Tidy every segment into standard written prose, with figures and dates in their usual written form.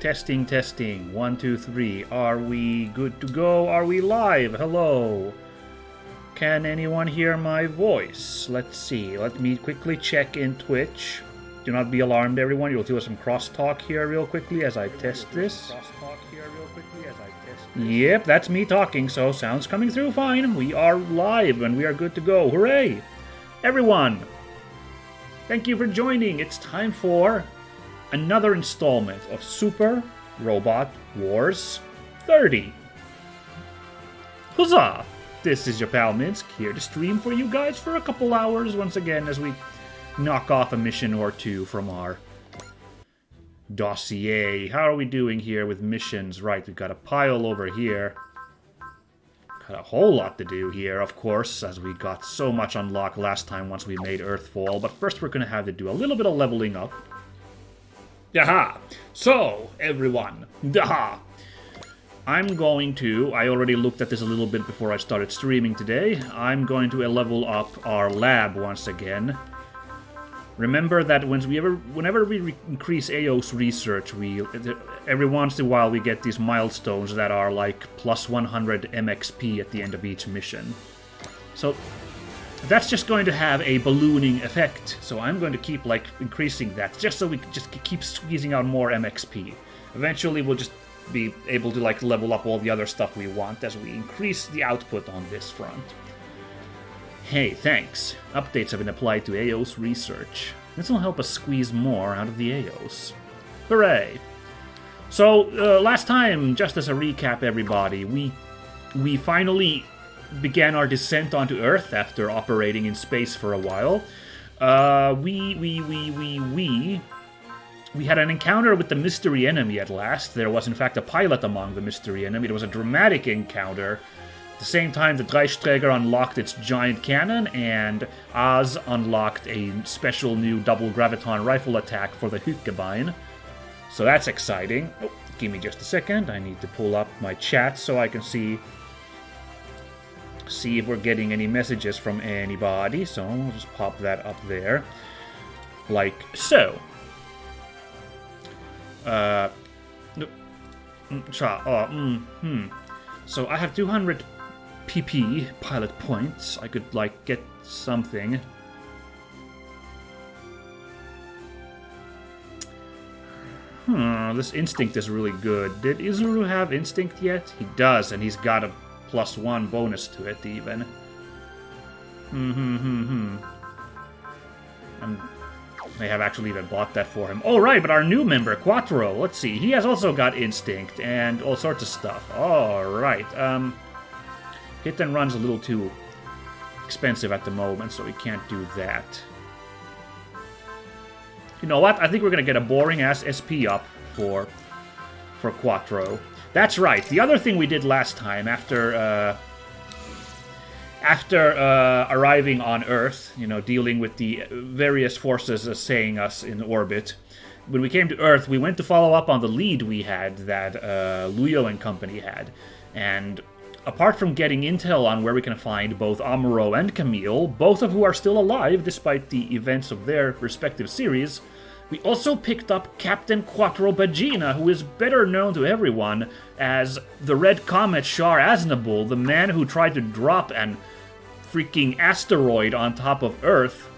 Testing, testing. 1, 2, 3. Are we good to go? Are we live? Hello. Can anyone hear my voice? Let's see. Let me quickly check in Twitch. Do not be alarmed, everyone. You'll hear some crosstalk here real quickly as I test this. Yep, that's me talking, so sound's coming through fine. We are live and we are good to go. Hooray! Everyone, thank you for joining. It's time for another installment of Super Robot Wars 30. Huzzah! This is your pal Minsk, here to stream for you guys for a couple hours once again as we knock off a mission or two from our dossier. How are we doing here with missions? Right, we've got a pile over here. Got a whole lot to do here, of course, as we got so much unlocked last time once we made Earthfall. But first we're going to have to do a little bit of leveling up. Yaha! So, everyone, daha! I'm going to, I already looked at this a little bit before I started streaming today, I'm going to level up our lab once again. Remember that whenever we increase AO's research, every once in a while we get these milestones that are like plus 100 MXP at the end of each mission. So that's just going to have a ballooning effect. So I'm going to keep like increasing that just so we can just keep squeezing out more MXP. Eventually we'll just be able to like level up all the other stuff we want as we increase the output on this front. Hey, thanks. Updates have been applied to AO's research. This will help us squeeze more out of the AOs. Hooray! So, last time, just as a recap everybody, we finally began our descent onto Earth after operating in space for a while. We had an encounter with the mystery enemy at last. There was in fact a pilot among the mystery enemy. It was a dramatic encounter. At the same time, the Dreikreuz unlocked its giant cannon, and Oz unlocked a special new double graviton rifle attack for the Hütgebein. So that's exciting. Oh, give me just a second. I need to pull up my chat so I can see if we're getting any messages from anybody. So I'll just pop that up there. Like so. So I have 200 PP pilot points. I could like get something. This instinct is really good. Did Izuru have instinct yet? He does, and he's got a +1 bonus to it even. I have actually even bought that for him. Oh, right, but our new member, Quattro, let's see. He has also got instinct and all sorts of stuff. All right. Hit and run's a little too expensive at the moment, so we can't do that. You know what? I think we're going to get a boring-ass SP up for Quattro. That's right. The other thing we did last time after arriving on Earth, you know, dealing with the various forces assailing us in orbit, when we came to Earth, we went to follow up on the lead we had that Luyo and company had. And apart from getting intel on where we can find both Amuro and Camille, both of who are still alive despite the events of their respective series, we also picked up Captain Quattro Bagina, who is better known to everyone as the Red Comet Shar Aznavour, the man who tried to drop an freaking asteroid on top of Earth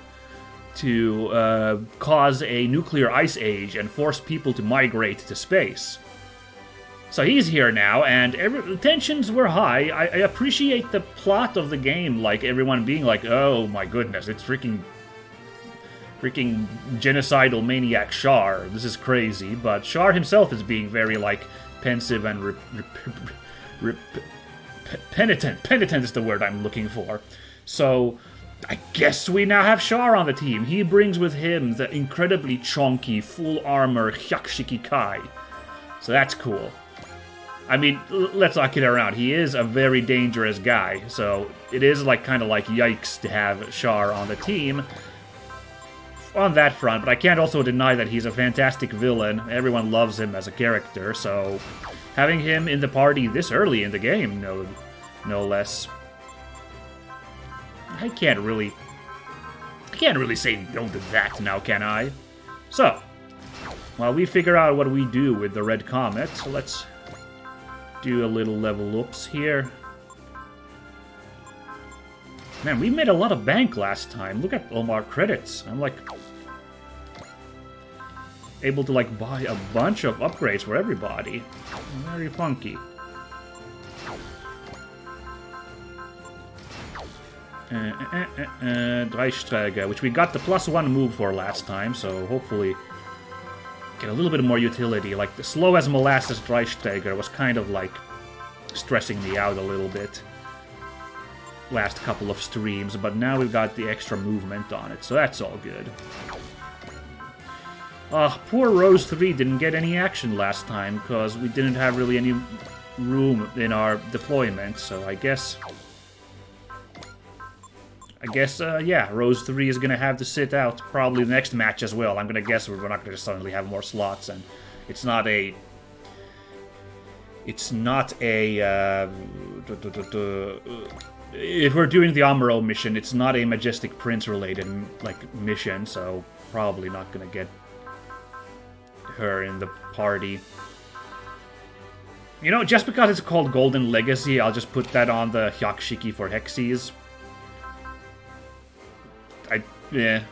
to cause a nuclear ice age and force people to migrate to space. So he's here now, and the tensions were high. I appreciate the plot of the game, like everyone being like, oh my goodness, it's freaking genocidal maniac Shar. This is crazy, but Shar himself is being very, like, pensive and penitent. Penitent is the word I'm looking for. So, I guess we now have Shar on the team. He brings with him the incredibly chonky, full-armor Hyakshiki Kai. So that's cool. I mean, let's not kid around. He is a very dangerous guy, so it is like kind of like yikes to have Shar on the team on that front, but I can't also deny that he's a fantastic villain. Everyone loves him as a character, so having him in the party this early in the game, no less. I can't really say no to that now, can I? So, while we figure out what we do with the red comet, so let's do a little level ups here. Man, we made a lot of bank last time. Look at all our credits. I'm like able to like buy a bunch of upgrades for everybody. Very funky. Dreikreuz, which we got the +1 move for last time, so hopefully get a little bit more utility. Like the slow as molasses Dreikreuz was kind of like stressing me out a little bit last couple of streams, but now we've got the extra movement on it, so that's all good. Poor Rose 3 didn't get any action last time, because we didn't have really any room in our deployment, so I guess, yeah, Rose 3 is gonna have to sit out probably the next match as well. I'm gonna guess we're not gonna suddenly have more slots, and it's not a... if we're doing the Amuro mission, it's not a Majestic Prince related like mission, so probably not gonna get her in the party. You know, just because it's called Golden Legacy, I'll just put that on the Hyakushiki for Hexies. Yeah,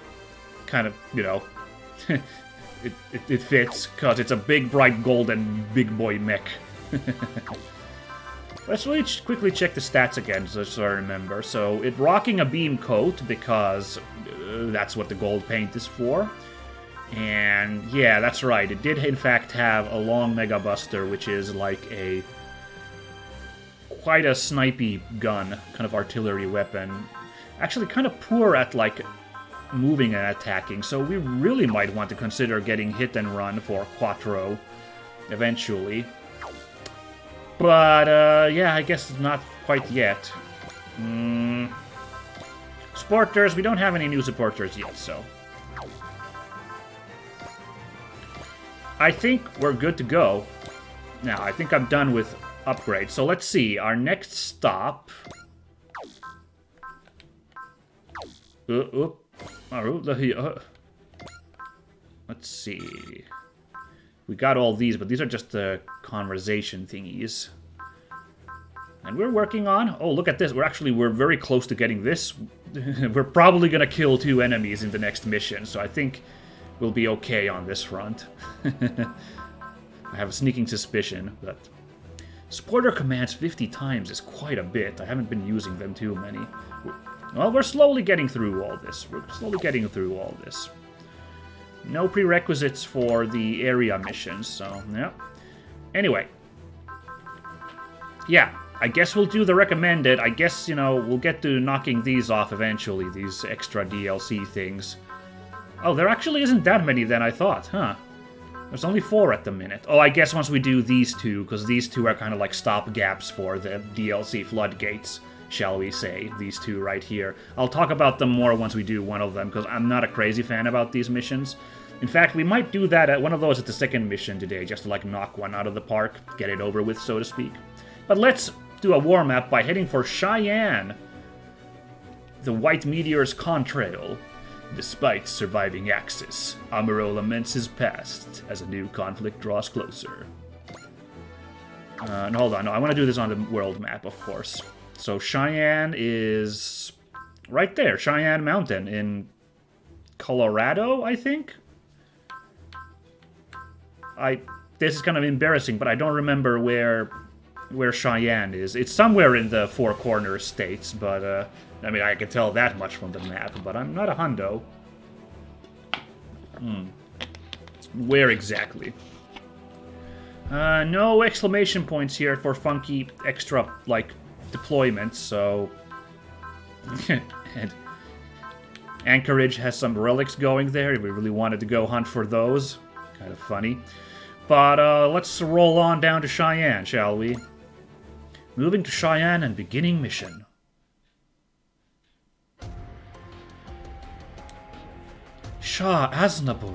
kind of, you know, it fits, because it's a big, bright, golden, big boy mech. Let's really quickly check the stats again, so I remember. So, it's rocking a beam coat, because that's what the gold paint is for. And, yeah, that's right, it did in fact have a long Mega Buster, which is like a... quite a snipey gun, kind of artillery weapon. Actually, kind of poor at, like, moving and attacking, so we really might want to consider getting hit and run for Quattro eventually. But, yeah, I guess not quite yet. Supporters, we don't have any new supporters yet, so... I think we're good to go. Now, I think I'm done with upgrades, so let's see, our next stop... Let's see. We got all these, but these are just the conversation thingies. And we're working on... Oh, look at this. We're very close to getting this. We're probably gonna kill 2 enemies in the next mission, so I think we'll be okay on this front. I have a sneaking suspicion, but... Supporter commands 50 times is quite a bit. I haven't been using them too many. Well, we're slowly getting through all this. No prerequisites for the area missions, so, yeah. Anyway. Yeah, I guess we'll do the recommended. I guess, you know, we'll get to knocking these off eventually, these extra DLC things. Oh, there actually isn't that many than I thought, huh? There's only 4 at the minute. Oh, I guess once we do these 2, because these 2 are kind of like stopgaps for the DLC floodgates, shall we say, these 2 right here. I'll talk about them more once we do one of them, because I'm not a crazy fan about these missions. In fact, we might do that at one of those at the second mission today, just to like knock one out of the park, get it over with, so to speak. But let's do a warm-up by heading for Cheyenne, the White Meteor's contrail. Despite surviving Axis, Amuro laments his past as a new conflict draws closer. And hold on, no, I want to do this on the world map, of course. So Cheyenne is right there, Cheyenne Mountain in Colorado, I think? This is kind of embarrassing, but I don't remember where Cheyenne is. It's somewhere in the Four Corners states, but I mean, I can tell that much from the map, but I'm not a hundo. Where exactly? No exclamation points here for funky extra, like, deployments, so... And Anchorage has some relics going there, if we really wanted to go hunt for those. Kind of funny. But, let's roll on down to Cheyenne, shall we? Moving to Cheyenne and beginning mission. Shah Aznavour.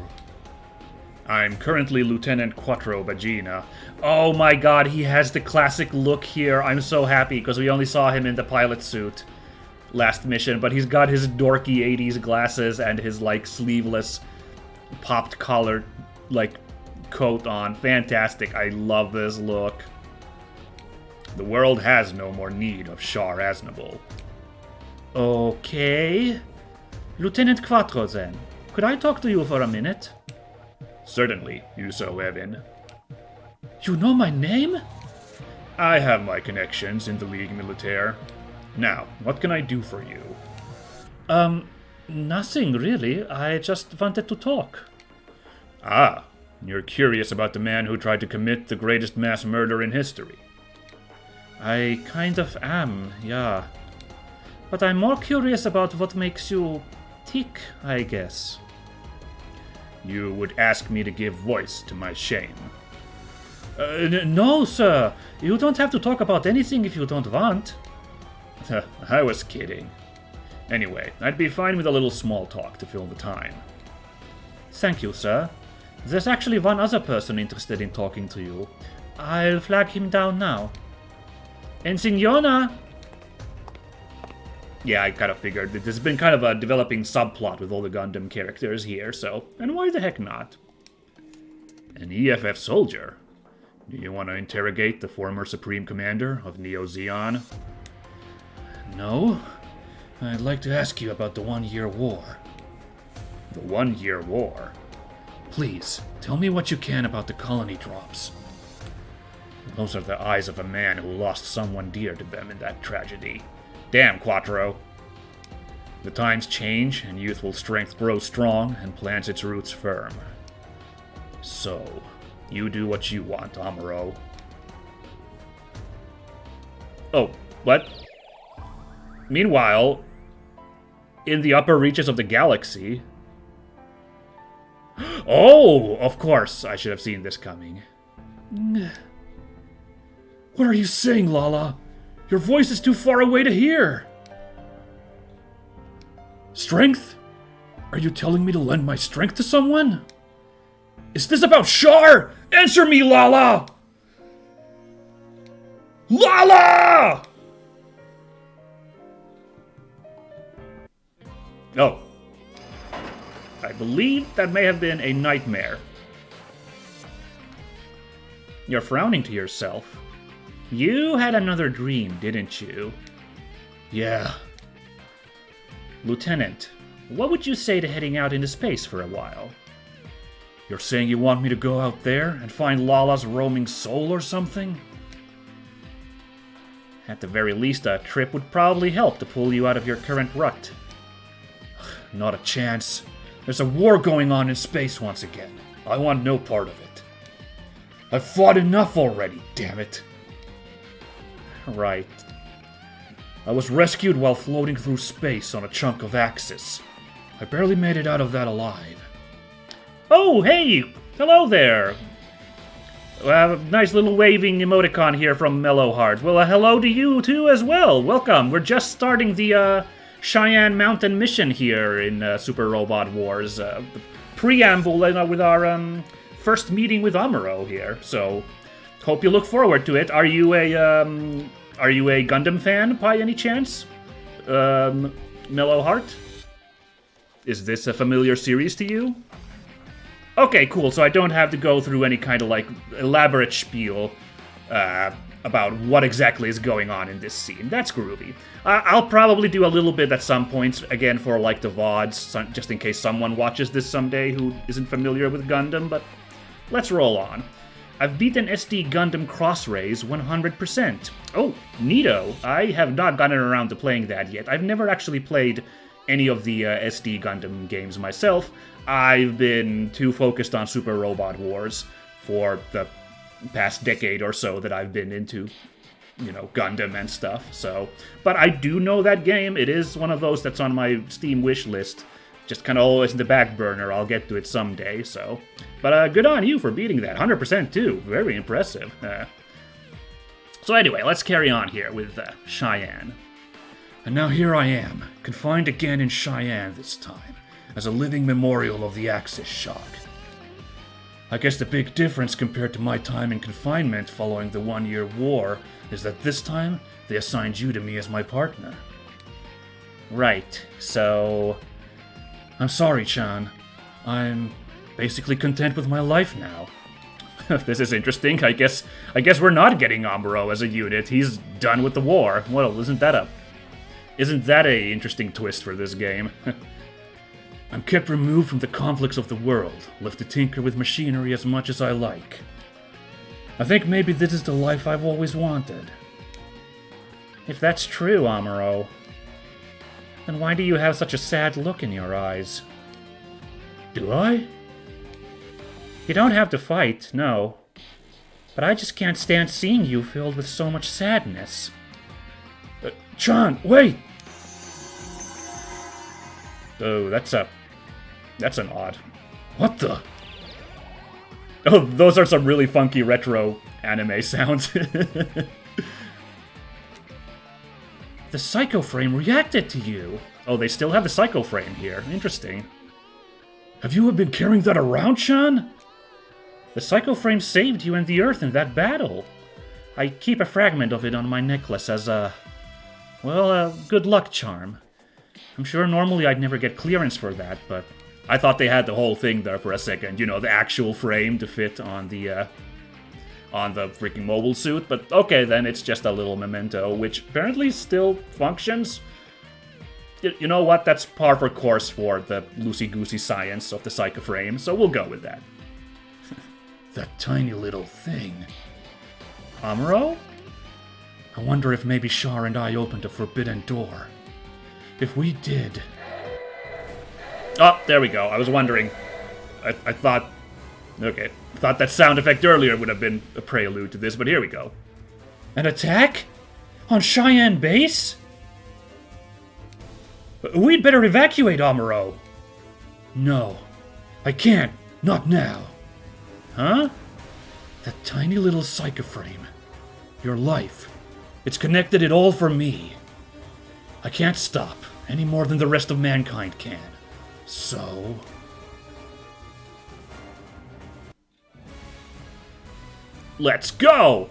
I'm currently Lieutenant Quattro Bagina. Oh my god, he has the classic look here. I'm so happy, because we only saw him in the pilot suit last mission, but he's got his dorky 80s glasses and his, like, sleeveless, popped collar, like, coat on. Fantastic. I love this look. The world has no more need of Shar Aznable. Okay. Lieutenant Quattro, then. Could I talk to you for a minute? Certainly, Uso Evin. You know my name? I have my connections in the League Militaire. Now, what can I do for you? Nothing really. I just wanted to talk. Ah, you're curious about the man who tried to commit the greatest mass murder in history. I kind of am, yeah. But I'm more curious about what makes you tick, I guess. You would ask me to give voice to my shame. No, sir. You don't have to talk about anything if you don't want. I was kidding. Anyway, I'd be fine with a little small talk to fill the time. Thank you, sir. There's actually one other person interested in talking to you. I'll flag him down now. Ensignona! Yeah, I kind of figured that there's been kind of a developing subplot with all the Gundam characters here, so... And why the heck not? An EFF soldier? Do you want to interrogate the former Supreme Commander of Neo Zeon? No. I'd like to ask you about the 1-year war. The 1-year war? Please, tell me what you can about the colony drops. Those are the eyes of a man who lost someone dear to them in that tragedy. Damn, Quattro. The times change, and youthful strength grows strong and plants its roots firm. So, you do what you want, Amuro. Oh, what? Meanwhile, in the upper reaches of the galaxy... Oh, of course, I should have seen this coming. What are you saying, Lala? Your voice is too far away to hear. Strength? Are you telling me to lend my strength to someone? Is this about Shar? Answer me, Lala! Lala! Oh. I believe that may have been a nightmare. You're frowning to yourself. You had another dream, didn't you? Yeah. Lieutenant, what would you say to heading out into space for a while? You're saying you want me to go out there and find Lala's roaming soul or something? At the very least, a trip would probably help to pull you out of your current rut. Not a chance. There's a war going on in space once again. I want no part of it. I've fought enough already, damn it. Right. I was rescued while floating through space on a chunk of Axis. I barely made it out of that alive. Oh, hey! Hello there! Nice little waving emoticon here from Mellowheart. Well, hello to you too as well. Welcome. We're just starting the Cheyenne Mountain mission here in Super Robot Wars. The preamble with our first meeting with Amuro here. So, hope you look forward to it. Are you a Gundam fan by any chance? Mellowheart? Is this a familiar series to you? Okay, cool. So I don't have to go through any kind of like elaborate spiel about what exactly is going on in this scene. That's groovy. I'll probably do a little bit at some points, again, for like the VODs, just in case someone watches this someday who isn't familiar with Gundam, but let's roll on. I've beaten SD Gundam Crossrays 100%. Oh, neato. I have not gotten around to playing that yet. I've never actually played any of the SD Gundam games myself. I've been too focused on Super Robot Wars for the past decade or so that I've been into, you know, Gundam and stuff, so... But I do know that game. It is one of those that's on my Steam wish list. Just kind of always in the back burner. I'll get to it someday, so... But good on you for beating that. 100% too. Very impressive. So anyway, let's carry on here with Cheyenne. And now here I am, confined again in Cheyenne this time, as a living memorial of the Axis shock. I guess the big difference compared to my time in confinement following the 1-year war is that this time they assigned you to me as my partner. Right, so... I'm sorry, Chan. I'm basically content with my life now. This is interesting. I guess we're not getting Amuro as a unit. He's done with the war. Well, isn't that a interesting twist for this game? I'm kept removed from the conflicts of the world, left to tinker with machinery as much as I like. I think maybe this is the life I've always wanted. If that's true, Amuro, then why do you have such a sad look in your eyes? Do I? You don't have to fight, no. But I just can't stand seeing you filled with so much sadness. John, wait! Oh, that's an odd... What the? Oh, those are some really funky retro anime sounds. The Psycho Frame reacted to you. Oh, they still have the Psycho Frame here. Interesting. Have you been carrying that around, Sean? The Psycho Frame saved you and the Earth in that battle. I keep a fragment of it on my necklace as a... well, a good luck charm. I'm sure normally I'd never get clearance for that, but I thought they had the whole thing there for a second. You know, the actual frame to fit on the freaking mobile suit. But okay, then it's just a little memento, which apparently still functions. You know what? That's par for course for the loosey-goosey science of the Psycho Frame, so we'll go with that. That tiny little thing. Amuro? I wonder if maybe Shar and I opened a forbidden door. If we did... Oh, there we go. I was wondering. I thought... Okay. I thought that sound effect earlier would have been a prelude to this, but here we go. An attack? On Cheyenne Base? We'd better evacuate, Amuro. No. I can't. Not now. Huh? That tiny little Psycho Frame. Your life. It's connected it all for me. I can't stop, any more than the rest of mankind can. So... let's go!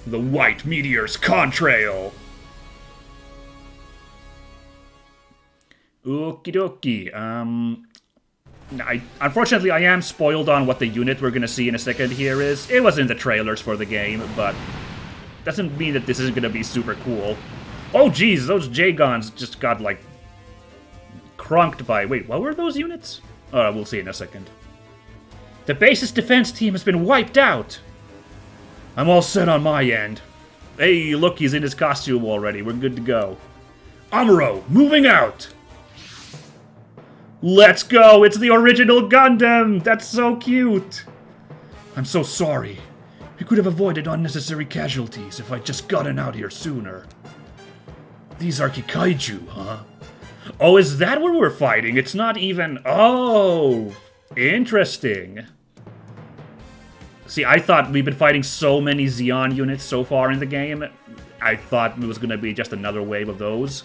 The White Meteor's contrail! Okie dokie, unfortunately, I am spoiled on what the unit we're gonna see in a second here is. It was in the trailers for the game, but doesn't mean that this isn't gonna be super cool. Oh geez, those J-Gons just got, like, crunked by... Wait, what were those units? We'll see in a second. The base's defense team has been wiped out! I'm all set on my end. Hey, look, he's in his costume already. We're good to go. Amuro, moving out! Let's go! It's the original Gundam! That's so cute! I'm so sorry. We could have avoided unnecessary casualties if I'd just gotten out here sooner. These are Kikaiju, huh? Oh, is that what we're fighting? It's not even... Oh! Interesting. See, I thought we've been fighting so many Zeon units so far in the game. I thought it was going to be just another wave of those.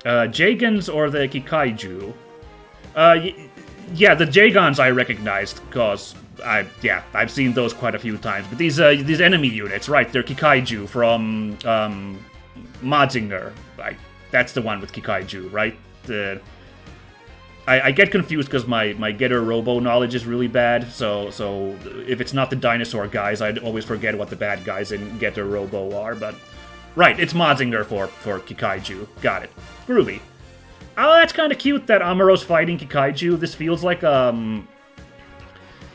J-Gons or the Kikaiju? Yeah, the J-Gons I recognized, because I've seen those quite a few times. But these enemy units, right, they're Kikaiju from Mazinger. That's the one with Kikaiju, right? I get confused because my Getter Robo knowledge is really bad, so if it's not the dinosaur guys, I'd always forget what the bad guys in Getter Robo are, but... Right, it's Mazinger for Kikaiju. Got it. Groovy. Oh, that's kind of cute that Amuro's fighting Kikaiju. This feels like,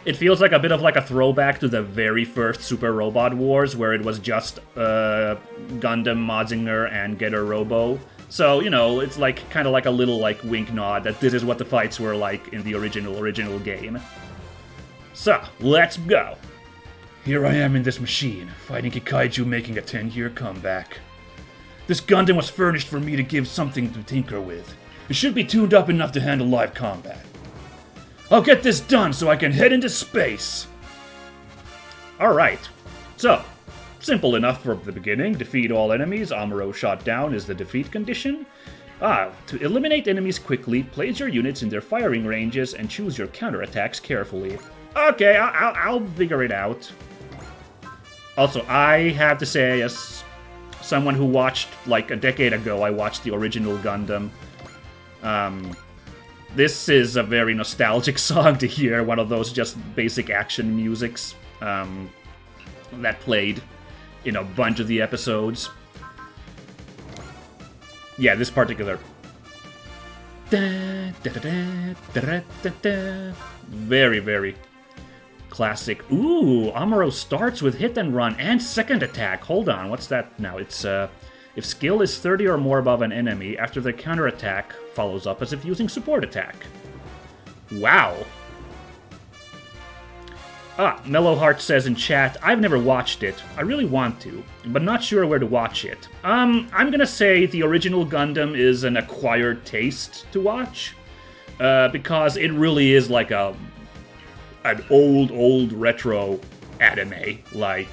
it feels like a bit of like a throwback to the very first Super Robot Wars, where it was just, Gundam, Mazinger, and Getter Robo. So, you know, it's like, kind of like a little, like, wink nod that this is what the fights were like in the original game. So, let's go. Here I am in this machine, fighting Kikaiju making a 10-year comeback. This Gundam was furnished for me to give something to tinker with. It should be tuned up enough to handle live combat. I'll get this done so I can head into space! Alright, so, simple enough for the beginning. Defeat all enemies, Amuro shot down is the defeat condition. To eliminate enemies quickly, place your units in their firing ranges and choose your counterattacks carefully. Okay, I'll figure it out. Also, I have to say, as someone who watched, like, a decade ago, I watched the original Gundam. This is a very nostalgic song to hear, one of those just basic action musics that played in a bunch of the episodes. Yeah, this particular... Very, very classic. Ooh, Amuro starts with hit and run and second attack. Hold on, what's that now? It's, if skill is 30 or more above an enemy, after the counterattack follows up as if using support attack. Wow. Mellowheart says in chat, I've never watched it. I really want to, but not sure where to watch it. I'm gonna say the original Gundam is an acquired taste to watch, because it really is like an old retro anime. Like,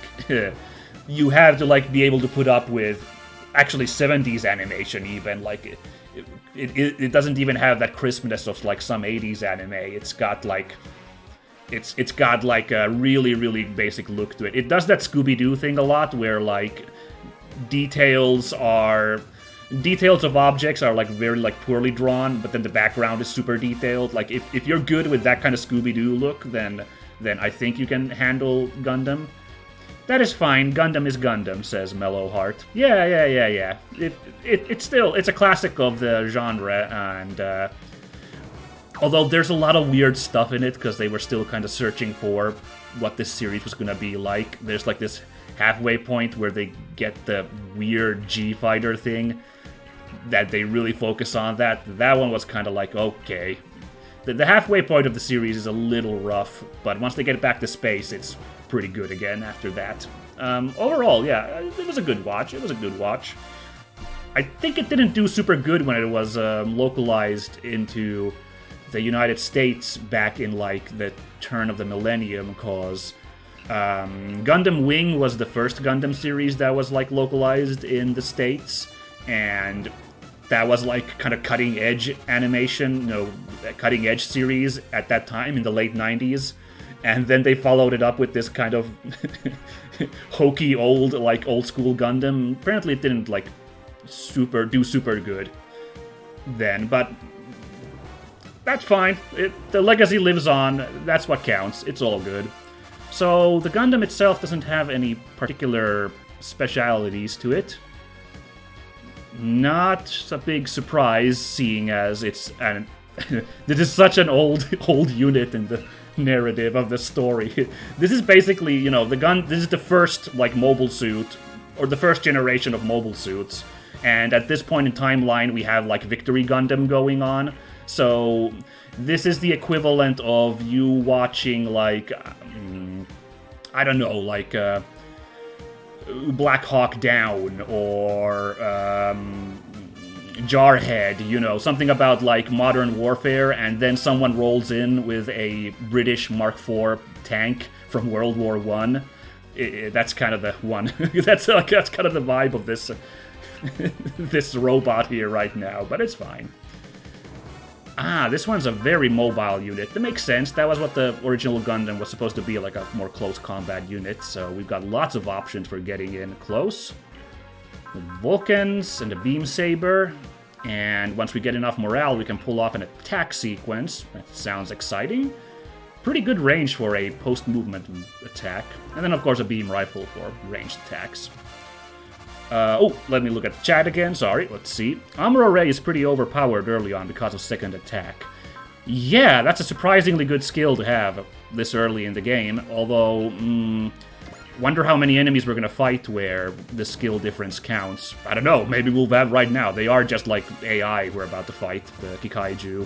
you have to like be able to put up with actually 70s animation even. Like, it doesn't even have that crispness of like some 80s anime. It's got like... It's got like a really, really basic look to it. It does that Scooby-Doo thing a lot, where like details of objects are like very like poorly drawn, but then the background is super detailed. Like if you're good with that kind of Scooby-Doo look, then I think you can handle Gundam. That is fine. Gundam is Gundam, says Mellowheart. Yeah. It's a classic of the genre, and although there's a lot of weird stuff in it, because they were still kind of searching for what this series was going to be like. There's like this halfway point where they get the weird G-Fighter thing that they really focus on. That one was kind of like, okay. The halfway point of the series is a little rough, but once they get back to space, it's pretty good again after that. Overall, yeah, it was a good watch. I think it didn't do super good when it was localized into the United States back in like the turn of the millennium, cause Gundam Wing was the first Gundam series that was like localized in the States, and that was like kind of cutting edge animation, cutting edge series at that time in the late 90s. And then they followed it up with this kind of hokey old school Gundam. Apparently it didn't like do super good then, but that's fine. The legacy lives on. That's what counts. It's all good. So the Gundam itself doesn't have any particular specialities to it. Not a big surprise, seeing as it's this is such an old unit in the narrative of the story. This is basically, this is the first like mobile suit, or the first generation of mobile suits. And at this point in timeline, we have like Victory Gundam going on. So this is the equivalent of you watching like, I don't know, like Black Hawk Down or Jarhead, something about like modern warfare, and then someone rolls in with a British Mark IV tank from World War I. That's kind of the one. that's kind of the vibe of this this robot here right now, but it's fine. This one's a very mobile unit. That makes sense. That was what the original Gundam was supposed to be, like a more close combat unit. So we've got lots of options for getting in close. The Vulcans and the Beam Saber. And once we get enough morale, we can pull off an attack sequence. That sounds exciting. Pretty good range for a post-movement attack. And then, of course, a beam rifle for ranged attacks. Let me look at the chat again. Sorry, let's see. Amuro Ray is pretty overpowered early on because of second attack. Yeah, that's a surprisingly good skill to have this early in the game. Although, wonder how many enemies we're going to fight where the skill difference counts. I don't know, maybe we'll have right now. They are just like AI we're about to fight, the Kikaiju.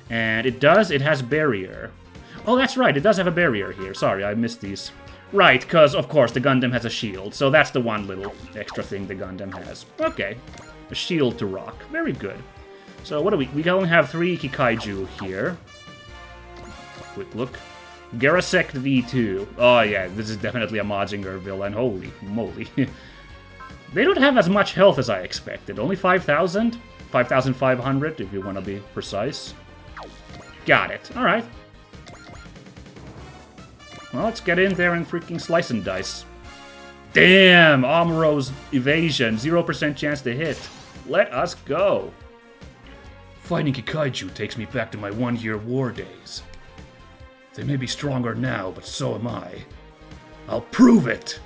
And it has barrier. Oh, that's right, it does have a barrier here. Sorry, I missed these. Right, because, of course, the Gundam has a shield, so that's the one little extra thing the Gundam has. Okay, a shield to rock. Very good. So what do we only have 3 Kikaiju here. Quick look. Garasect V2. Oh yeah, this is definitely a Mazinger villain. Holy moly. They don't have as much health as I expected. Only 5,000? 5,500, if you want to be precise. Got it. Alright. Well, let's get in there and freaking slice and dice. Damn! Amuro's evasion. 0% chance to hit. Let us go. Fighting Kikaiju takes me back to my one-year war days. They may be stronger now, but so am I. I'll prove it!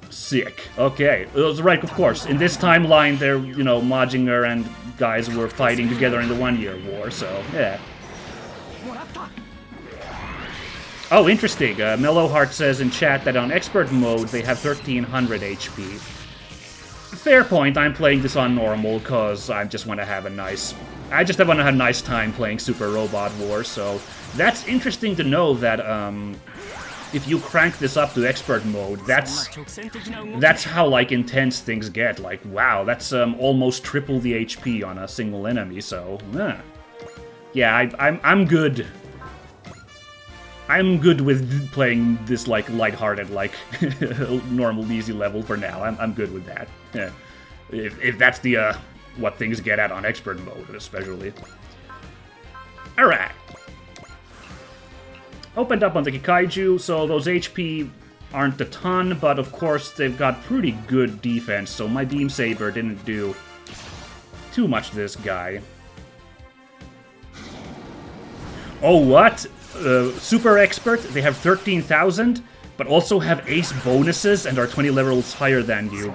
Sick. Okay, it was right, of course. In this timeline, they're, you know, Majinger and guys were fighting together in the one-year war, so, yeah. Oh, interesting. Mellowheart says in chat that on expert mode, they have 1300 HP. Fair point, I'm playing this on normal, because I just want to have a nice... I just want to have a nice time playing Super Robot Wars, so... That's interesting to know that, if you crank this up to expert mode, that's how, like, intense things get. Like, wow, that's almost triple the HP on a single enemy, so... Yeah, I'm good. I'm good with playing this, like, lighthearted, like, normal, easy level for now. I'm good with that. Yeah. If that's the, what things get at on expert mode, especially. Alright. Opened up on the Kikaiju, so those HP aren't a ton, but of course they've got pretty good defense, so my Beam Saber didn't do too much to this guy. Oh, what? Super Expert, they have 13,000, but also have ace bonuses and are 20 levels higher than you.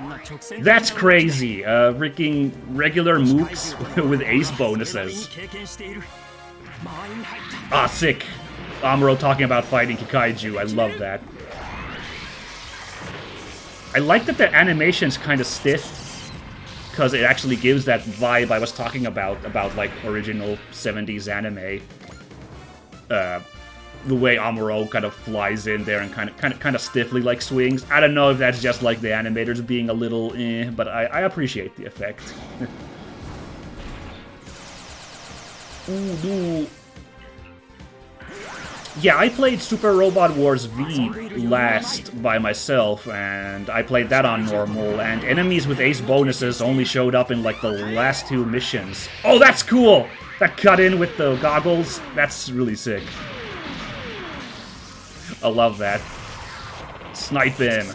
That's crazy. Freaking regular mooks with ace bonuses. Ah, sick. Amuro talking about fighting Kikaiju, I love that. I like that the animation's kind of stiff, because it actually gives that vibe I was talking about like original 70s anime. The way Amuro kind of flies in there and kind of stiffly like swings. I don't know if that's just like the animators being a little but I appreciate the effect. Ooh. Yeah, I played Super Robot Wars V last by myself, and I played that on normal, and enemies with ace bonuses only showed up in, like, the last 2 missions. Oh, that's cool! That cut in with the goggles, that's really sick. I love that. Snipe in.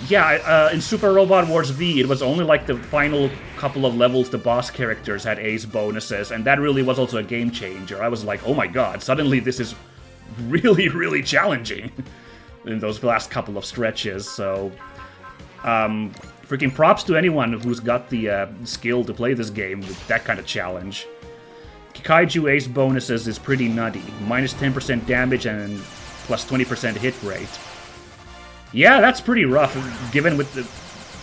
Yeah, in Super Robot Wars V, it was only, like, the final couple of levels the boss characters had ace bonuses, and that really was also a game changer. I was like, oh my god, suddenly this is really, really challenging in those last couple of stretches, so... freaking props to anyone who's got the skill to play this game with that kind of challenge. Kikaiju ace bonuses is pretty nutty. Minus 10% damage and plus 20% hit rate. Yeah, that's pretty rough, given with the...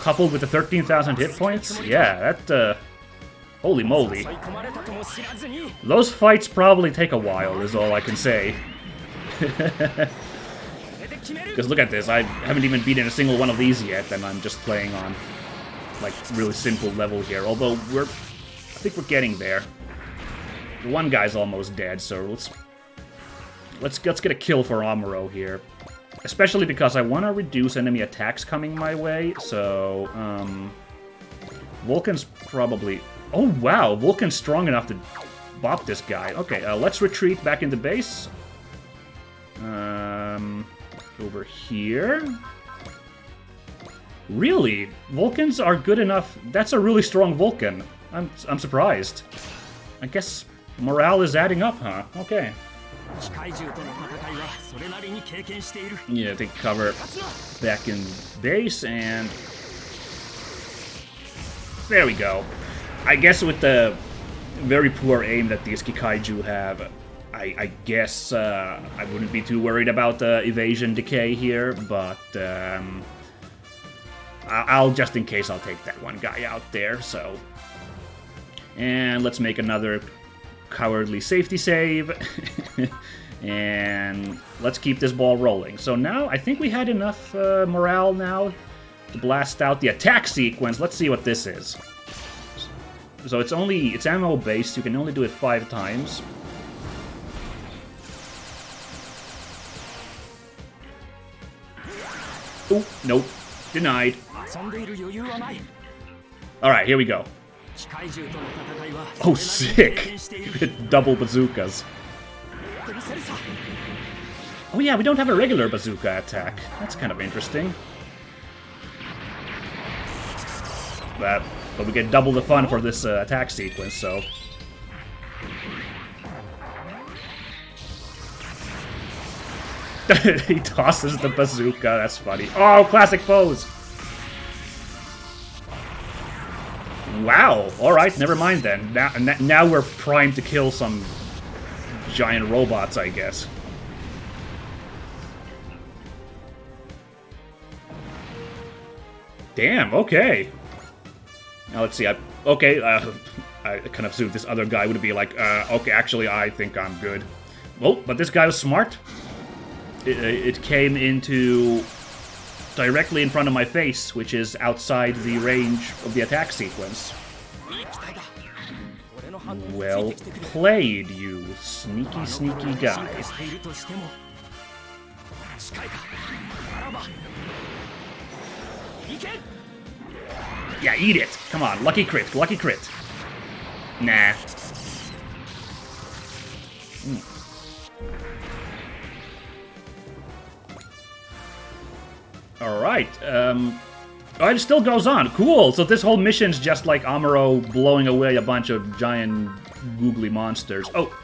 coupled with the 13,000 hit points? Yeah, that, holy moly. Those fights probably take a while, is all I can say. Because look at this, I haven't even beaten a single one of these yet, and I'm just playing on, like, really simple level here. Although, I think we're getting there. The one guy's almost dead, so let's get a kill for Amuro here. Especially because I want to reduce enemy attacks coming my way, so, Vulcan's probably... Oh, wow, Vulcan's strong enough to bop this guy. Okay, let's retreat back into base. Over here? Really? Vulcans are good enough? That's a really strong Vulcan. I'm surprised. I guess morale is adding up, huh? Okay. Yeah, take cover back in base, and... There we go. I guess with the very poor aim that these Kikaiju have, I guess I wouldn't be too worried about the evasion decay here, but I'll just in case I'll take that one guy out there, so... And let's make another cowardly safety save, and let's keep this ball rolling. So now, I think we had enough morale now to blast out the attack sequence. Let's see what this is. So it's ammo based, you can only do it 5 times. Oh, nope. Denied. Alright, here we go. Oh, sick! Double bazookas. Oh yeah, we don't have a regular bazooka attack. That's kind of interesting. But we get double the fun for this attack sequence, so... He tosses the bazooka, that's funny. Oh, classic pose! Wow, alright, never mind then. Now we're primed to kill some giant robots, I guess. Damn, okay. Now let's see, I kind of assumed this other guy would be like, okay, actually I think I'm good. Oh, but this guy was smart. It came into directly in front of my face, which is outside the range of the attack sequence. Well played, you sneaky, sneaky guy. Yeah, eat it! Come on, lucky crit, lucky crit. Nah. Alright, oh, it still goes on. Cool, so this whole mission's just like Amuro blowing away a bunch of giant googly monsters. Oh.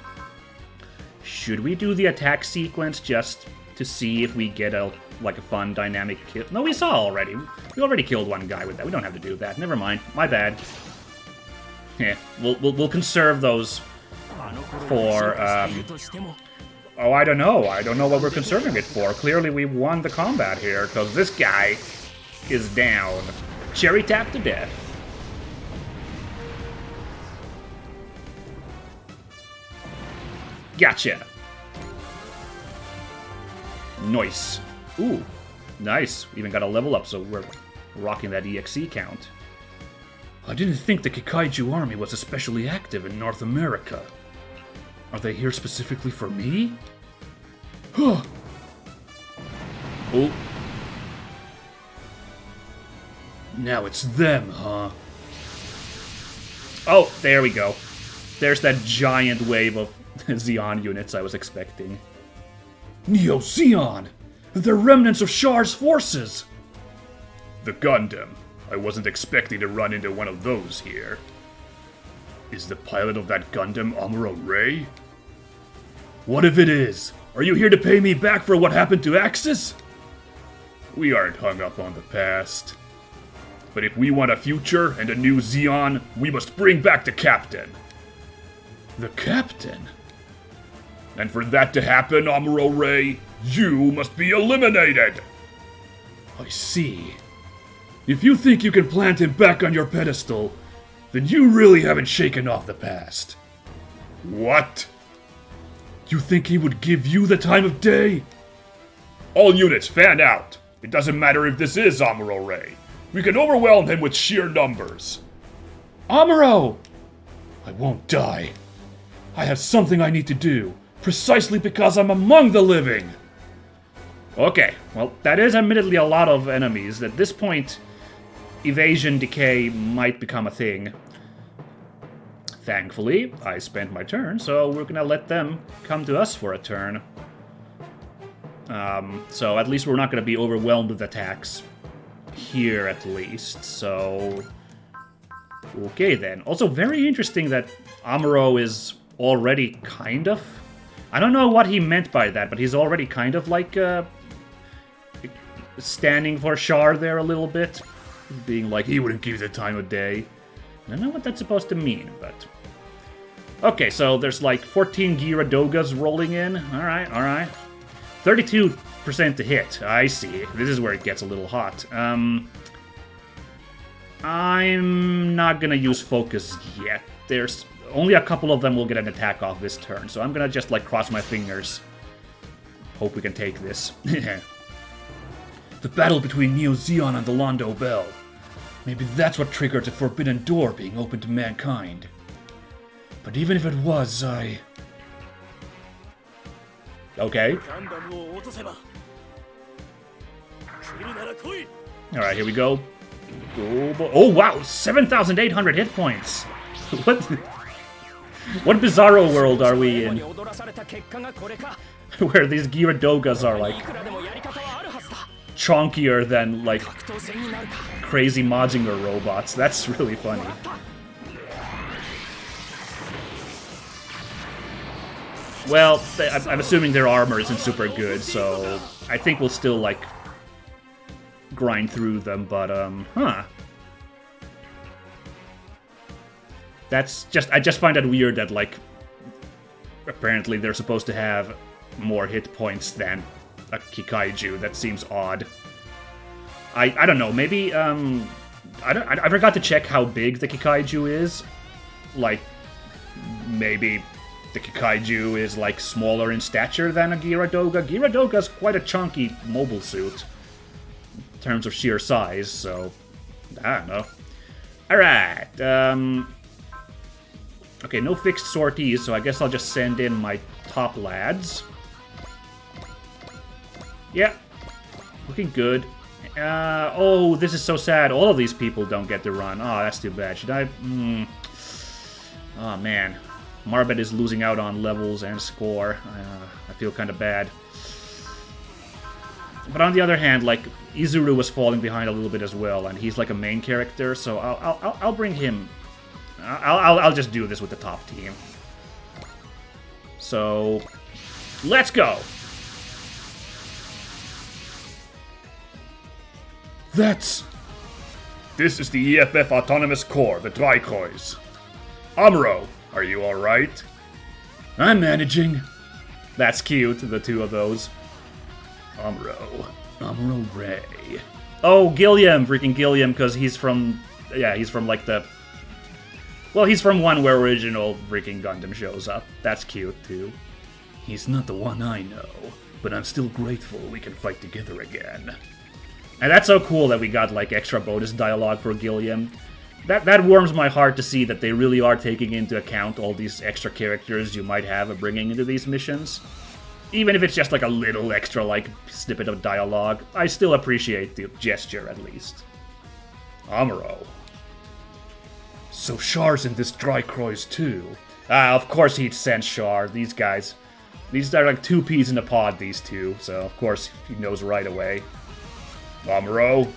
Should we do the attack sequence just to see if we get a fun dynamic kill? No, we saw already. We already killed one guy with that. We don't have to do that. Never mind. My bad. Yeah, we'll conserve those for, oh, I don't know. I don't know what we're conserving it for. Clearly we won the combat here, because this guy is down. Cherry tap to death. Gotcha. Nice. Ooh, nice. We even got a level up, so we're rocking that EXE count. I didn't think the Kikaiju army was especially active in North America. Are they here specifically for me? Huh. Oh. Now it's them, huh? Oh, there we go. There's that giant wave of Zeon units I was expecting. Neo Zeon! They're remnants of Char's forces! The Gundam. I wasn't expecting to run into one of those here. Is the pilot of that Gundam Amuro Ray? What if it is? Are you here to pay me back for what happened to Axis? We aren't hung up on the past. But if we want a future and a new Zeon, we must bring back the Captain. The Captain? And for that to happen, Amuro Ray, you must be eliminated! I see. If you think you can plant him back on your pedestal, then you really haven't shaken off the past. What? You think he would give you the time of day? All units, fan out. It doesn't matter if this is Amuro Ray. We can overwhelm him with sheer numbers. Amuro! I won't die. I have something I need to do, precisely because I'm among the living. Okay, well, that is admittedly a lot of enemies. At this point, evasion decay might become a thing. Thankfully, I spent my turn, so we're gonna let them come to us for a turn. So at least we're not gonna be overwhelmed with attacks. Here, at least, so... Okay, then. Also, very interesting that Amuro is already kind of... I don't know what he meant by that, but he's already kind of like, standing for Char there a little bit. Being like, he wouldn't give you the time of day. I don't know what that's supposed to mean, but... Okay, so there's like 14 Gyaradogas rolling in. Alright, alright. 32% to hit. I see. This is where it gets a little hot. I'm not gonna use focus yet. There's only a couple of them will get an attack off this turn, so I'm gonna just like cross my fingers. Hope we can take this. The battle between Neo Zeon and the Londo Bell. Maybe that's what triggered the forbidden door being opened to mankind. But even if it was, Okay. Alright, here we go. Oh, wow! 7,800 hit points! What bizarro world are we in? Where these Gyaradogas are like... chunkier than, like, crazy Mazinger robots. That's really funny. Well, I'm assuming their armor isn't super good, so I think we'll still, like, grind through them, but, huh. That's just, I just find it weird that, like, apparently they're supposed to have more hit points than a Kikaiju. That seems odd. I don't know, maybe, I forgot to check how big the Kikaiju is. Like, maybe the Kikaiju is, like, smaller in stature than a Gyaradoga. Gyaradoga's quite a chunky mobile suit in terms of sheer size, so I don't know. Alright, okay, no fixed sorties, so I guess I'll just send in my top lads. Yeah, looking good. Oh, this is so sad. All of these people don't get to run. Oh, that's too bad. Should I? Oh, man. Marbet is losing out on levels and score. I feel kind of bad. But on the other hand, like, Izuru was falling behind a little bit as well, and he's like a main character, so I'll bring him. I'll just do this with the top team. So, let's go. This is the EFF Autonomous Core, the Dreikreuz. Amuro, are you alright? I'm managing. That's cute, the two of those. Amuro Ray. Oh, Gilliam, freaking Gilliam, because he's from, yeah, he's from like the, well, he's from one where original freaking Gundam shows up. That's cute, too. He's not the one I know, but I'm still grateful we can fight together again. And that's so cool that we got, like, extra bonus dialogue for Gilliam. That warms my heart to see that they really are taking into account all these extra characters you might have bringing into these missions. Even if it's just, like, a little extra, like, snippet of dialogue, I still appreciate the gesture, at least. Amuro. So Char's in this Dreikreuz, too. Of course he'd send Char. These guys. These are, like, two peas in a pod, these two, so of course he knows right away. Amuro?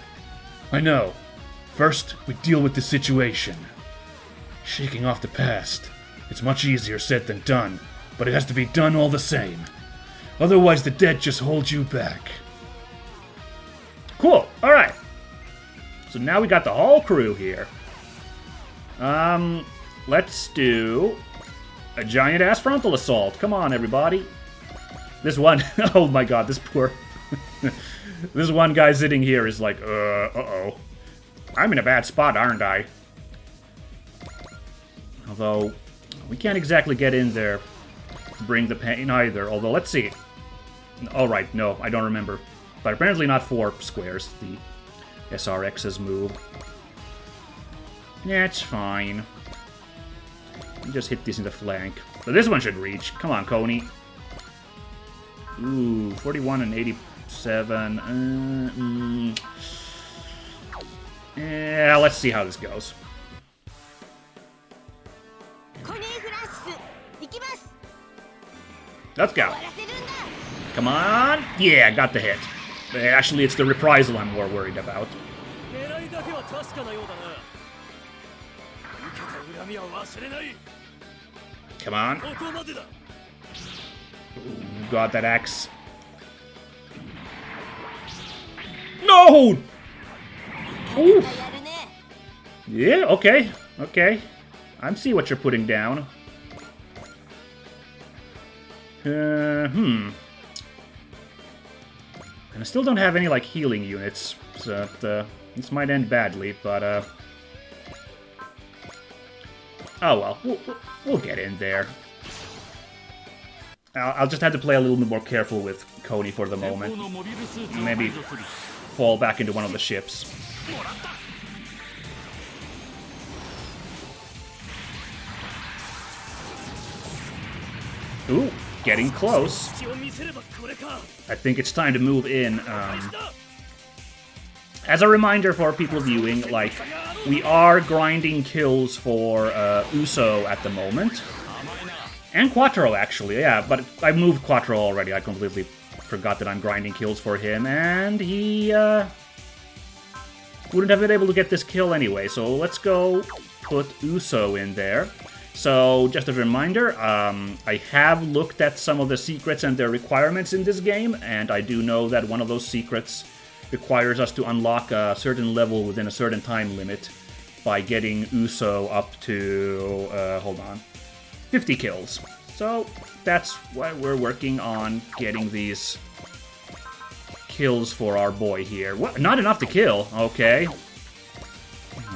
I know. First, we deal with the situation. Shaking off the past. It's much easier said than done, but it has to be done all the same. Otherwise, the dead just hold you back. Cool. Alright. So now we got the whole crew here. Let's do a giant-ass frontal assault. Come on, everybody. This one... oh my god, this poor... this one guy sitting here is like, uh-oh. I'm in a bad spot, aren't I? Although, we can't exactly get in there to bring the pain either. Although, let's see. Alright, no, I don't remember. But apparently not 4 squares, the SRX's move. Yeah, it's fine. Just hit these in the flank. But this one should reach. Come on, Coney. Ooh, 41 and 87. Yeah, let's see how this goes. Let's go. Come on. Yeah, got the hit. Actually, it's the reprisal I'm more worried about. Come on. Ooh, got that axe. No! Ooh. Yeah, okay. Okay. I see what you're putting down. And I still don't have any, like, healing units, so this might end badly, but, oh well, we'll get in there. I'll just have to play a little bit more careful with Coney for the moment. Maybe fall back into one of the ships. Ooh, getting close. I think it's time to move in. As a reminder for people viewing, like, we are grinding kills for Uso at the moment. And Quattro, actually, yeah, but I moved Quattro already. I completely forgot that I'm grinding kills for him, and he wouldn't have been able to get this kill anyway. So let's go put Uso in there. So, just a reminder, I have looked at some of the secrets and their requirements in this game, and I do know that one of those secrets requires us to unlock a certain level within a certain time limit by getting Uso up to, hold on, 50 kills. So, that's why we're working on getting these kills for our boy here. What? Not enough to kill? Okay.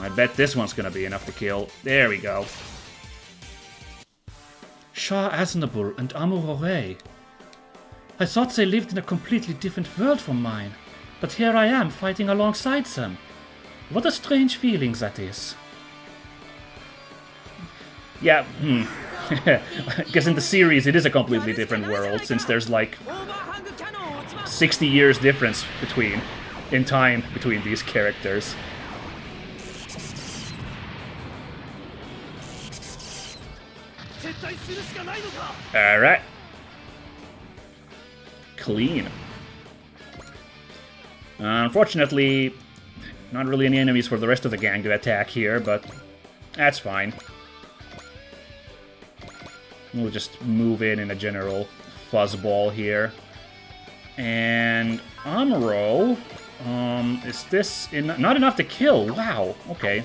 I bet this one's gonna be enough to kill. There we go. Shah Aznavour and Amuro. I thought they lived in a completely different world from mine, but here I am fighting alongside them. What a strange feeling that is. Yeah, I guess in the series it is a completely different world, since there's like 60 years difference in time between these characters. Alright. Clean. Unfortunately, not really any enemies for the rest of the gang to attack here, but that's fine. We'll just move in a general fuzzball here. And Amuro, is this not enough to kill? Wow, okay.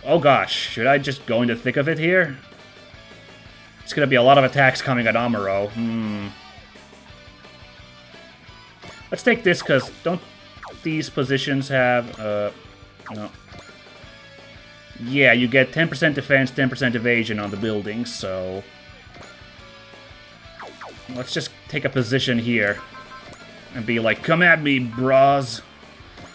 Oh gosh, should I just go into the thick of it here? It's gonna be a lot of attacks coming at Amuro. Let's take this, because don't these positions have, no. Yeah, you get 10% defense, 10% evasion on the buildings, so... Let's just take a position here and be like, come at me, bros.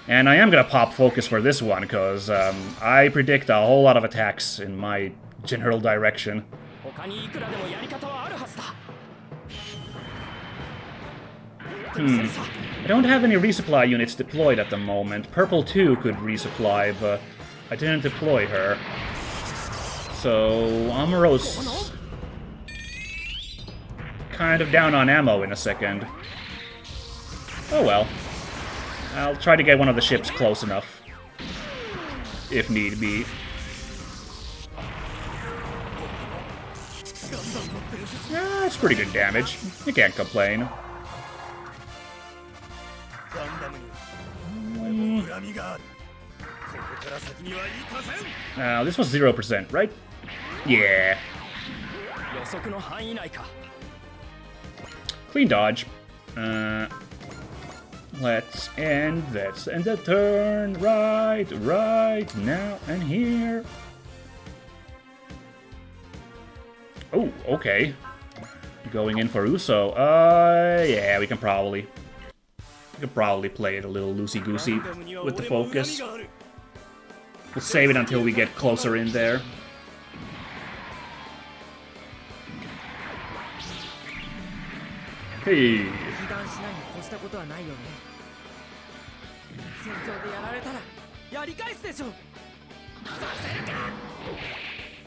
And I am gonna pop focus for this one, because I predict a whole lot of attacks in my general direction. I don't have any resupply units deployed at the moment. Purple 2 could resupply, but I didn't deploy her. So, Amuro's kind of down on ammo in a second. Oh well. I'll try to get one of the ships close enough, if need be. Yeah, it's pretty good damage. You can't complain. Now, this was 0%, right? Yeah. Clean dodge. Let's end the turn right now and here. Oh, okay. Going in for Uso. Yeah, we could probably play it a little loosey-goosey with the focus. We'll save it until we get closer in there. Hey.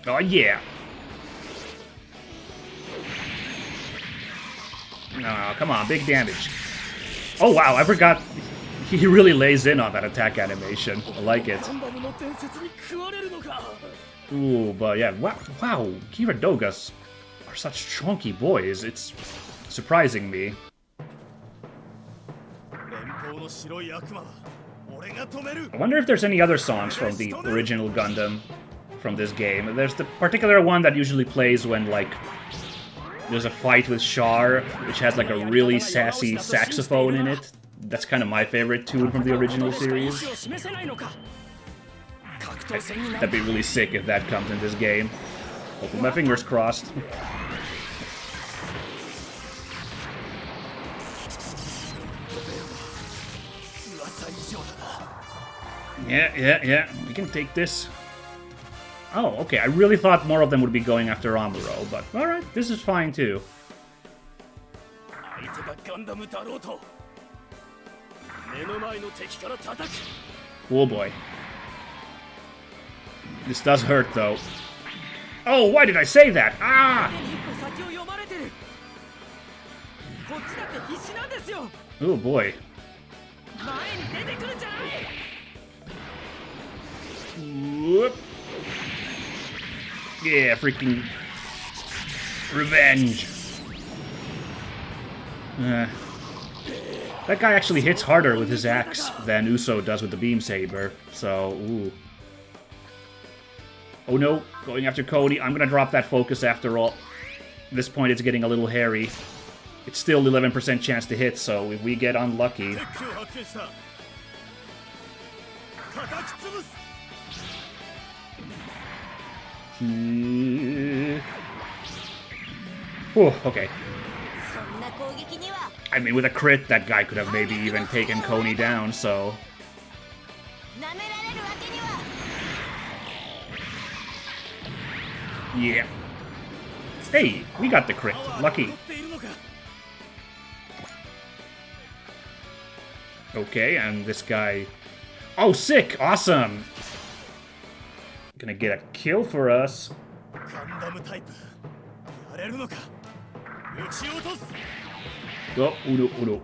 Oh yeah. No, come on, big damage. Oh wow, I forgot. He really lays in on that attack animation. I like it. Ooh, but yeah, wow, Kiradogas are such chunky boys. It's surprising me. I wonder if there's any other songs from the original Gundam from this game. There's the particular one that usually plays when, like, there's a fight with Char, which has, like, a really sassy saxophone in it. That's kind of my favorite tune from the original series. That'd be really sick if that comes in this game. Hoping my fingers crossed. Yeah, we can take this. Oh, okay, I really thought more of them would be going after Amuro, but alright, this is fine too. Oh boy. This does hurt though. Oh, why did I say that? Ah! Oh boy. Whoop. Yeah, freaking revenge. That guy actually hits harder with his axe than Uso does with the beam saber. So, ooh. Oh no, going after Cody. I'm gonna drop that focus after all. At this point, it's getting a little hairy. It's still 11% chance to hit, so if we get unlucky... Whew, okay. I mean, with a crit, that guy could have maybe even taken Coney down, so... Yeah. Hey, we got the crit. Lucky. Okay, and this guy... Oh, sick! Awesome! Gonna get a kill for us. Oh, Uno, Uno.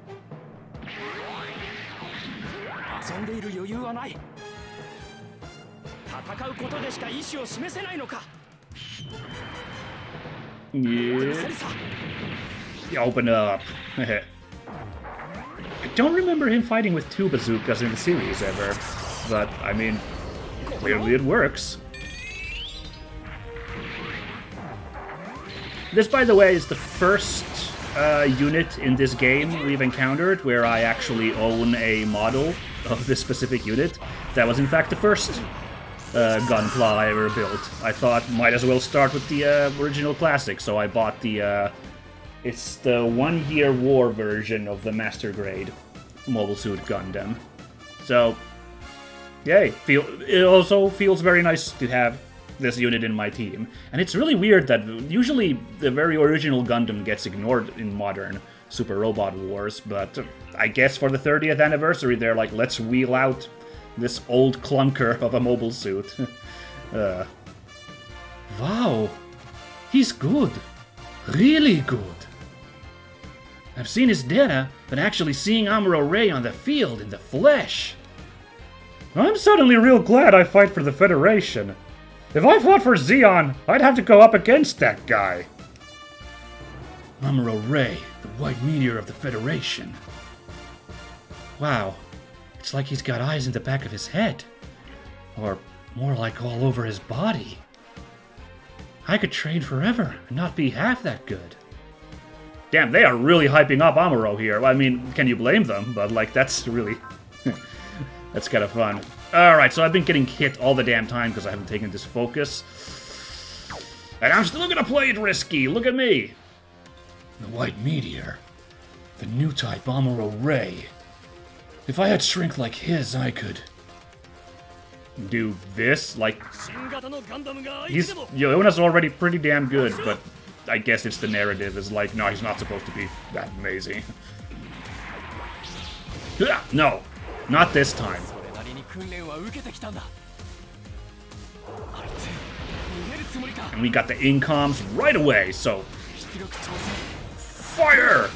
Yeah. Open up. I don't remember him fighting with two bazookas in the series ever, but I mean, clearly it works. This, by the way, is the first unit in this game we've encountered where I actually own a model of this specific unit. That was in fact the first gunpla I ever built. I thought might as well start with the original classic, so I bought the it's the 1 Year War version of the Master Grade Mobile Suit Gundam. So, yay! It also feels very nice to have this unit in my team. And it's really weird that usually the very original Gundam gets ignored in modern Super Robot Wars, but I guess for the 30th anniversary they're like, let's wheel out this old clunker of a mobile suit. Wow! He's good. Really good. I've seen his data, but actually seeing Amuro Ray on the field in the flesh. I'm suddenly real glad I fight for the Federation. If I fought for Zeon, I'd have to go up against that guy. Amuro Ray, the white meteor of the Federation. Wow, it's like he's got eyes in the back of his head. Or more like all over his body. I could train forever and not be half that good. Damn, they are really hyping up Amuro here. I mean, can you blame them? But, like, that's really... that's kind of fun. Alright, so I've been getting hit all the damn time because I haven't taken this focus. And I'm still gonna play it risky. Look at me. The White Meteor. The new type Amuro Ray. If I had strength like his, I could... do this? Like... Yona's already pretty damn good, but... I guess it's the narrative is like, no, he's not supposed to be that amazing. No, not this time. And we got the incoms right away, so... Fire!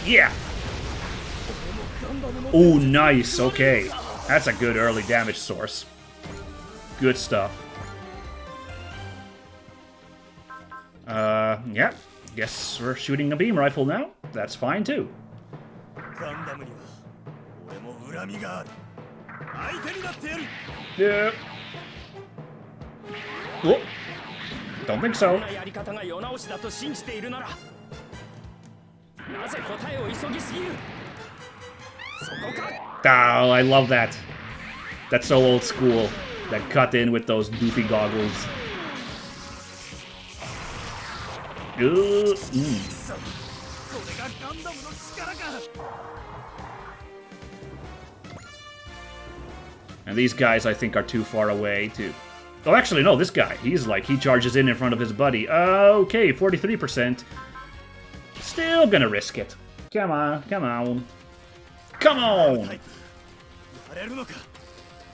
Yeah! Oh, nice, okay. That's a good early damage source. Good stuff. Yeah. Guess we're shooting a beam rifle now. That's fine, too. Yeah. Oh. Don't think so. Oh, I love that. That's so old school. That cut in with those goofy goggles. And these guys, I think, are too far away to... Oh, actually, no, this guy. He's like, he charges in front of his buddy. Okay, 43%. Still gonna risk it. Come on, come on. Come on!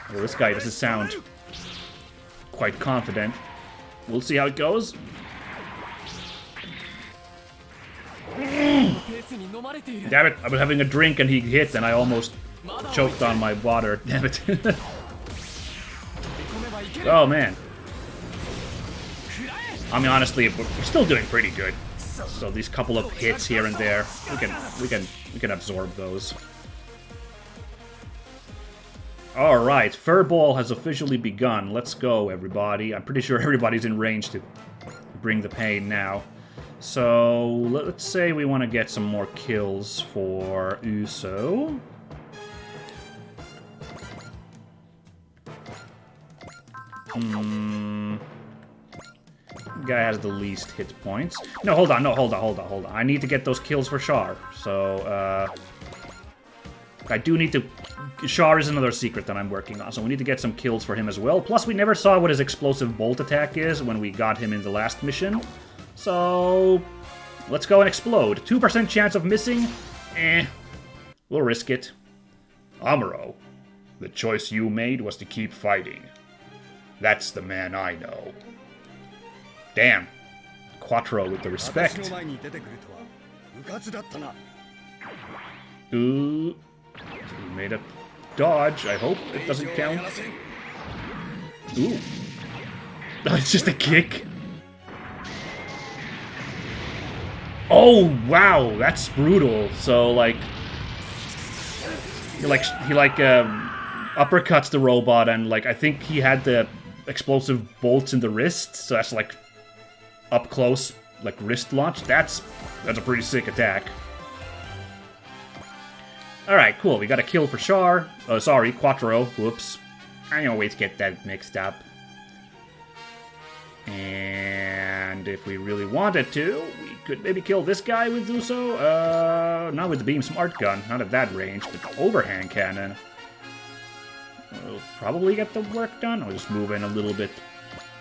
Oh, this guy doesn't sound quite confident. We'll see how it goes. Damn it, I was having a drink and he hit and I almost choked on my water. Damn it. Oh man. I mean, honestly, we're still doing pretty good. So these couple of hits here and there, we can absorb those. Alright, Furball has officially begun. Let's go, everybody. I'm pretty sure everybody's in range to bring the pain now. So, let's say we want to get some more kills for Uso. Guy has the least hit points. No, hold on, hold on. I need to get those kills for Char. So, I do need to... Char is another secret that I'm working on, so we need to get some kills for him as well. Plus, we never saw what his explosive bolt attack is when we got him in the last mission. So, let's go and explode. 2% chance of missing? We'll risk it. Amuro, the choice you made was to keep fighting. That's the man I know. Damn. Quattro with the respect. Ooh. He made a dodge. I hope it doesn't count. Ooh. Oh, it's just a kick. Oh, wow. That's brutal. So, like... He uppercuts the robot and, like, I think he had the explosive bolts in the wrist. So that's, like, up close, like, wrist launch. That's a pretty sick attack. Alright, cool. We got a kill for Char. Oh, sorry, Quattro. Whoops. I always get that mixed up. And if we really wanted to, we could maybe kill this guy with Uso. Not with the Beam Smart Gun. Not at that range, but the Overhand Cannon. We'll probably get the work done. I'll just move in a little bit.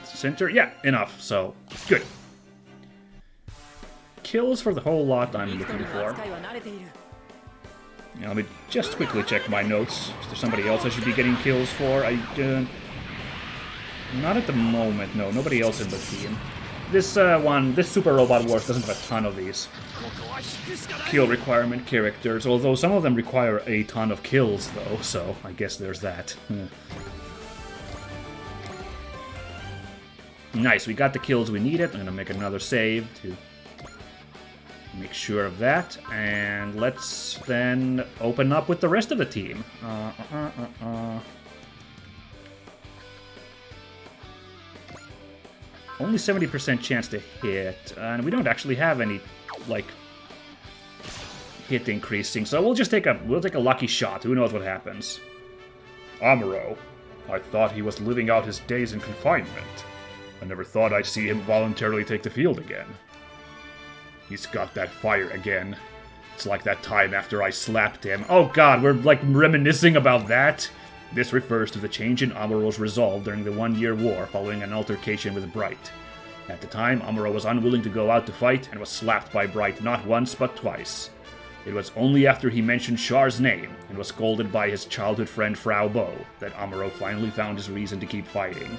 Center. Yeah, enough. So, good. Kills for the whole lot I'm looking for. Now, let me just quickly check my notes. Is there somebody else I should be getting kills for? Not at the moment, no. Nobody else in the team. This Super Robot Wars doesn't have a ton of these kill requirement characters, although some of them require a ton of kills, though, so I guess there's that. Nice, we got the kills we needed. I'm gonna make another save to make sure of that, and let's then open up with the rest of the team. Only 70% chance to hit, and we don't actually have any, like, hit increasing, so we'll take a lucky shot. Who knows what happens? Amuro, I thought he was living out his days in confinement. I never thought I'd see him voluntarily take the field again. He's got that fire again. It's like that time after I slapped him. Oh god, we're like reminiscing about that? This refers to the change in Amuro's resolve during the 1-year war following an altercation with Bright. At the time, Amuro was unwilling to go out to fight and was slapped by Bright not once but twice. It was only after he mentioned Char's name and was scolded by his childhood friend Frau Bo that Amuro finally found his reason to keep fighting.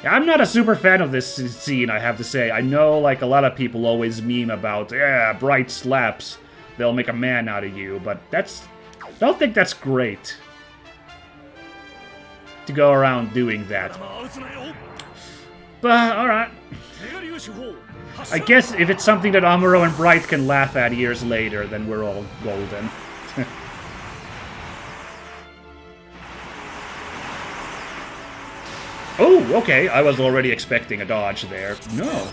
Yeah, I'm not a super fan of this scene, I have to say. I know, like, a lot of people always meme about, yeah, Bright slaps, they'll make a man out of you, but that's... I don't think that's great to go around doing that. But, alright. I guess if it's something that Amuro and Bright can laugh at years later, then we're all golden. Oh, okay, I was already expecting a dodge there. No.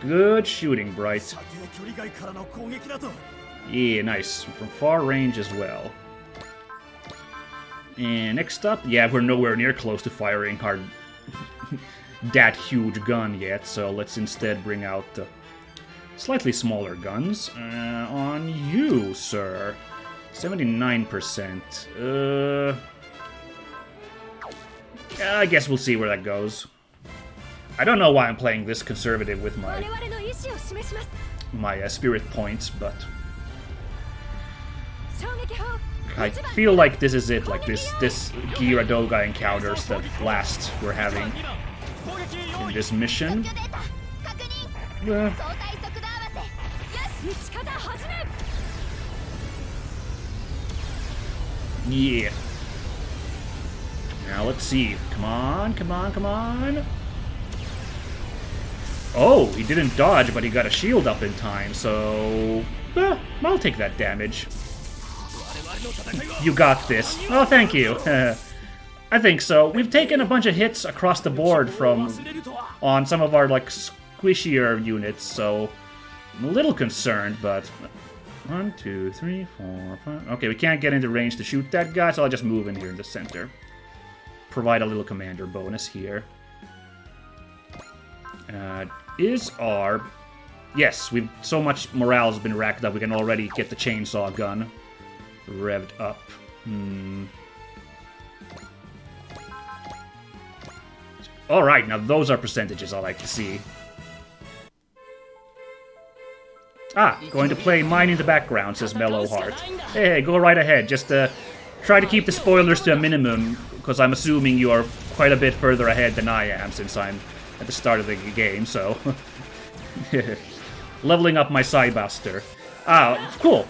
Good shooting, Bright. Yeah, nice. From far range as well. And next up, yeah, we're nowhere near close to firing our that huge gun yet, so let's instead bring out the slightly smaller guns. On you, sir. 79%. I guess we'll see where that goes. I don't know why I'm playing this conservative with my spirit points, but I feel like this is it, like this Gyaradoga encounter's the last we're having in this mission. Yeah. Now let's see. Come on, come on, come on. Oh, he didn't dodge, but he got a shield up in time, so... I'll take that damage. You got this. Oh, thank you. I think so. We've taken a bunch of hits across the board on some of our, like, squishier units, so I'm a little concerned, but... 1, 2, 3, 4, 5... Okay, we can't get into range to shoot that guy, so I'll just move in here in the center. Provide a little commander bonus here. Is our... Yes, we've so much morale has been racked up, we can already get the chainsaw gun revved up. Alright, now those are percentages I like to see. Ah, going to play Mine in the background, says Mellow Heart. Hey, go right ahead, just try to keep the spoilers to a minimum, because I'm assuming you are quite a bit further ahead than I am, since I'm at the start of the game, so... Leveling up my Psybuster. Ah, cool.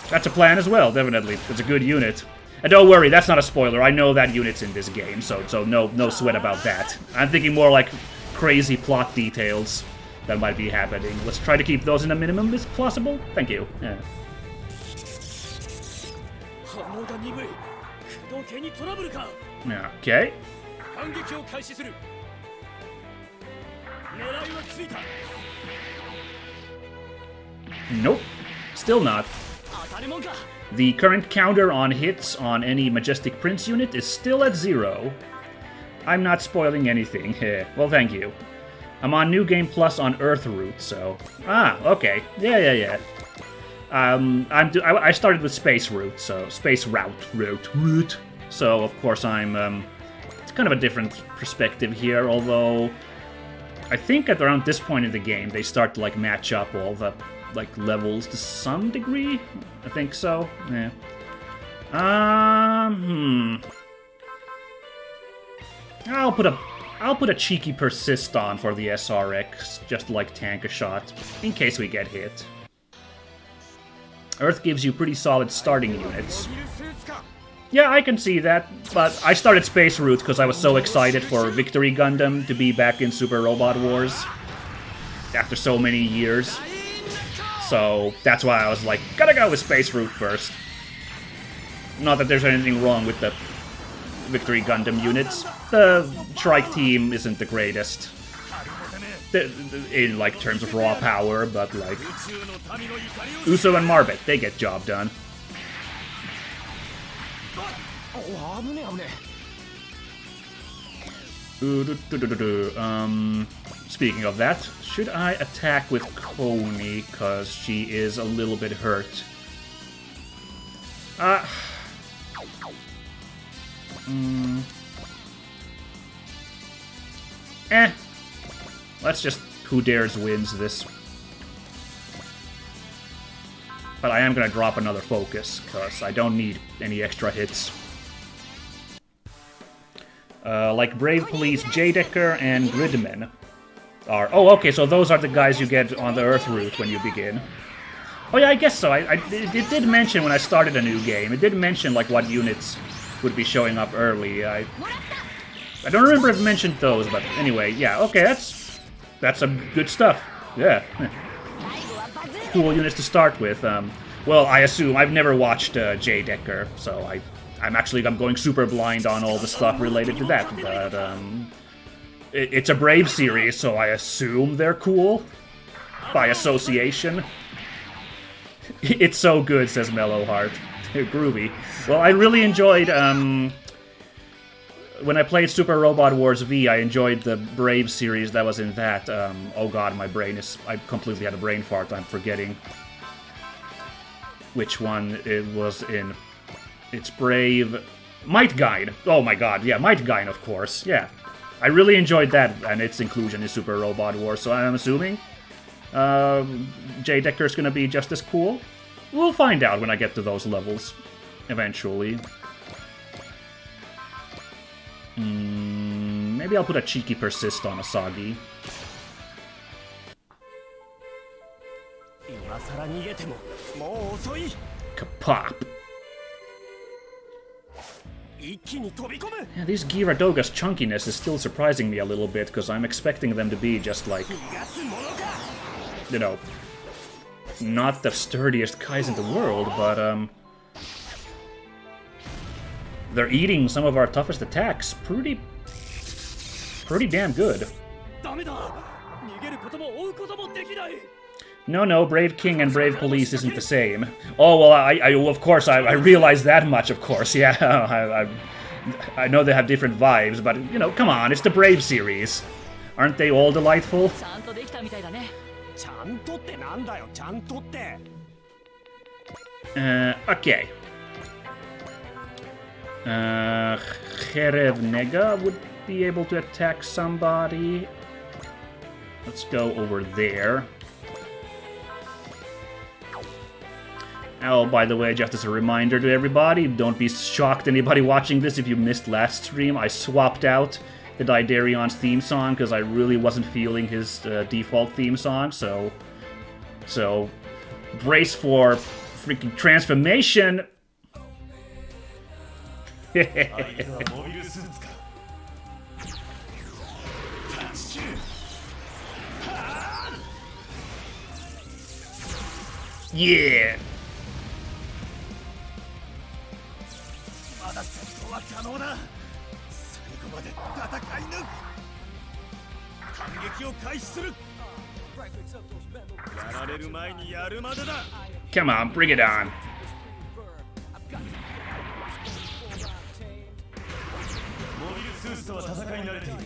That's a plan as well, definitely. It's a good unit. And don't worry, that's not a spoiler. I know that unit's in this game, so no sweat about that. I'm thinking more like crazy plot details that might be happening. Let's try to keep those in a minimum if possible. Thank you. Yeah. Okay. Nope. Still not. The current counter on hits on any Majestic Prince unit is still at 0. I'm not spoiling anything. Well, thank you. I'm on New Game Plus on Earth Route, so... Ah, okay. Yeah. I started with Space Route, so... Space Route. So, of course, I'm... It's kind of a different perspective here, although... I think at around this point in the game, they start to, like, match up all the... like levels to some degree. I think so. Yeah. I'll put a cheeky persist on for the SRX, just to, like, tank a shot in case we get hit. Earth gives you pretty solid starting units. Yeah, I can see that, but I started Space Route because I was so excited for Victory Gundam to be back in Super Robot Wars after so many years. So that's why I was like, gotta go with Space Route first. Not that there's anything wrong with the Victory Gundam units. The Trike team isn't the greatest in, like, terms of raw power, but, like, Uso and Marbet, they get job done. Speaking of that, should I attack with Coney, because she is a little bit hurt? Let's just who dares wins this. But I am gonna drop another focus, because I don't need any extra hits. Like Brave Police, J-Decker, and Gridman are... Oh, okay, so those are the guys you get on the Earth route when you begin. Oh yeah, I guess so. It did mention when I started a new game, it did mention, like, what units would be showing up early. I don't remember if it mentioned those, but anyway, yeah, okay, that's some good stuff. Yeah. Cool units to start with. Well, I assume I've never watched J-Decker, so I'm going super blind on all the stuff related to that, but it's a Brave series, so I assume they're cool by association. It's so good, says Mellow Heart. Groovy. Well, I really enjoyed, when I played Super Robot Wars V, I enjoyed the Brave series that was in that. Oh god, I completely had a brain fart, I'm forgetting which one it was in. It's Brave... Might Guide! Oh my god, yeah, Might Guide, of course, yeah. I really enjoyed that and its inclusion in Super Robot Wars, so I'm assuming J-Decker's gonna be just as cool. We'll find out when I get to those levels. eventually. Maybe I'll put a cheeky persist on Asagi. Kapop. Yeah, these Gyaradoga's chunkiness is still surprising me a little bit, because I'm expecting them to be just like, you know, not the sturdiest guys in the world, but they're eating some of our toughest attacks pretty damn good. No, Brave King and Brave Police isn't the same. Oh, well, I of course, I realize that much, of course, yeah. I know they have different vibes, but, you know, come on, it's the Brave series. Aren't they all delightful? Okay. Jerevnega would be able to attack somebody. Let's go over there. Oh, by the way, just as a reminder to everybody, don't be shocked, anybody watching this, if you missed last stream. I swapped out the Daidarion's theme song because I really wasn't feeling his default theme song, so brace for freaking transformation. Yeah. Come on, bring it on.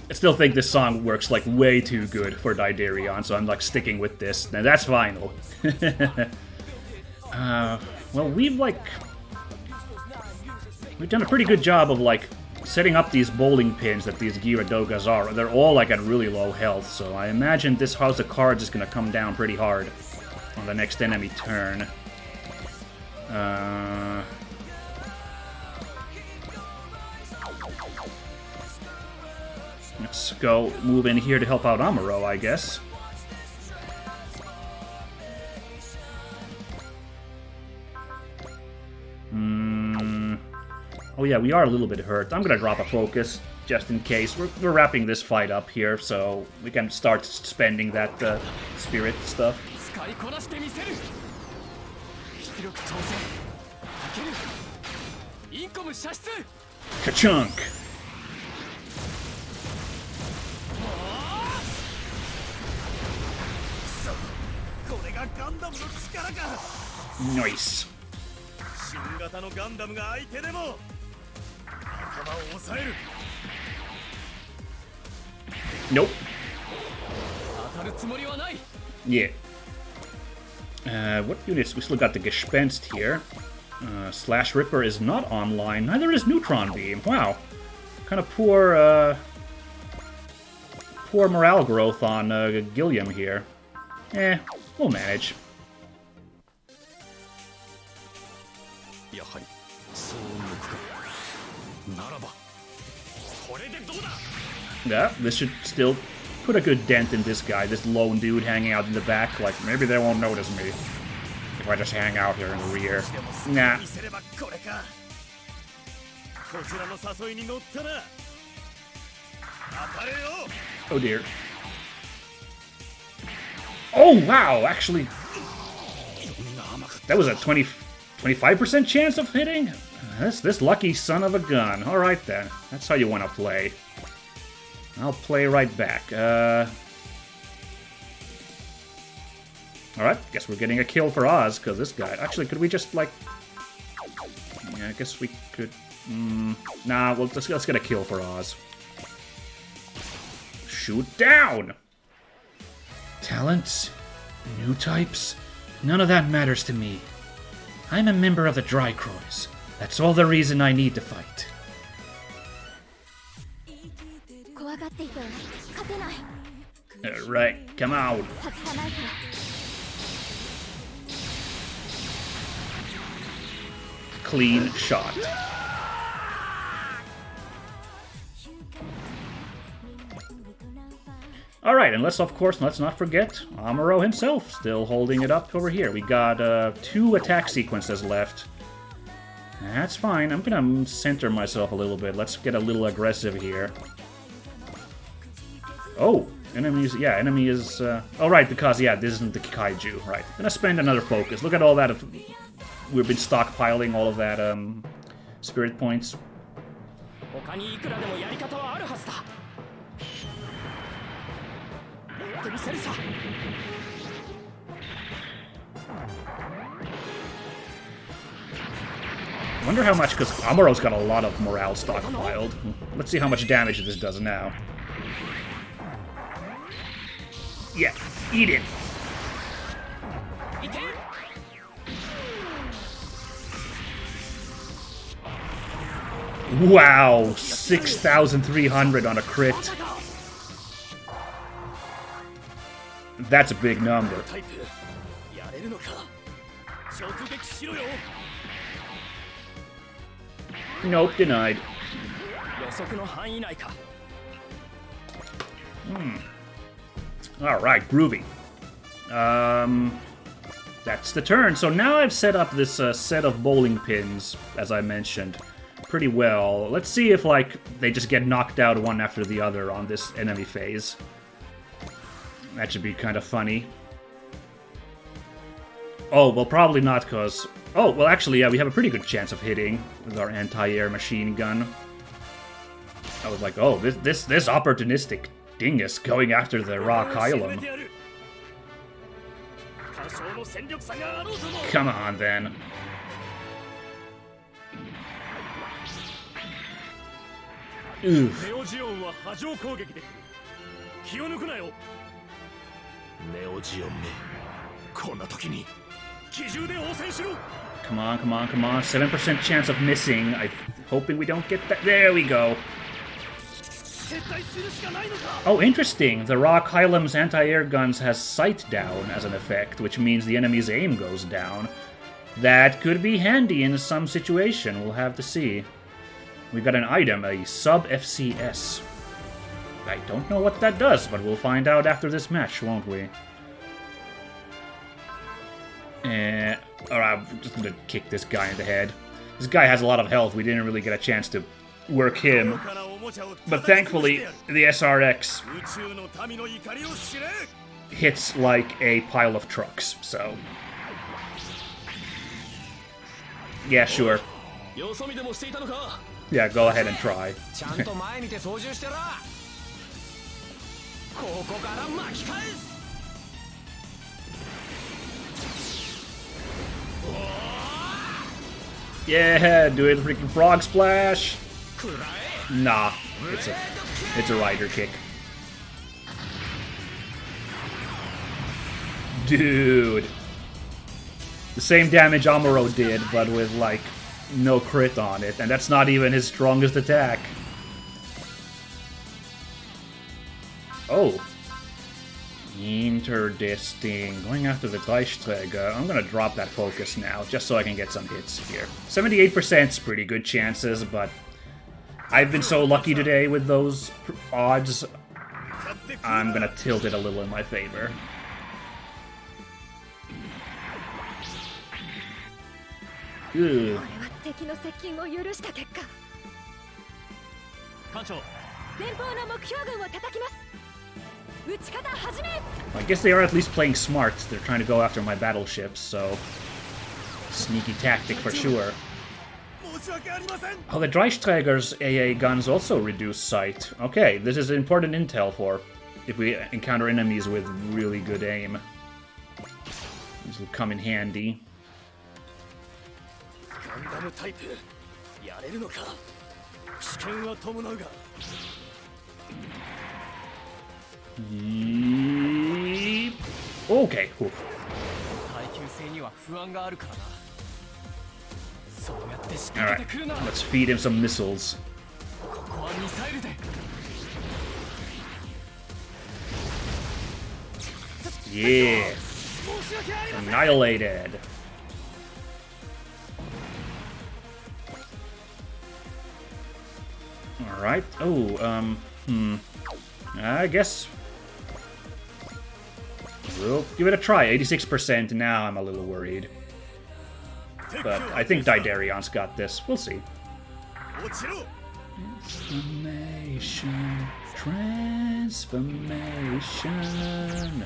I still think this song works like way too good for Daidarion, so I'm like sticking with this. Now that's final. Well, we've done a pretty good job of like setting up these bowling pins that these Gyaradogas are. They're all like at really low health, so I imagine this house of cards is gonna come down pretty hard on the next enemy turn. Let's go move in here to help out Amuro, I guess. Oh yeah, we are a little bit hurt. I'm gonna drop a focus, just in case. We're wrapping this fight up here, so we can start spending that spirit stuff. Ka-chunk! Nice. Nope. Yeah. What units? We still got the Gespenst here. Slash Ripper is not online. Neither is Neutron Beam. Wow. Kind of poor morale growth on Gilliam here. We'll manage. Yeah, this should still put a good dent in this guy, this lone dude hanging out in the back. Like, maybe they won't notice me if I just hang out here in the rear. Nah. Oh dear. Oh wow, actually, that was a 25% chance of hitting? That's this lucky son of a gun. Alright then, that's how you want to play. I'll play right back. Alright, guess we're getting a kill for Oz, because this guy... Actually, could we just, like... Yeah, I guess we could... Nah, well, let's get a kill for Oz. Shoot down! Talents? New types? None of that matters to me. I'm a member of the Dreikreuz. That's all the reason I need to fight. Alright, come on. clean shot. Alright, and let's not forget Amuro himself still holding it up over here. We got 2 attack sequences left. That's fine. I'm gonna center myself a little bit. Let's get a little aggressive here. Oh, enemy is... oh, right, because, yeah, this isn't the kaiju. Right. Gonna spend another focus. Look at all that. We've been stockpiling all of that, spirit points. Wonder how much, because Amuro's got a lot of morale stockpiled. Let's see how much damage this does now. Yeah, eat it. Wow, 6,300 on a crit. That's a big number. Nope, denied. Alright, groovy. That's the turn. So now I've set up this set of bowling pins, as I mentioned, pretty well. Let's see if, like, they just get knocked out one after the other on this enemy phase. That should be kind of funny. Oh, well, probably not, because... Oh, well, actually, yeah, we have a pretty good chance of hitting with our anti-air machine gun. I was like, oh, this opportunistic dingus going after the raw Kylum. Come on, then. Oof. Come on, come on, come on. 7% chance of missing. I'm hoping we don't get that. There we go. Oh, interesting. The raw Kylum's anti-air guns has sight down as an effect, which means the enemy's aim goes down. That could be handy in some situation. We'll have to see. We got an item, a sub-FCS. I don't know what that does, but we'll find out after this match, won't we? Alright, I'm just gonna kick this guy in the head. This guy has a lot of health. We didn't really get a chance to work him. But thankfully, the SRX hits like a pile of trucks, so... Yeah, sure. Yeah, go ahead and try. Yeah, do it, freaking frog splash. Nah, it's a rider kick. Dude. The same damage Amuro did, but with, like, no crit on it, and that's not even his strongest attack. Oh. Interesting. Going after the Dreikreuz. I'm gonna drop that focus now, just so I can get some hits here. 78% is pretty good chances, but I've been so lucky today with those odds, I'm gonna tilt it a little in my favor. Ugh. I guess they are at least playing smart. They're trying to go after my battleships, so... Sneaky tactic for sure. Oh, the Dreikreuz's AA guns also reduce sight. Okay, this is important intel for if we encounter enemies with really good aim. These will come in handy. Okay. Alright, let's feed him some missiles. Yeah. Annihilated. right? Oh, I guess we'll give it a try. 86% now, I'm a little worried. But I think Daidarion's got this. We'll see. Transformation. Transformation.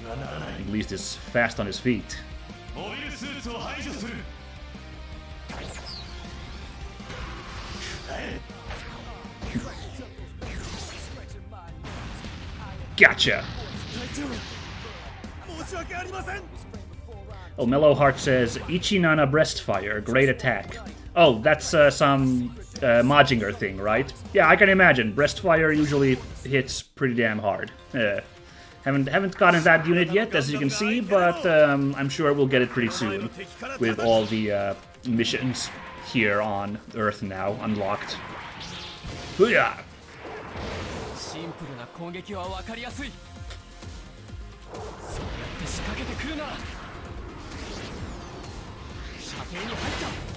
At least he's fast on his feet. Gotcha! Oh, Mellow Heart says, Ichinana Breastfire, great attack. Oh, that's some Majinger thing, right? Yeah, I can imagine. Breastfire usually hits pretty damn hard. Haven't gotten that unit yet, as you can see, but I'm sure we'll get it pretty soon with all the missions here on Earth now unlocked. Hooyah!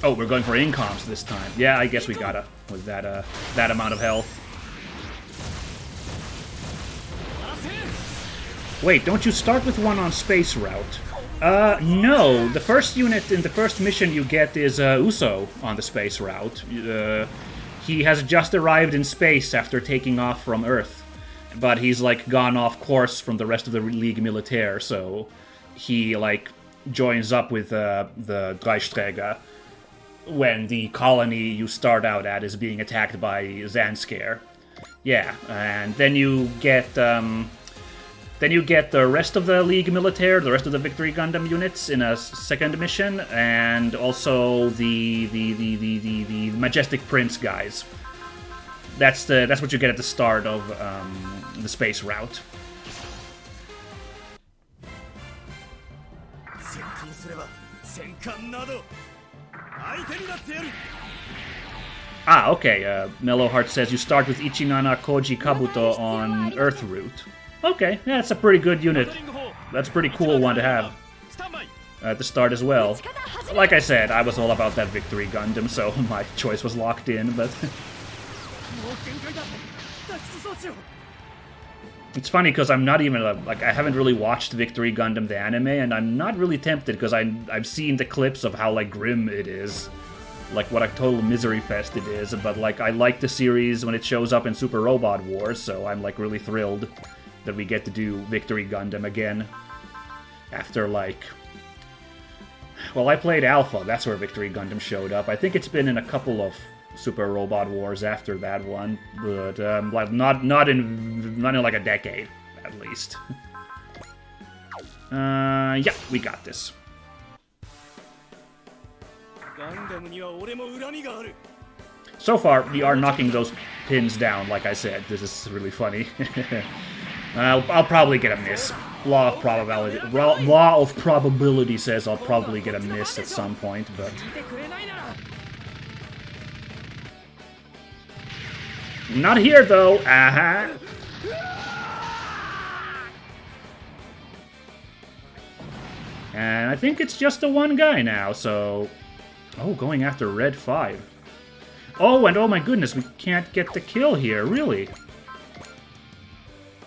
Oh, we're going for incoms this time. Yeah, I guess we gotta with that amount of health. Wait, don't you start with one on space route? No. The first unit in the first mission you get is Uso on the space route. He has just arrived in space after taking off from Earth, but he's like gone off course from the rest of the League Militaire, so he like joins up with the Dreikreuz when the colony you start out at is being attacked by Zanskare. Yeah, and then you get the rest of the League Militaire, the rest of the Victory Gundam units in a second mission, and also the Majestic Prince guys. That's what you get at the start of the space route. Ah, okay. Mellow Heart says you start with Ichinana Koji Kabuto on Earth route. Okay, yeah, that's a pretty good unit. That's a pretty cool one to have at the start as well. Like I said, I was all about that Victory Gundam, so my choice was locked in, but... It's funny because I'm not even, like, I haven't really watched Victory Gundam the anime, and I'm not really tempted because I've seen the clips of how, like, grim it is. Like, what a total misery fest it is, but, like, I like the series when it shows up in Super Robot Wars, so I'm, like, really thrilled that we get to do Victory Gundam again. After, like... Well, I played Alpha, that's where Victory Gundam showed up. I think it's been in a couple of Super Robot Wars after that one, but like not in like a decade, at least. Yeah, we got this. So far, we are knocking those pins down, like I said. This is really funny. I'll probably get a miss. Law of probability says I'll probably get a miss at some point, but... Not here, though. Uh-huh. And I think it's just the one guy now, so... Oh, going after Red 5. Oh, and oh my goodness, we can't get the kill here, really.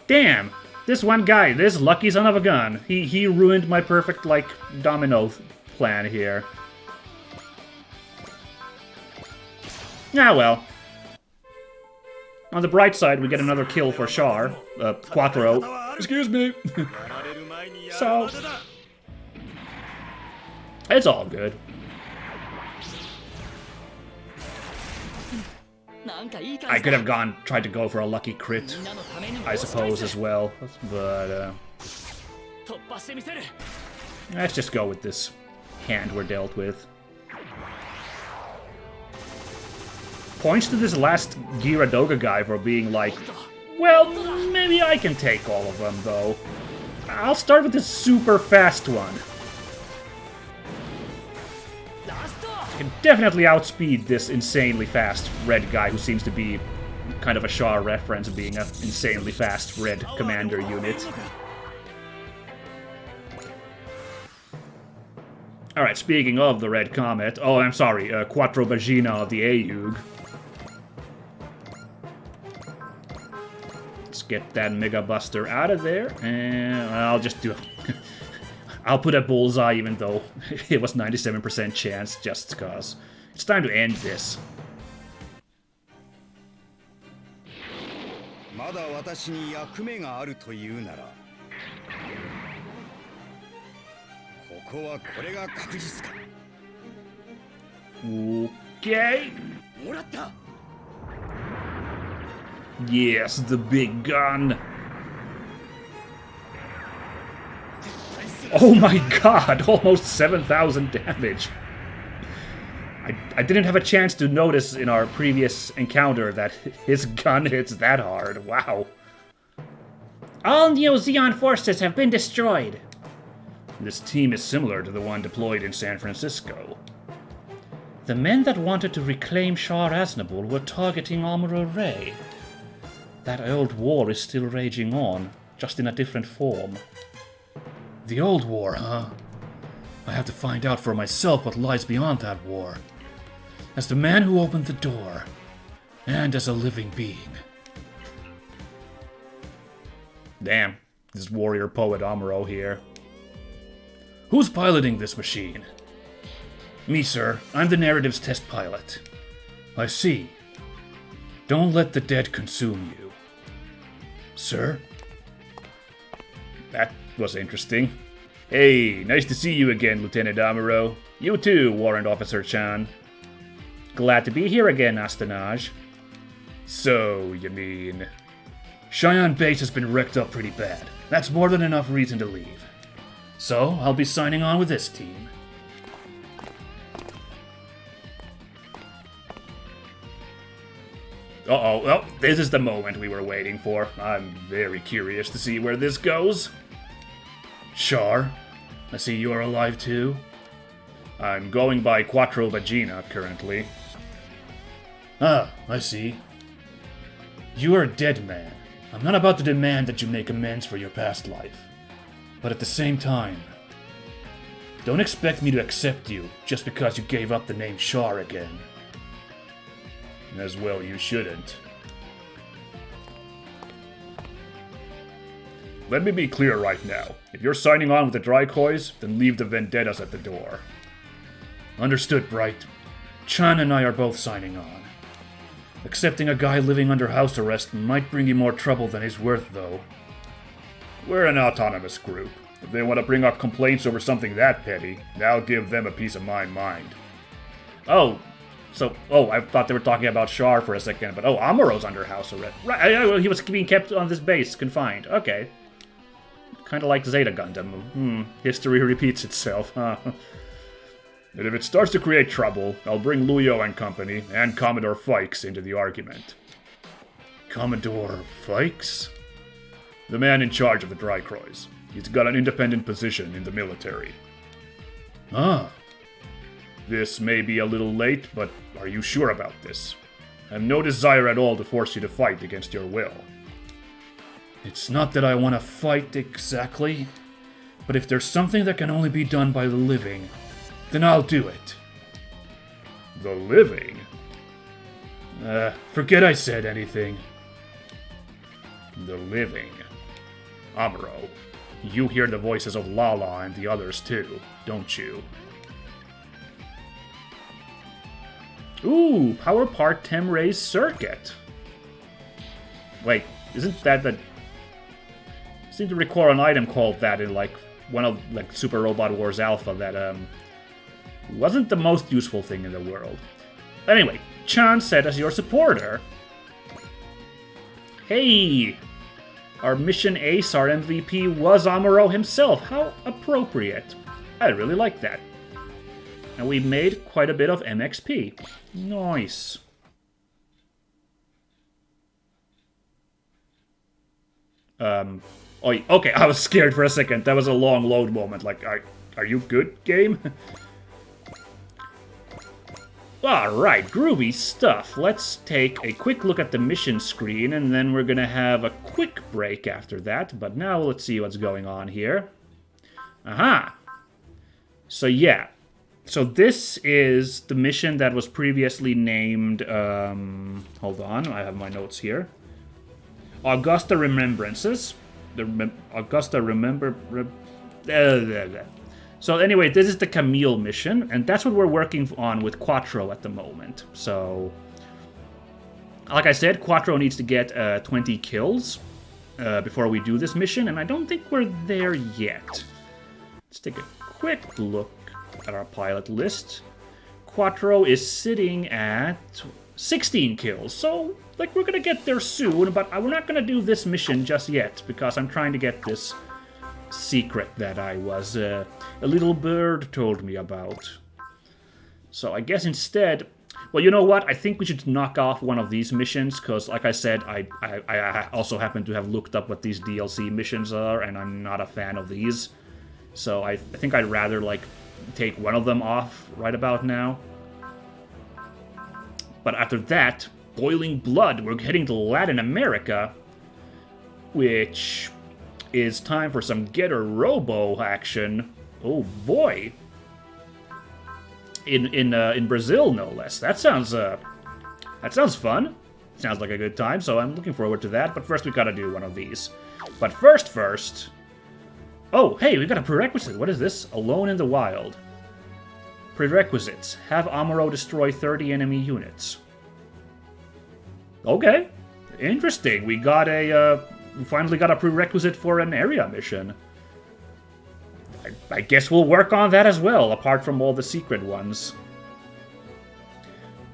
Damn. This one guy, this lucky son of a gun. He ruined my perfect, like, domino plan here. Ah, well. On the bright side, we get another kill for Char. Quattro. Excuse me. So... It's all good. I could have tried to go for a lucky crit, I suppose, as well. But, let's just go with this hand we're dealt with. Points to this last Gyaradoga guy for being like, well, maybe I can take all of them, though. I'll start with this super fast one. I can definitely outspeed this insanely fast red guy who seems to be kind of a Shaw reference, being an insanely fast red commander unit. Alright, speaking of the Red Comet... Oh, I'm sorry, Quattro Bagina of the Ayug. Let's get that Mega Buster out of there, and I'll just do... I'll put a bullseye even though it was 97% chance, just cause. It's time to end this. Okay. Yes, the big gun. Oh my god, almost 7,000 damage. I didn't have a chance to notice in our previous encounter that his gun hits that hard. Wow. All Neo-Zeon forces have been destroyed. This team is similar to the one deployed in San Francisco. The men that wanted to reclaim Shar Aznable were targeting Amuro Ray. That old war is still raging on, just in a different form. The old war, huh? I have to find out for myself what lies beyond that war. As the man who opened the door, and as a living being. Damn, this warrior poet Amuro here. Who's piloting this machine? Me, sir. I'm the narrative's test pilot. I see. Don't let the dead consume you. Sir? That was interesting. Hey, nice to see you again, Lieutenant Amuro. You too, Warrant Officer Chan. Glad to be here again, Astanaj. So, you mean... Cheyenne Base has been wrecked up pretty bad. That's more than enough reason to leave. So, I'll be signing on with this team. Uh-oh, well, this is the moment we were waiting for. I'm very curious to see where this goes. Char, I see you are alive too. I'm going by Quattro Vagina currently. Ah, I see. You are a dead man. I'm not about to demand that you make amends for your past life. But at the same time, don't expect me to accept you just because you gave up the name Char again. As well you shouldn't. Let me be clear right now. If you're signing on with the Dreikreuz, then leave the vendettas at the door. Understood, Bright. Chan and I are both signing on. Accepting a guy living under house arrest might bring you more trouble than he's worth, though. We're an autonomous group. If they want to bring up complaints over something that petty, I'll give them a piece of my mind. Oh, I thought they were talking about Char for a second, but Amuro's under house arrest. Right, he was being kept on this base, confined. Okay. Kind of like Zeta Gundam. History repeats itself, huh? And if it starts to create trouble, I'll bring Luyo and company, and Commodore Fikes into the argument. Commodore Fikes? The man in charge of the Dreikreuz. He's got an independent position in the military. Ah. This may be a little late, but are you sure about this? I have no desire at all to force you to fight against your will. It's not that I want to fight exactly, but if there's something that can only be done by the living, then I'll do it. The living? Forget I said anything. The living. Amuro, you hear the voices of Lala and the others too, don't you? Ooh, power part Temray's circuit. Wait, isn't that the... I seem to recall an item called that in like one of like Super Robot Wars Alpha that wasn't the most useful thing in the world. Anyway, Chan said as your supporter. Hey! Our mission ace, our MVP, was Amuro himself. How appropriate. I really like that. And we made quite a bit of MXP. Nice. Oh, okay, I was scared for a second. That was a long load moment. Like, are you good, game? Alright, groovy stuff. Let's take a quick look at the mission screen, and then we're gonna have a quick break after that. But now let's see what's going on here. Aha! So yeah. So this is the mission that was previously named... hold on, I have my notes here. Augusta Remembrances. Augusta Remember... So anyway, this is the Camille mission, and that's what we're working on with Quattro at the moment. So, like I said, Quattro needs to get 20 kills before we do this mission, and I don't think we're there yet. Let's take a quick look at our pilot list. Quattro is sitting at 16 kills, so like we're gonna get there soon, but we're not gonna do this mission just yet, because I'm trying to get this secret that a little bird told me about. So I guess instead, well, you know what? I think we should knock off one of these missions, because like I said, I also happen to have looked up what these DLC missions are, and I'm not a fan of these. So I think I'd rather, like, take one of them off right about now. But after that, Boiling Blood, we're heading to Latin America, which is time for some Getter Robo action. Oh boy. In Brazil, no less. That sounds fun. Sounds like a good time, so I'm looking forward to that. But first we gotta do one of these. But first... Oh, hey, we got a prerequisite. What is this? Alone in the Wild. Prerequisites. Have Amuro destroy 30 enemy units. Okay. Interesting. We finally got a prerequisite for an area mission. I guess we'll work on that as well, apart from all the secret ones.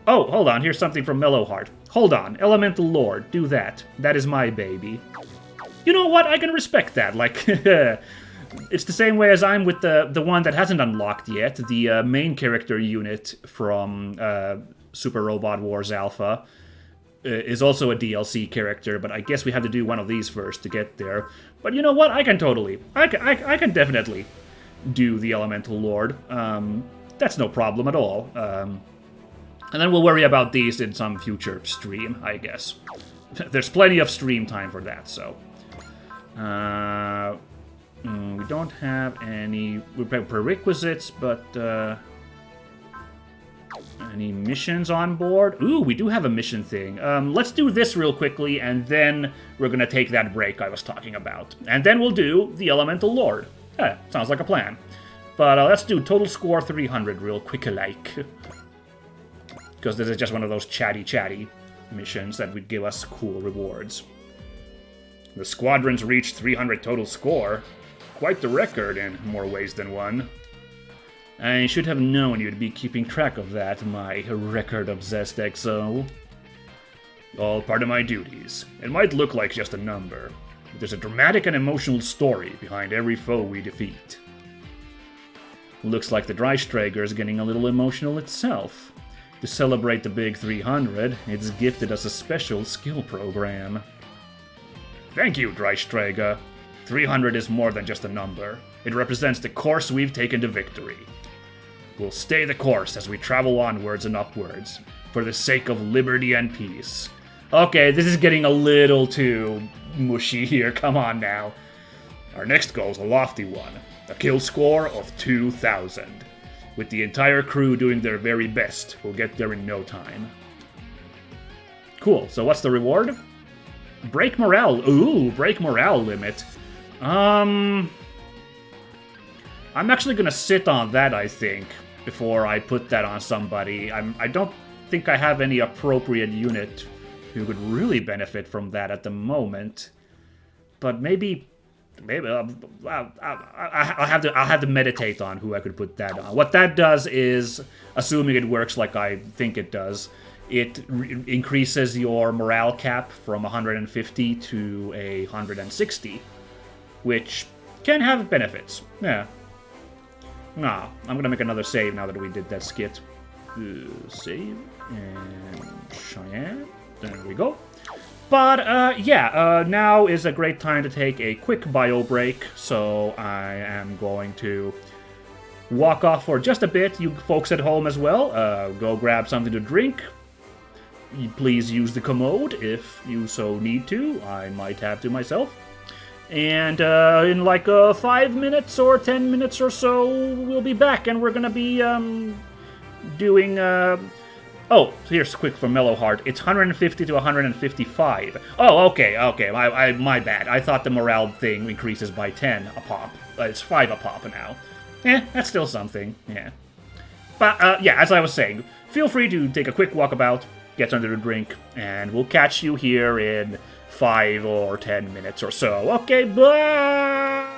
Oh, hold on. Here's something from Mellowheart. Hold on. Elemental Lord. Do that. That is my baby. You know what? I can respect that. Like, it's the same way as I'm with the one that hasn't unlocked yet. The main character unit from Super Robot Wars Alpha is also a DLC character, but I guess we have to do one of these first to get there. But you know what? I can can definitely do the Elemental Lord. That's no problem at all. And then we'll worry about these in some future stream, I guess. There's plenty of stream time for that, so. We don't have any prerequisites, but any missions on board? Ooh, we do have a mission thing. Let's do this real quickly, and then we're gonna take that break I was talking about. And then we'll do the Elemental Lord. Yeah, sounds like a plan. But let's do total score 300 real quick-alike. Because this is just one of those chatty missions that would give us cool rewards. The squadrons reached 300 total score. Quite the record in more ways than one. I should have known you'd be keeping track of that, my record-obsessed XO. All part of my duties. It might look like just a number, but there's a dramatic and emotional story behind every foe we defeat. Looks like the Dreikreuz is getting a little emotional itself. To celebrate the big 300, it's gifted us a special skill program. Thank you, Dreikreuz. 300 is more than just a number. It represents the course we've taken to victory. We'll stay the course as we travel onwards and upwards, for the sake of liberty and peace. Okay, this is getting a little too mushy here, come on now. Our next goal is a lofty one, a kill score of 2,000. With the entire crew doing their very best, we'll get there in no time. Cool, so what's the reward? Break morale. Ooh, break morale limit. I'm actually gonna sit on that, I think, before I put that on somebody. I don't think I have any appropriate unit who could really benefit from that at the moment. But maybe I'll have to meditate on who I could put that on. What that does is, assuming it works like I think it does, it increases your morale cap from 150 to 160, which can have benefits. Yeah. Nah, I'm gonna make another save now that we did that skit. Save and Cheyenne. There we go. But, now is a great time to take a quick bio break, so I am going to walk off for just a bit. You folks at home as well, go grab something to drink. Please use the commode if you so need to. I might have to myself. And in like 5 minutes or 10 minutes or so, we'll be back, and we're gonna be doing Oh, so here's quick for Mellow Heart. It's 150 to 155. Oh, okay, okay. My bad. I thought the morale thing increases by 10 a pop. It's 5 a pop now. That's still something. Yeah. But, yeah, as I was saying, feel free to take a quick walkabout, get under a drink, and we'll catch you here in 5 or 10 minutes or so. Okay, bye!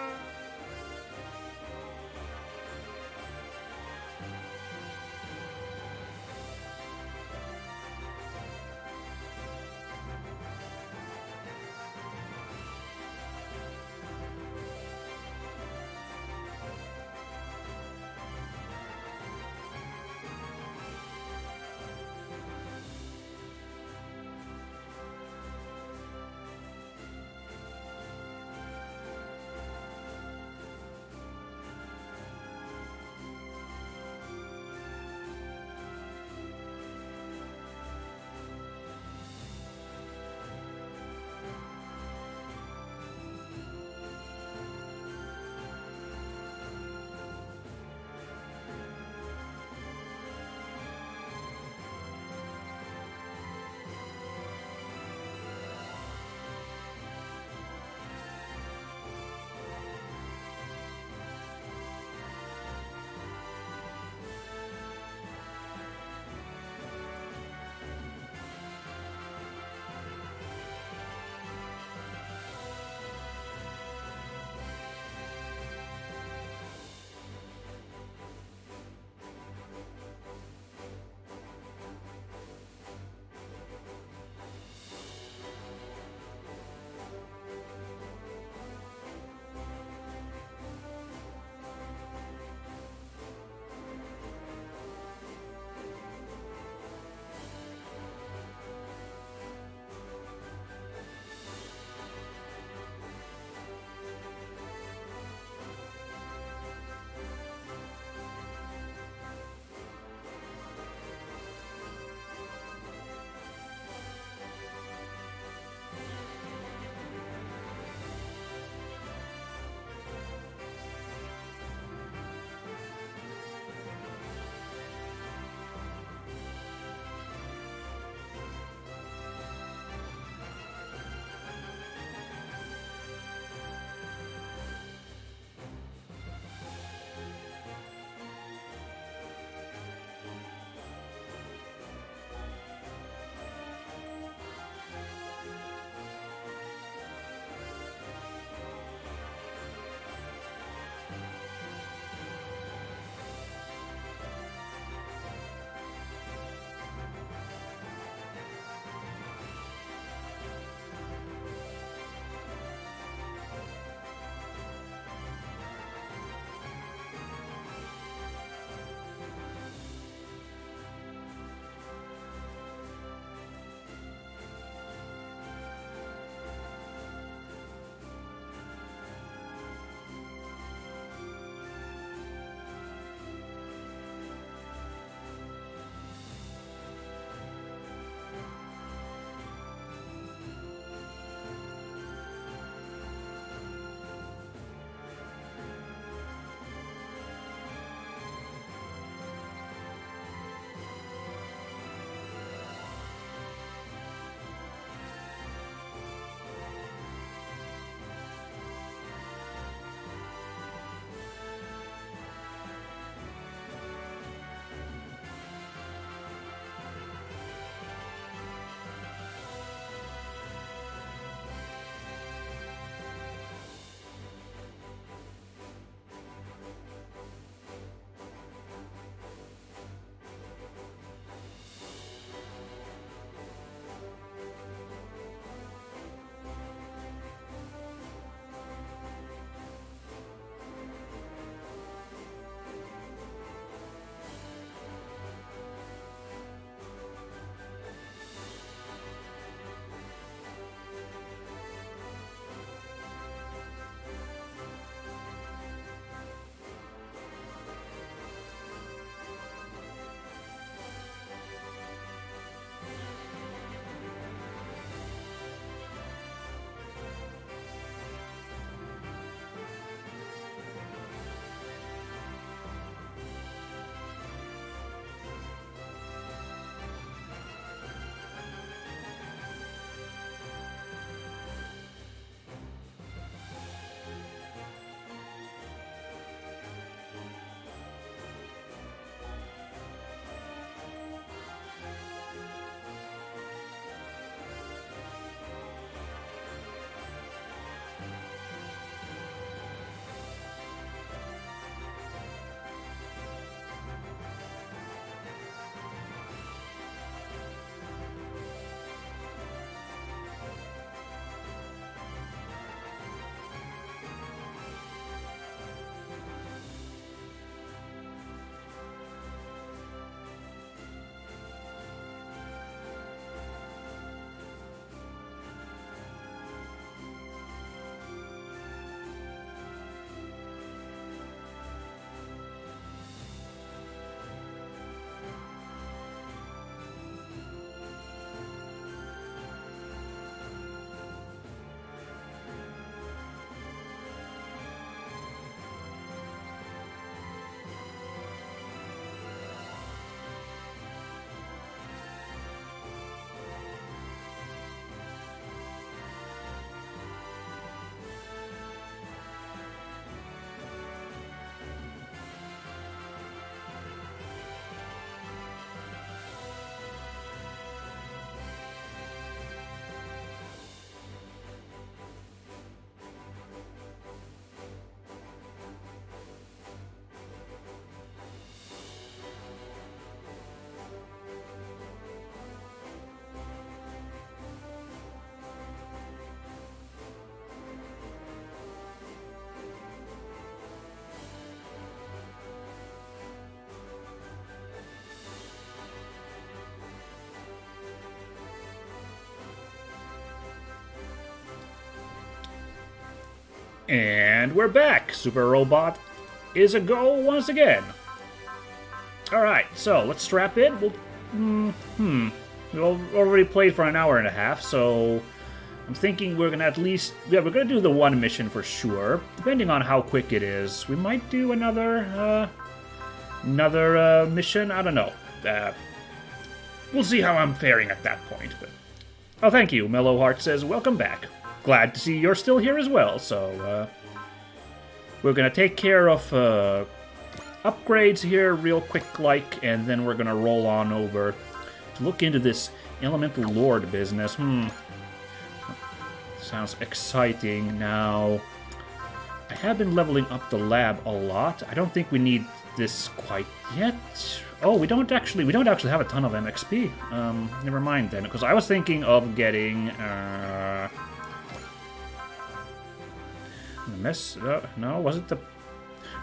And we're back. Super Robot is a go once again. Alright, so let's strap in. We've already played for an hour and a half, so I'm thinking we're gonna at least... Yeah, we're gonna do the one mission for sure. Depending on how quick it is, we might do another mission. I don't know. We'll see how I'm faring at that point. But oh, thank you. Mellow Heart says, welcome back. Glad to see you're still here as well. So we're gonna take care of upgrades here real quick, and then we're gonna roll on over to look into this Elemental Lord business. Sounds exciting. Now, I have been leveling up the lab a lot. I don't think we need this quite yet. Oh, we don't actually have a ton of MXP. Never mind then, because I was thinking of getting no, was it the...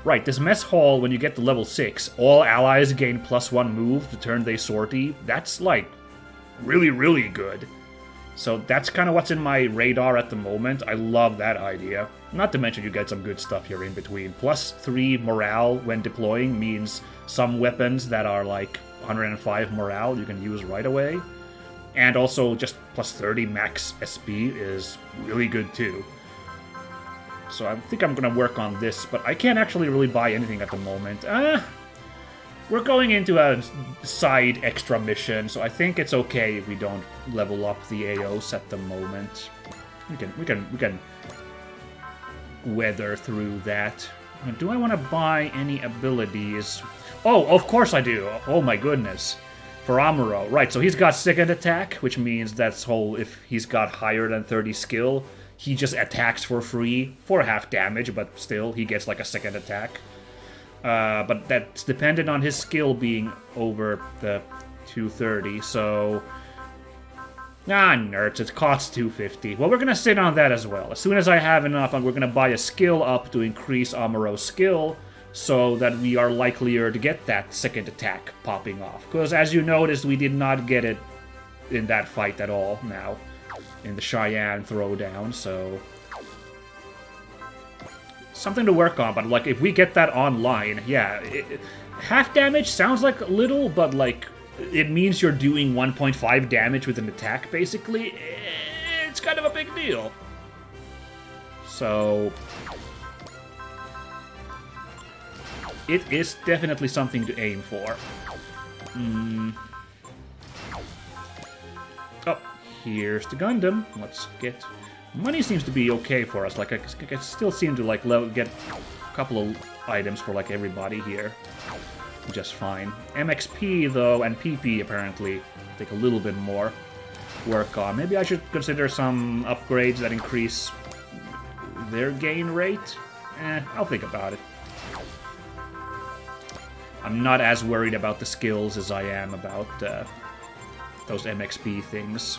Right, this mess hall, when you get to level 6, all allies gain +1 move the turn they sortie. That's, like, really, really good. So that's kind of what's in my radar at the moment. I love that idea. Not to mention you get some good stuff here in between. +3 morale when deploying means some weapons that are, like, 105 morale you can use right away. And also just +30 max SP is really good, too. So I think I'm going to work on this, but I can't actually really buy anything at the moment. We're going into a side extra mission, so I think it's okay if we don't level up the AOs at the moment. We can weather through that. Do I want to buy any abilities? Oh, of course I do. Oh my goodness. For Amuro. Right, so he's got second attack, which means that's if he's got higher than 30 skill, he just attacks for free for half damage, but still, he gets like a second attack. But that's dependent on his skill being over the 230, so... nerds, it costs 250. Well, we're gonna sit on that as well. As soon as I have enough, we're gonna buy a skill up to increase Amuro's skill, so that we are likelier to get that second attack popping off. Because as you noticed, we did not get it in that fight at all now. In the Cheyenne throwdown, so... Something to work on, but like if we get that online, yeah, half damage sounds like little, but like it means you're doing 1.5 damage with an attack, basically. It's kind of a big deal. So... It is definitely something to aim for. Oh. Here's the Gundam. Let's get... Money seems to be okay for us. Like, I still seem to, like, get a couple of items for, like, everybody here. Just fine. MXP, though, and PP, apparently, take a little bit more work on. Maybe I should consider some upgrades that increase their gain rate? I'll think about it. I'm not as worried about the skills as I am about those MXP things.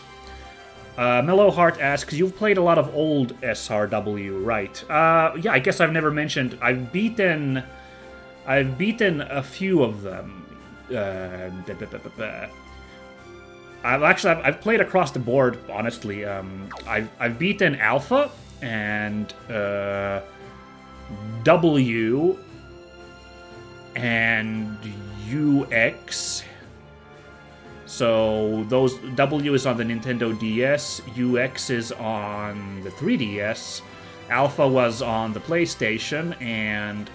Mellow Heart asks, you've played a lot of old SRW, right? Yeah, I guess I've never mentioned. I've beaten a few of them. I've played across the board, honestly. I've beaten Alpha and W and UX. So those W is on the Nintendo DS, UX is on the 3DS, Alpha was on the PlayStation, and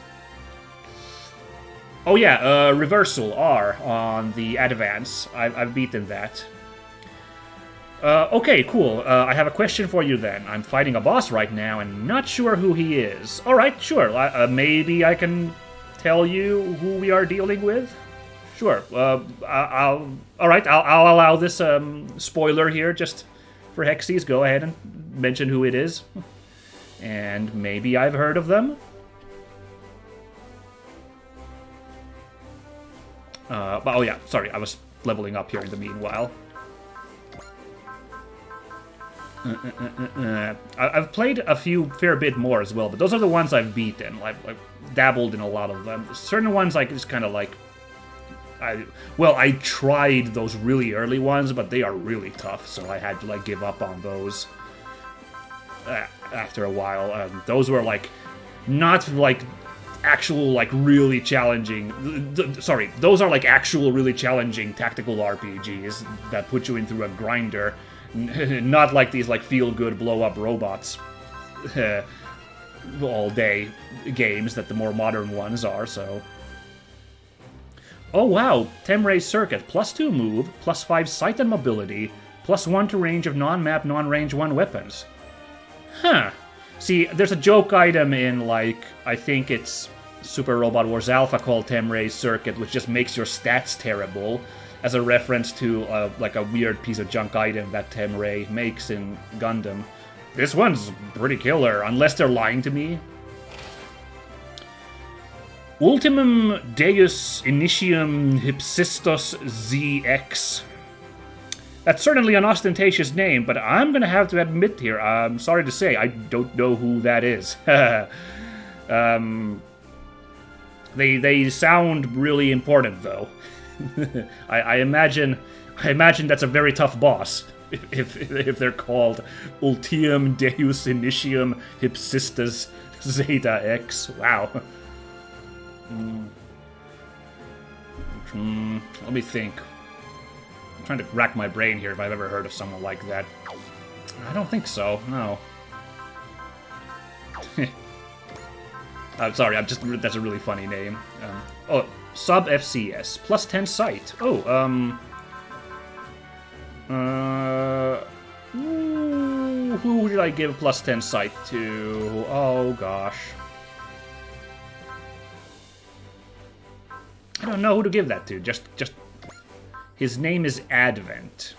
oh yeah, Reversal R on the Advance. I've beaten that. Okay, cool. I have a question for you then. I'm fighting a boss right now and not sure who he is. All right, sure. Maybe I can tell you who we are dealing with. Sure. All right. I'll allow this spoiler here just for Hexies. Go ahead and mention who it is, and maybe I've heard of them. But oh yeah, sorry. I was leveling up here in the meanwhile. I've played a fair bit more as well, but those are the ones I've beaten. I've dabbled in a lot of them. Certain ones I just kind of like. I tried those really early ones, but they are really tough, so I had to like give up on those. after a while. Those were like not like actual like really challenging. Sorry, those are like actual really challenging tactical RPGs that put you in through a grinder, not like these like feel good blow up robots all day games that the more modern ones are. So. Oh wow, Temray's Circuit, +2 move, +5 sight and mobility, +1 to range of non-map, non-range 1 weapons. Huh. See, there's a joke item in, like, I think it's Super Robot Wars Alpha called Temray's Circuit, which just makes your stats terrible, as a reference to, like, a weird piece of junk item that Temray makes in Gundam. This one's pretty killer, unless they're lying to me. Ultimum Deus Initium Hypsistos ZX. That's certainly an ostentatious name, but I'm gonna have to admit here, I'm sorry to say, I don't know who that is. They sound really important, though. I imagine that's a very tough boss if they're called Ultium Deus Initium Hypsistos Zeta X. Wow. Let me think. I'm trying to rack my brain here if I've ever heard of someone like that. I don't think so, no. I'm sorry, that's a really funny name. Oh, Sub FCS, +10 sight. Oh, who did I give +10 sight to? Oh, gosh. I don't know who to give that to. Just his name is Advent.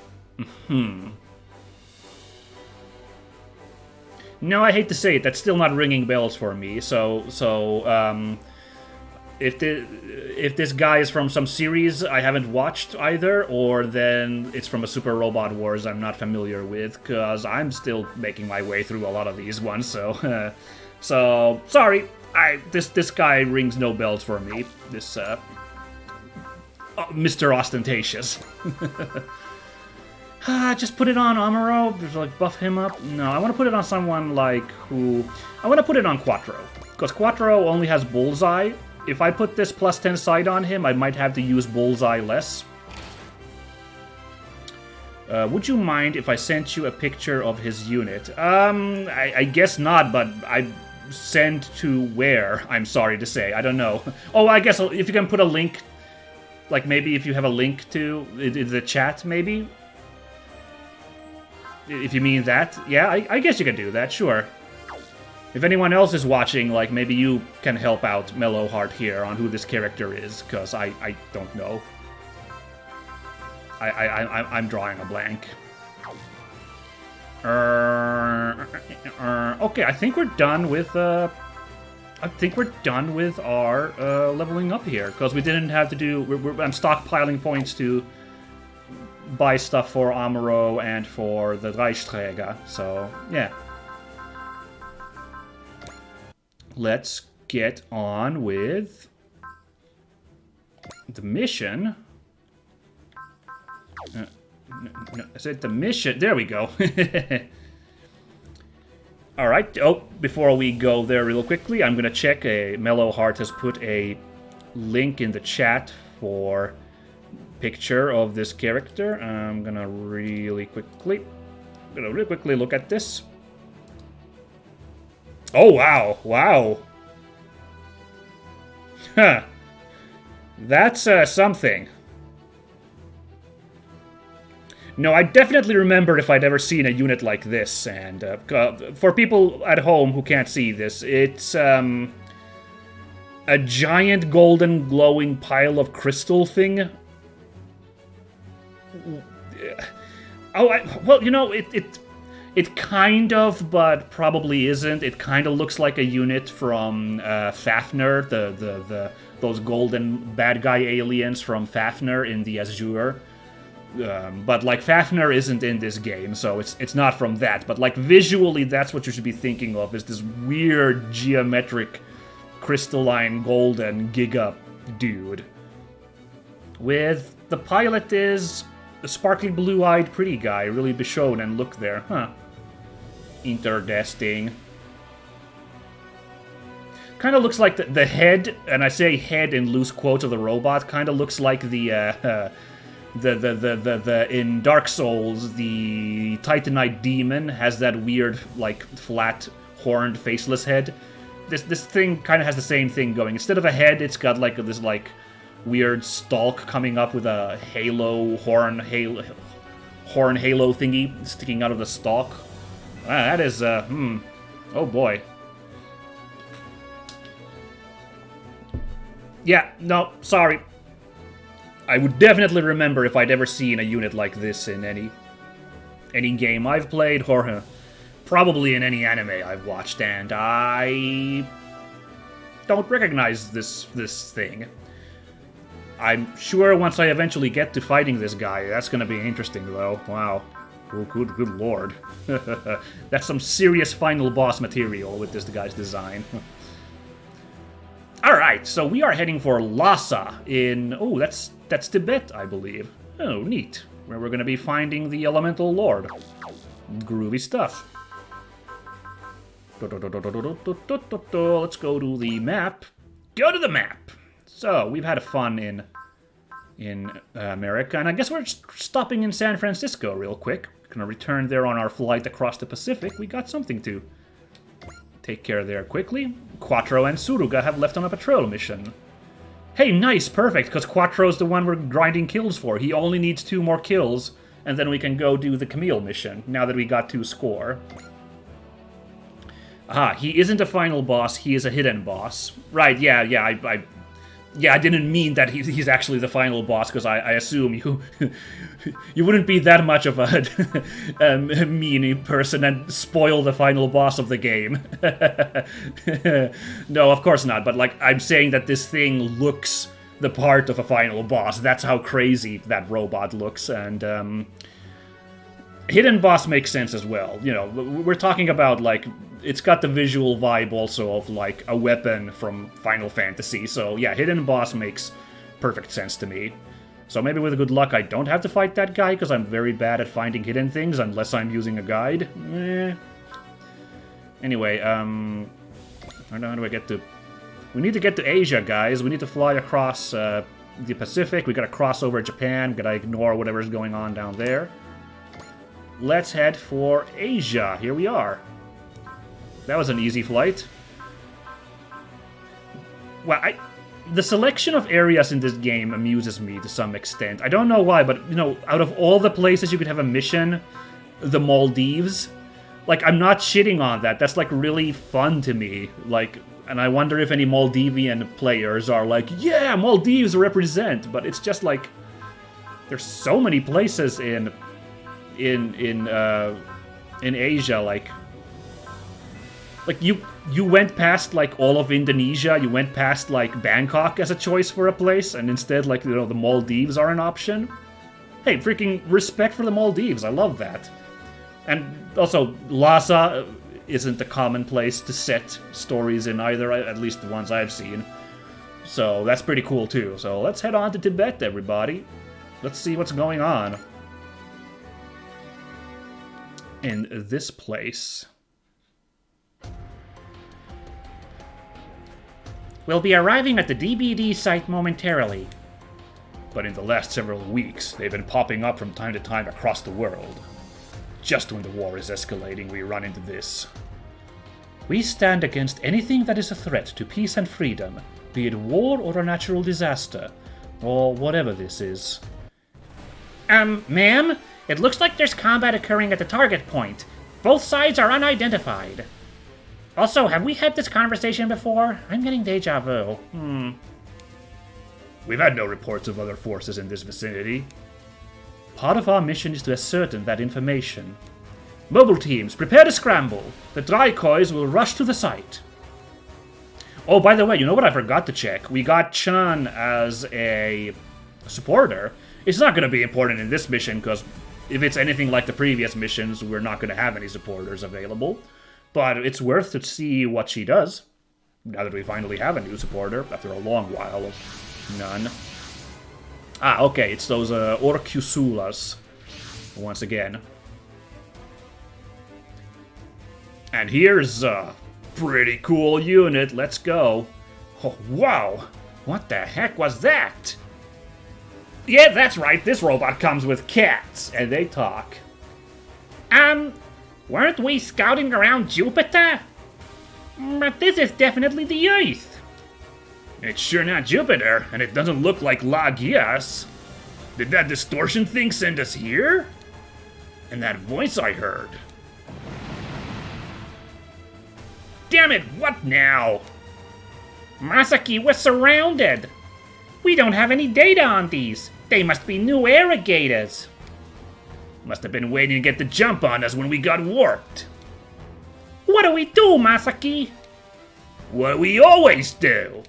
No, I hate to say it. That's still not ringing bells for me. So if this guy is from some series I haven't watched either, or then it's from a Super Robot Wars I'm not familiar with, because I'm still making my way through a lot of these ones. So, so sorry. This guy rings no bells for me. This Mr. Ostentatious. Just put it on Amuro, just like buff him up. No, I want to put it on someone like who... I want to put it on Quattro, because Quattro only has Bullseye. If I put this +10 sight on him, I might have to use Bullseye less. Would you mind if I sent you a picture of his unit? I guess not, but I send to where? I'm sorry to say, I don't know. Oh, I guess if you can put a link... Like, maybe if you have a link to the chat, maybe? If you mean that. Yeah, I guess you can do that, sure. If anyone else is watching, like, maybe you can help out Mellow Heart here on who this character is, because I don't know. I'm drawing a blank. Okay, I think we're done with, our leveling up here, because we didn't have to do... I'm stockpiling points to buy stuff for Amuro and for the Dreikreuz, so yeah. Let's get on with the mission. No, is it the mission? There we go. Alright, oh, before we go there real quickly, I'm gonna check. Mellow Heart has put a link in the chat for picture of this character. I'm gonna really quickly look at this. Oh, wow, wow. Huh. That's something. No, I definitely remembered if I'd ever seen a unit like this, and for people at home who can't see this, it's a giant golden glowing pile of crystal thing. Oh, well, you know, it kind of, but probably isn't. It kind of looks like a unit from Fafnir, those golden bad guy aliens from Fafnir in the Azure. But like Fafnir isn't in this game, so it's not from that. But like visually, that's what you should be thinking of: is this weird geometric, crystalline golden giga dude. With the pilot is a sparkly blue-eyed pretty guy, really Bichon, and look there, huh? interdesting. Kind of looks like the head, and I say head in loose quotes of the robot, kind of looks like the in Dark Souls, the Titanite demon has that weird, like, flat, horned, faceless head. This thing kind of has the same thing going. Instead of a head, it's got, like, this, like, weird stalk coming up with a horn halo thingy sticking out of the stalk. That is, oh boy. Yeah, no, sorry. I would definitely remember if I'd ever seen a unit like this in any game I've played, or probably in any anime I've watched, and I don't recognize this thing. I'm sure once I eventually get to fighting this guy, that's gonna be interesting, though. Wow. Oh, good lord. That's some serious final boss material with this guy's design. Alright, so we are heading for Lhasa in... Oh, that's Tibet, I believe. Oh, neat. Where we're gonna be finding the Elemental Lord. Groovy stuff. Let's go to the map. Go to the map! So, we've had fun in America, and I guess we're stopping in San Francisco real quick. Gonna return there on our flight across the Pacific. We got something to take care of there quickly. Quattro and Suruga have left on a patrol mission. Hey, nice, perfect, because Quattro's the one we're grinding kills for. He only needs 2 more kills, and then we can go do the Camille mission, now that we got 2 score. Aha, he isn't a final boss, he is a hidden boss. Right, yeah, I didn't mean that he's actually the final boss, because I assume you you wouldn't be that much of a mean person and spoil the final boss of the game. No, of course not, but like I'm saying that this thing looks the part of a final boss. That's how crazy that robot looks, and hidden boss makes sense as well. You know, we're talking about, like, it's got the visual vibe also of, like, a weapon from Final Fantasy. So, yeah, hidden boss makes perfect sense to me. So maybe with good luck I don't have to fight that guy, because I'm very bad at finding hidden things unless I'm using a guide. Anyway, how do I get to... We need to get to Asia, guys. We need to fly across the Pacific. We gotta cross over Japan. Gotta ignore whatever's going on down there. Let's head for Asia. Here we are. That was an easy flight. Well, the selection of areas in this game amuses me to some extent. I don't know why, but, you know, out of all the places you could have a mission, the Maldives, like, I'm not shitting on that. That's, like, really fun to me. Like, and I wonder if any Maldivian players are like, yeah, Maldives represent. But it's just, like, there's so many places in Asia, like you went past, like, all of Indonesia, you went past, like, Bangkok as a choice for a place, and instead, like, you know, the Maldives are an option. Hey, freaking respect for the Maldives, I love that. And also, Lhasa isn't a common place to set stories in either, at least the ones I've seen. So that's pretty cool too. So let's head on to Tibet, everybody. Let's see what's going on in this place. We'll be arriving at the DBD site momentarily. But in the last several weeks, they've been popping up from time to time across the world. Just when the war is escalating, we run into this. We stand against anything that is a threat to peace and freedom, be it war or a natural disaster, or whatever this is. Ma'am? It looks like there's combat occurring at the target point. Both sides are unidentified. Also, have we had this conversation before? I'm getting deja vu. We've had no reports of other forces in this vicinity. Part of our mission is to ascertain that information. Mobile teams, prepare to scramble. The Dreikreuz will rush to the site. Oh, by the way, you know what I forgot to check? We got Chan as a supporter. It's not going to be important in this mission, because if it's anything like the previous missions, we're not going to have any supporters available. But it's worth to see what she does, now that we finally have a new supporter, after a long while of none. Ah, okay, it's those Orcusulas, once again. And here's a pretty cool unit. Let's go. Oh, wow. What the heck was that? Yeah, that's right. This robot comes with cats, and they talk. Weren't we scouting around Jupiter? But this is definitely the Earth. It's sure not Jupiter, and it doesn't look like Lagias. Did that distortion thing send us here? And that voice I heard. Damn it, what now? Masaki, we're surrounded. We don't have any data on these. They must be new irrigators. Must have been waiting to get the jump on us when we got warped. What do we do, Masaki? What we always do.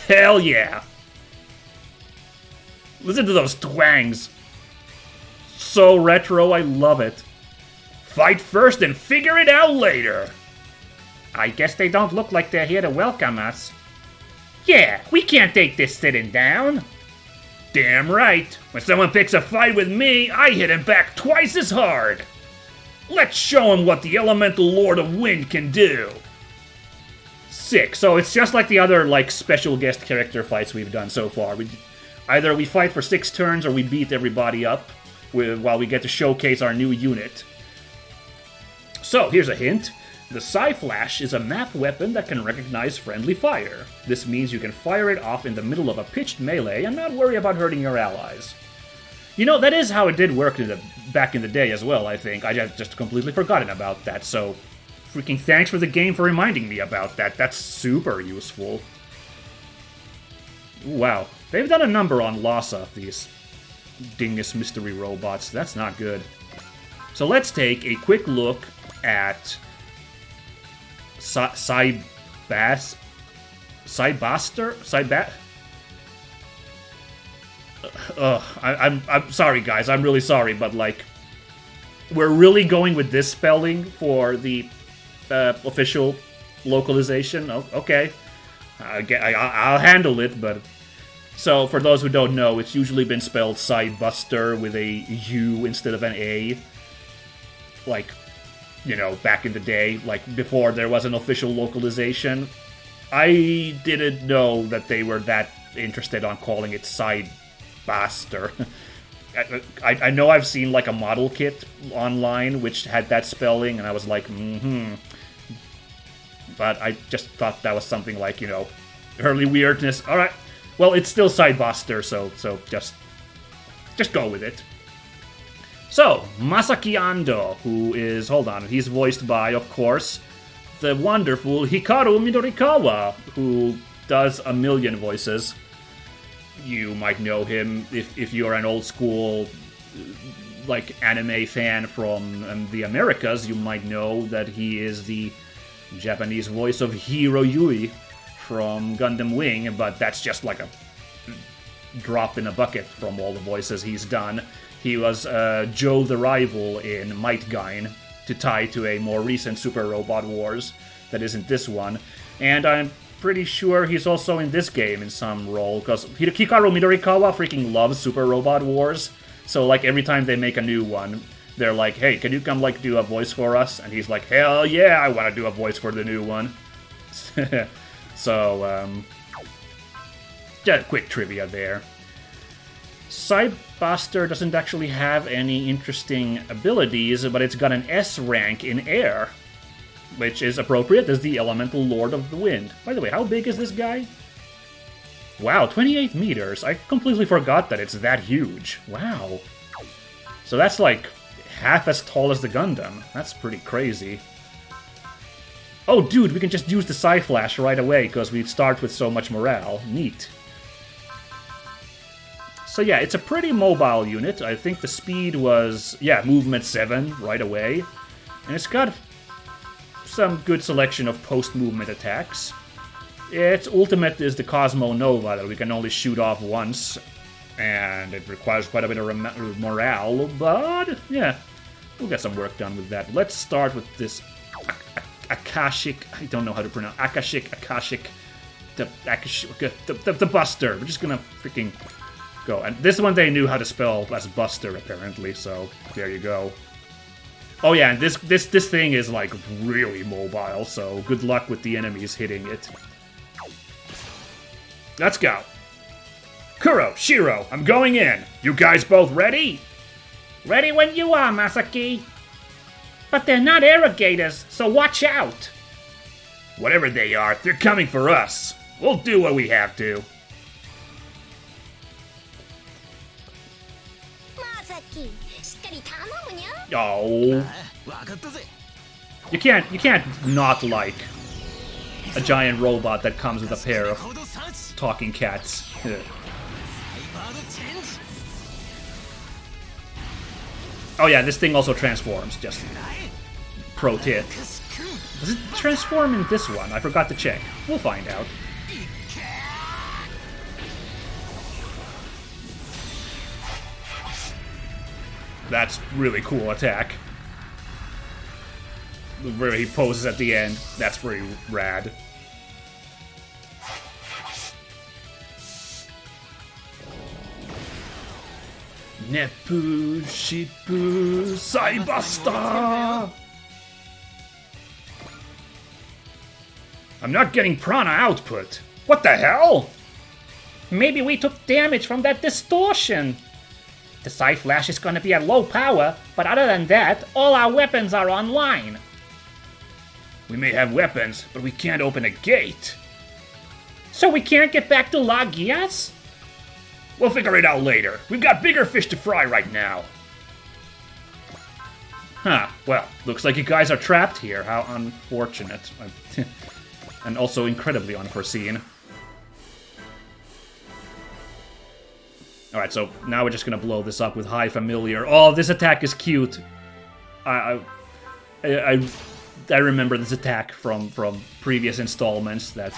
Hell yeah. Listen to those twangs. So retro, I love it. Fight first and figure it out later. I guess they don't look like they're here to welcome us. Yeah, we can't take this sitting down. Damn right. When someone picks a fight with me, I hit him back twice as hard. Let's show him what the Elemental Lord of Wind can do. Sick. So it's just like the other special guest character fights we've done so far. Either we fight for 6 turns or we beat everybody up while we get to showcase our new unit. So here's a hint. The Psy-Flash is a map weapon that can recognize friendly fire. This means you can fire it off in the middle of a pitched melee and not worry about hurting your allies. You know, that is how it did work back in the day as well, I think. I just completely forgotten about that, so freaking thanks for the game for reminding me about that. That's super useful. Wow, they've done a number on Lhasa, these dingus mystery robots. That's not good. So let's take a quick look at Cybaster? I'm sorry, guys. I'm really sorry, but we're really going with this spelling for the official localization. Oh, okay, I'll handle it. But so for those who don't know, it's usually been spelled Cybuster with a U instead of an A. Back in the day, before there was an official localization. I didn't know that they were that interested on calling it Cybaster. I know I've seen a model kit online which had that spelling, and I was like, But I just thought that was something early weirdness. Alright, well, it's still Cybuster, so just go with it. So, Masaki Ando, who is, he's voiced by, of course, the wonderful Hikaru Midorikawa, who does a million voices. You might know him if you're an old school, anime fan from the Americas. You might know that he is the Japanese voice of Hiro Yui from Gundam Wing, but that's just a drop in a bucket from all the voices he's done. He was Joe the Rival in Might Gain, to tie to a more recent Super Robot Wars that isn't this one. And I'm pretty sure he's also in this game in some role, because Hikaru Midorikawa freaking loves Super Robot Wars. So every time they make a new one, they're like, hey, can you come do a voice for us? And he's like, hell yeah, I want to do a voice for the new one. So, just quick trivia there. Cybuster doesn't actually have any interesting abilities, but it's got an S rank in air, which is appropriate as the Elemental Lord of the Wind. By the way, how big is this guy? Wow, 28 meters. I completely forgot that it's that huge. Wow. So that's half as tall as the Gundam. That's pretty crazy. Oh, dude, we can just use the Psy-Flash right away because we start with so much morale. Neat. So yeah, it's a pretty mobile unit. I think the speed was, movement 7 right away. And it's got some good selection of post-movement attacks. Its ultimate is the Cosmo Nova that we can only shoot off once. And it requires quite a bit of morale, but yeah, we'll get some work done with that. Let's start with this Akashic, I don't know how to pronounce, Akashic, the Buster. We're just gonna freaking go. And this one they knew how to spell as Buster, apparently, so there you go. Oh yeah, and this thing is like really mobile, so good luck with the enemies hitting it. Let's go. Kuro, Shiro, I'm going in. You guys both ready? Ready when you are, Masaki. But they're not irrigators, so watch out. Whatever they are, they're coming for us. We'll do what we have to. Oh. You can't not like a giant robot that comes with a pair of talking cats. Oh yeah, this thing also transforms, just pro tip. Does it transform in this one? I forgot to check. We'll find out. That's really cool attack. Where he poses at the end. That's very rad. Neppu Shippu Saibasta! I'm not getting prana output. What the hell? Maybe we took damage from that distortion. The Psy Flash is gonna be at low power, but other than that, all our weapons are online. We may have weapons, but we can't open a gate. So we can't get back to La Guias? We'll figure it out later. We've got bigger fish to fry right now. Huh, well, looks like you guys are trapped here. How unfortunate. And also incredibly unforeseen. Alright, so now we're just gonna blow this up with High Familiar. Oh, this attack is cute. I remember this attack from previous installments that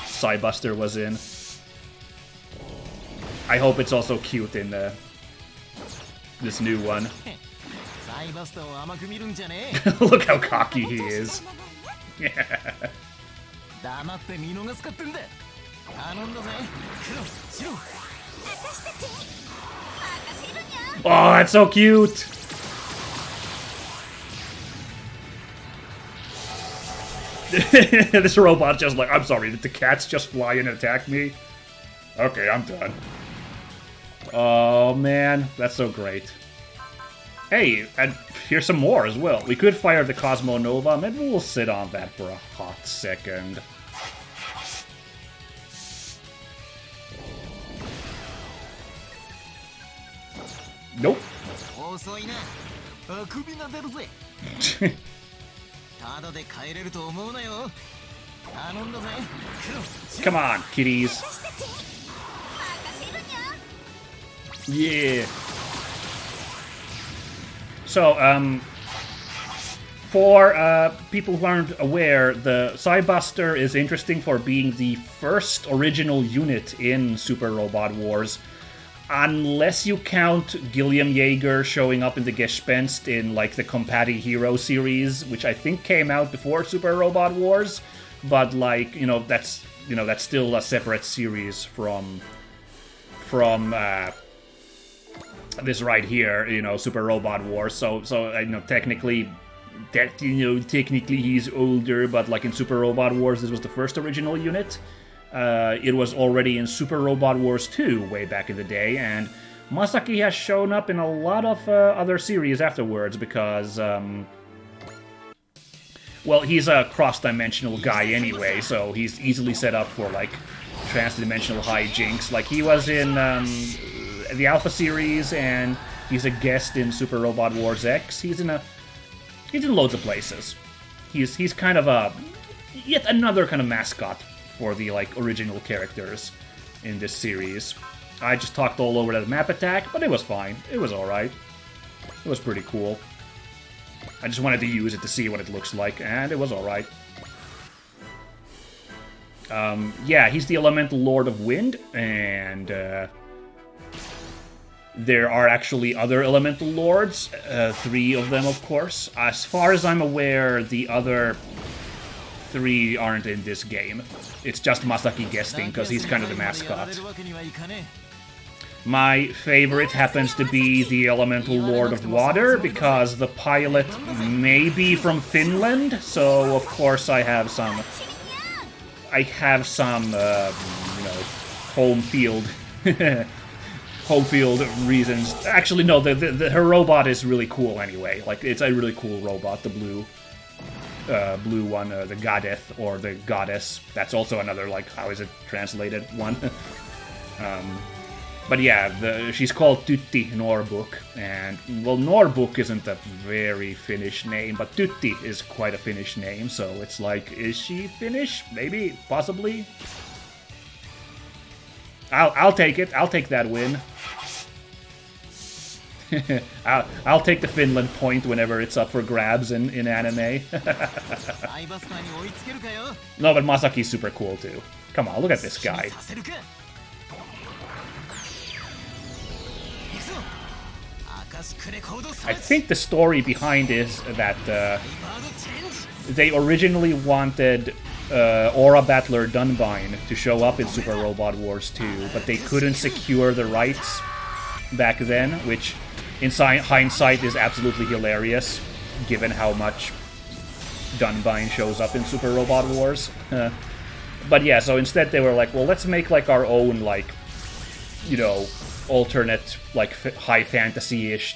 Psybuster was in. I hope it's also cute in this new one. Look how cocky he is. Oh, that's so cute! This robot's just like, I'm sorry, did the cats just fly in and attack me? Okay, I'm done. Oh man, that's so great. Hey, and here's some more as well. We could fire the Cosmo Nova. Maybe we'll sit on that for a hot second. Nope. Come on, kitties. Yeah. So, for people who aren't aware, the Psybuster is interesting for being the first original unit in Super Robot Wars. Unless you count Gilliam Yeager showing up in the Gespenst in, like, the Compati Hero series, which I think came out before Super Robot Wars, but, like, that's still a separate series from this right here, Super Robot Wars. So technically he's older, but like in Super Robot Wars, this was the first original unit. It was already in Super Robot Wars 2 way back in the day, and Masaki has shown up in a lot of other series afterwards because, well, he's a cross-dimensional guy anyway, so he's easily set up for, like, trans-dimensional hijinks. Like, he was in the Alpha series, and he's a guest in Super Robot Wars X. He's in loads of places. He's kind of yet another kind of mascot for the, like, original characters in this series. I just talked all over that map attack, but it was fine. It was alright. It was pretty cool. I just wanted to use it to see what it looks like, and it was alright. Yeah, he's the Elemental Lord of Wind, and there are actually other Elemental Lords, 3 of them, of course. As far as I'm aware, the other 3 aren't in this game. It's just Masaki guesting, because he's kind of the mascot. My favorite happens to be the Elemental Lord of Water, because the pilot may be from Finland, so of course I have some... home field... home field reasons. Actually, no, her robot is really cool anyway. Like, it's a really cool robot, the blue one, the Goddess, or the Goddess. That's also another, like, how is it translated one? But yeah, she's called Tytti Norbuk, and, well, Norbuk isn't a very Finnish name, but Tytti is quite a Finnish name, so it's like, is she Finnish? Maybe, possibly? I'll take it. I'll take that win. I'll take the Finland point whenever it's up for grabs in anime. No, but Masaki's super cool too. Come on, look at this guy. I think the story behind is that they originally wanted Aura Battler Dunbine to show up in Super Robot Wars 2, but they couldn't secure the rights back then, which in hindsight is absolutely hilarious, given how much Dunbine shows up in Super Robot Wars. But yeah, so instead they were like, well, let's make like our own, like, you know, alternate, like, high fantasy-ish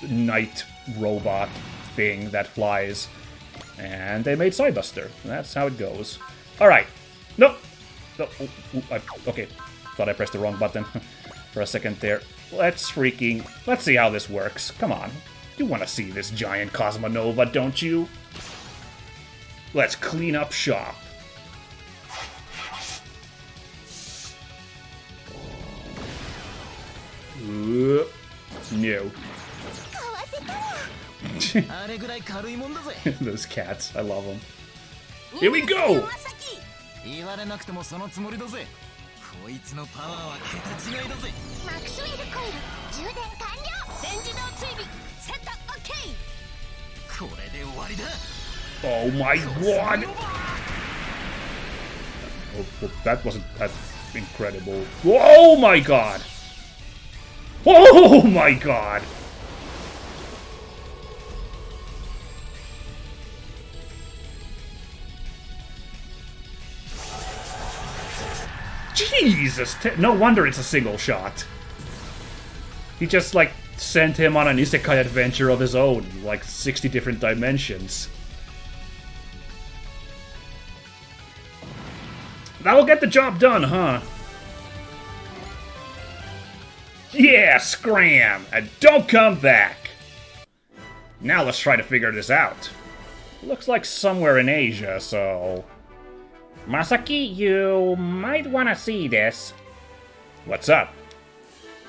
knight robot thing that flies. And they made Psybuster. That's how it goes. Alright. Nope. No. Okay. Thought I pressed the wrong button for a second there. Let's see how this works. Come on. You want to see this giant Cosmonova, don't you? Let's clean up shop. No. Those cats, I love them. Here we go! Oh my god! Oh, that wasn't that incredible. Oh my god! Oh my god! Jesus! No wonder it's a single shot. He just, like, sent him on an isekai adventure of his own, like 60 different dimensions. That'll get the job done, huh? Yeah, scram! And don't come back! Now let's try to figure this out. Looks like somewhere in Asia, so... Masaki, you might want to see this. What's up?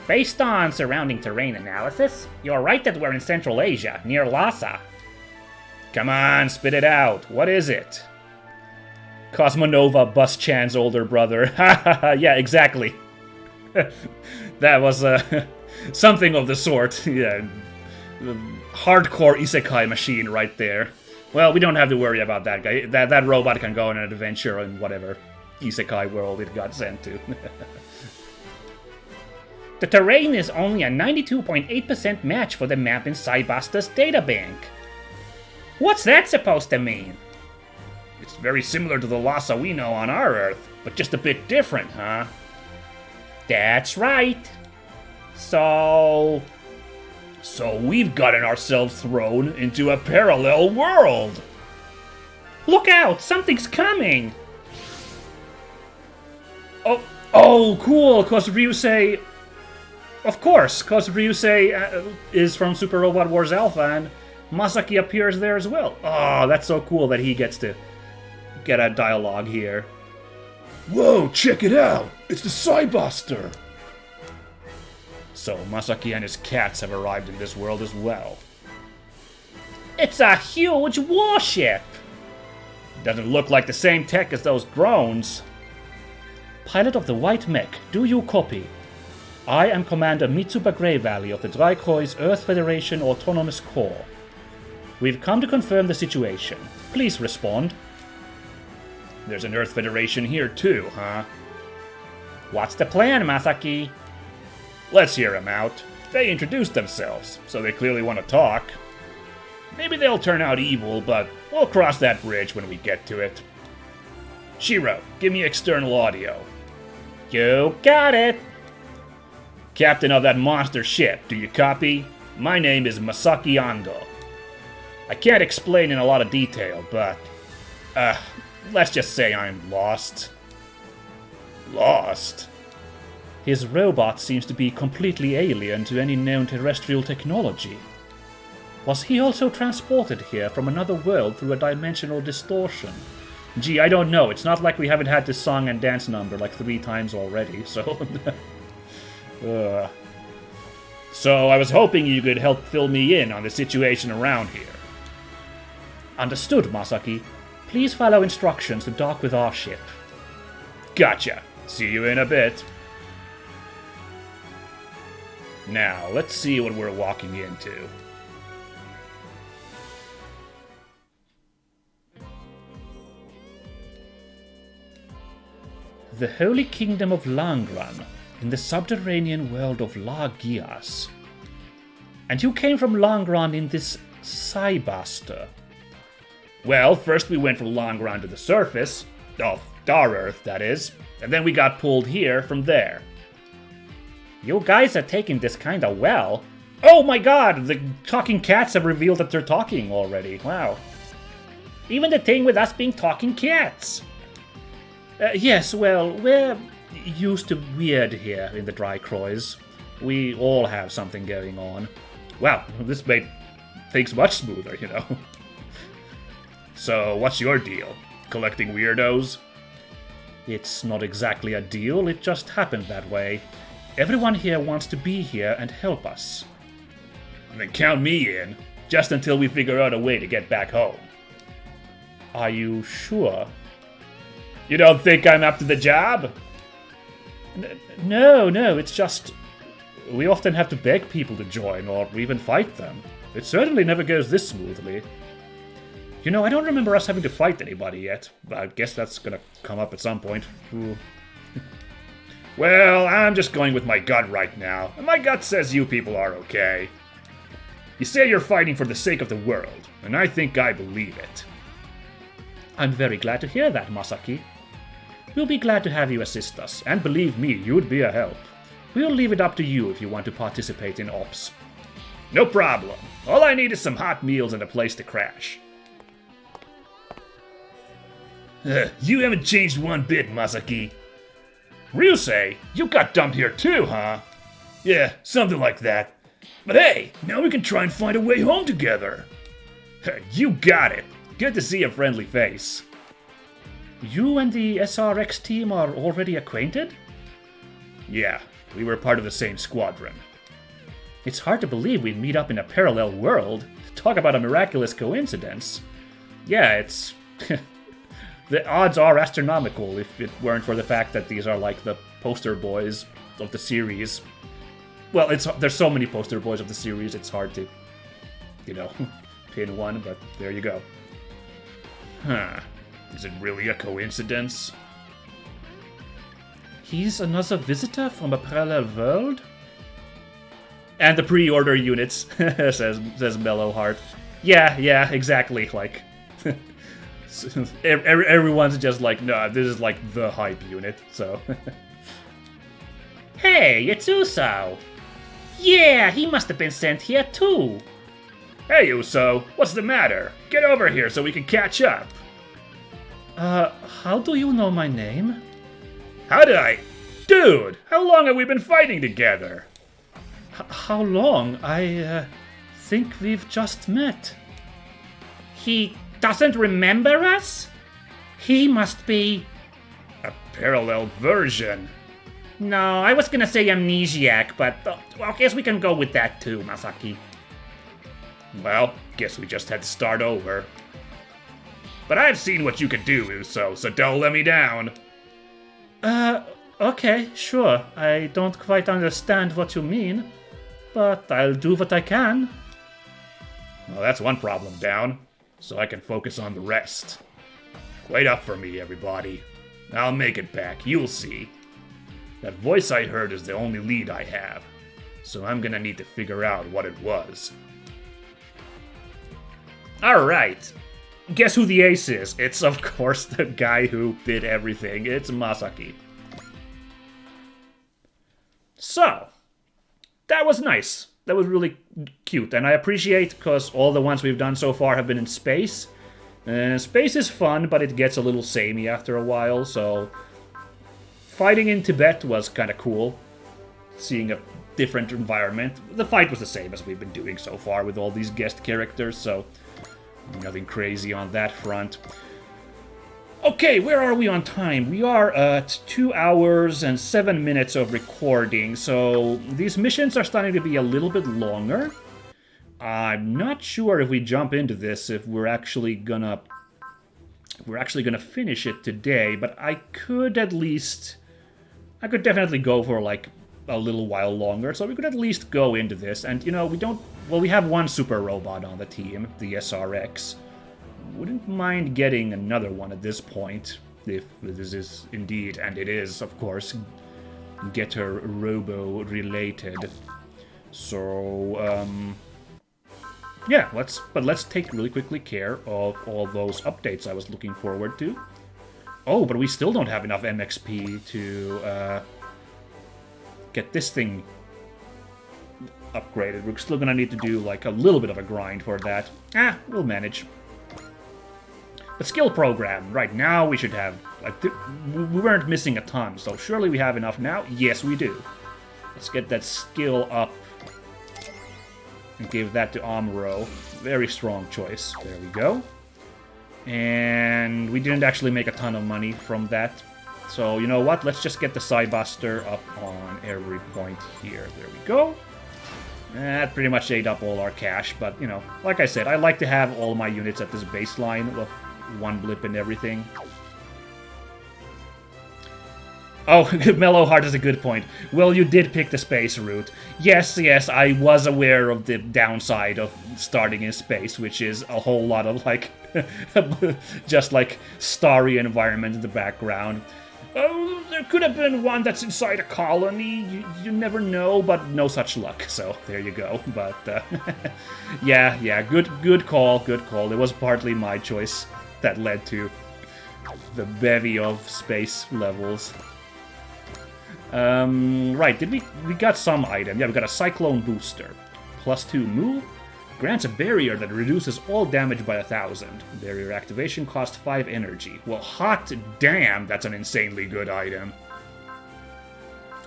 Based on surrounding terrain analysis, you're right that we're in Central Asia, near Lhasa. Come on, spit it out. What is it? Cosmonova, Bus-chan's older brother. Hahaha, yeah, exactly. That was something of the sort. Yeah, hardcore isekai machine right there. Well, we don't have to worry about that guy. That robot can go on an adventure in whatever isekai world it got sent to. The terrain is only a 92.8% match for the map in Psybuster's databank. What's that supposed to mean? It's very similar to the Lhasa we know on our Earth, but just a bit different, huh? That's right. So we've gotten ourselves thrown into a parallel world! Look out! Something's coming! Oh, cool! Because Ryusei... Of course, because Ryusei is from Super Robot Wars Alpha, and Masaki appears there as well. Oh, that's so cool that he gets to get a dialogue here. Whoa, check it out! It's the Psybuster! So Masaki and his cats have arrived in this world as well. It's a huge warship! Doesn't look like the same tech as those drones. Pilot of the White Mech, do you copy? I am Commander Mitsuba Grey Valley of the Dreikreuz Earth Federation Autonomous Corps. We've come to confirm the situation. Please respond. There's an Earth Federation here too, huh? What's the plan, Masaki? Let's hear them out. They introduced themselves, so they clearly want to talk. Maybe they'll turn out evil, but we'll cross that bridge when we get to it. Shiro, give me external audio. You got it. Captain of that monster ship, do you copy? My name is Masaki Ando. I can't explain in a lot of detail, but... let's just say I'm lost. Lost? His robot seems to be completely alien to any known terrestrial technology. Was he also transported here from another world through a dimensional distortion? Gee, I don't know. It's not like we haven't had this song and dance number like 3 times already, so... So I was hoping you could help fill me in on the situation around here. Understood, Masaki. Please follow instructions to dock with our ship. Gotcha. See you in a bit. Now, let's see what we're walking into. The Holy Kingdom of Langran, in the subterranean world of Lagias. And you came from Langran in this Cybuster. Well, first we went from Langran to the surface, of our Earth, that is, and then we got pulled here from there. You guys are taking this kinda well. Oh my god, the talking cats have revealed that they're talking already. Wow. Even the thing with us being talking cats. Yes, well, we're used to weird here in the Dreikreuz. We all have something going on. Wow, this made things much smoother, you know. So, what's your deal? Collecting weirdos? It's not exactly a deal, it just happened that way. Everyone here wants to be here and help us. Then count me in, just until we figure out a way to get back home. Are you sure? You don't think I'm up to the job? No, it's just... we often have to beg people to join, or even fight them. It certainly never goes this smoothly. You know, I don't remember us having to fight anybody yet, but I guess that's gonna come up at some point. Ooh. Well, I'm just going with my gut right now, and my gut says you people are okay. You say you're fighting for the sake of the world, and I think I believe it. I'm very glad to hear that, Masaki. We'll be glad to have you assist us, and believe me, you'd be a help. We'll leave it up to you if you want to participate in ops. No problem. All I need is some hot meals and a place to crash. You haven't changed one bit, Masaki. Ryusei, you got dumped here too, huh? Yeah, something like that. But hey, now we can try and find a way home together. You got it. Good to see a friendly face. You and the SRX team are already acquainted? Yeah, we were part of the same squadron. It's hard to believe we'd meet up in a parallel world. Talk about a miraculous coincidence. Yeah, it's... the odds are astronomical if it weren't for the fact that these are like the poster boys of the series. Well, there's so many poster boys of the series, it's hard to, you know, pin one, but there you go. Huh. Is it really a coincidence? He's another visitor from a parallel world? And the pre-order units, says Mellow Heart. Yeah, exactly, like... everyone's just like, no, this is like the hype unit, so... Hey, it's Uso! Yeah, he must have been sent here too. Hey, Uso, what's the matter? Get over here so we can catch up. How do you know my name? How did I... Dude, how long have we been fighting together? How long? I think we've just met. He doesn't remember us? He must be... a parallel version. No, I was gonna say amnesiac, but well, I guess we can go with that too, Masaki. Well, guess we just had to start over. But I've seen what you can do, Uso, so don't let me down. Okay, sure. I don't quite understand what you mean, but I'll do what I can. Well, that's one problem down, so I can focus on the rest. Wait up for me, everybody. I'll make it back, you'll see. That voice I heard is the only lead I have. So I'm gonna need to figure out what it was. Alright. Guess who the ace is? It's, of course, the guy who did everything. It's Masaki. So, that was nice. That was really cute. And I appreciate, because all the ones we've done so far have been in space. Space is fun, but it gets a little samey after a while, so... Fighting in Tibet was kind of cool. Seeing a different environment. The fight was the same as we've been doing so far with all these guest characters, so... Nothing crazy on that front. Okay, where are we on time? We are at 2 hours and 7 minutes of recording, so these missions are starting to be a little bit longer. I'm not sure if we jump into this if we're actually gonna finish it today, but I could definitely go for like a little while longer, so we could at least go into this. And you know, we have one super robot on the team, the SRX. Wouldn't mind getting another one at this point, if this is indeed, and it is, of course, Getter Robo related. So, yeah, let's take really quickly care of all those updates I was looking forward to. Oh, but we still don't have enough MXP to get this thing upgraded. We're still gonna need to do like a little bit of a grind for that. We'll manage. The skill program, right now we should have, like, we weren't missing a ton, so surely we have enough now? Yes, we do. Let's get that skill up and give that to Amuro. Very strong choice. There we go. And we didn't actually make a ton of money from that. So, you know what? Let's just get the Psybuster up on every point here. There we go. That pretty much ate up all our cash, but, you know, like I said, I like to have all my units at this baseline of one blip and everything. Oh, Mellow Heart is a good point. Well, you did pick the space route. Yes, I was aware of the downside of starting in space, which is a whole lot of, like, just, like, starry environment in the background. Oh, there could have been one that's inside a colony. You never know, but no such luck. So, there you go. But, yeah, good call. It was partly my choice that led to the bevy of space levels. Right, we got some item. Yeah, we got a Cyclone Booster. +2 move. Grants a barrier that reduces all damage by 1,000. Barrier activation costs 5 energy. Well, hot damn, that's an insanely good item.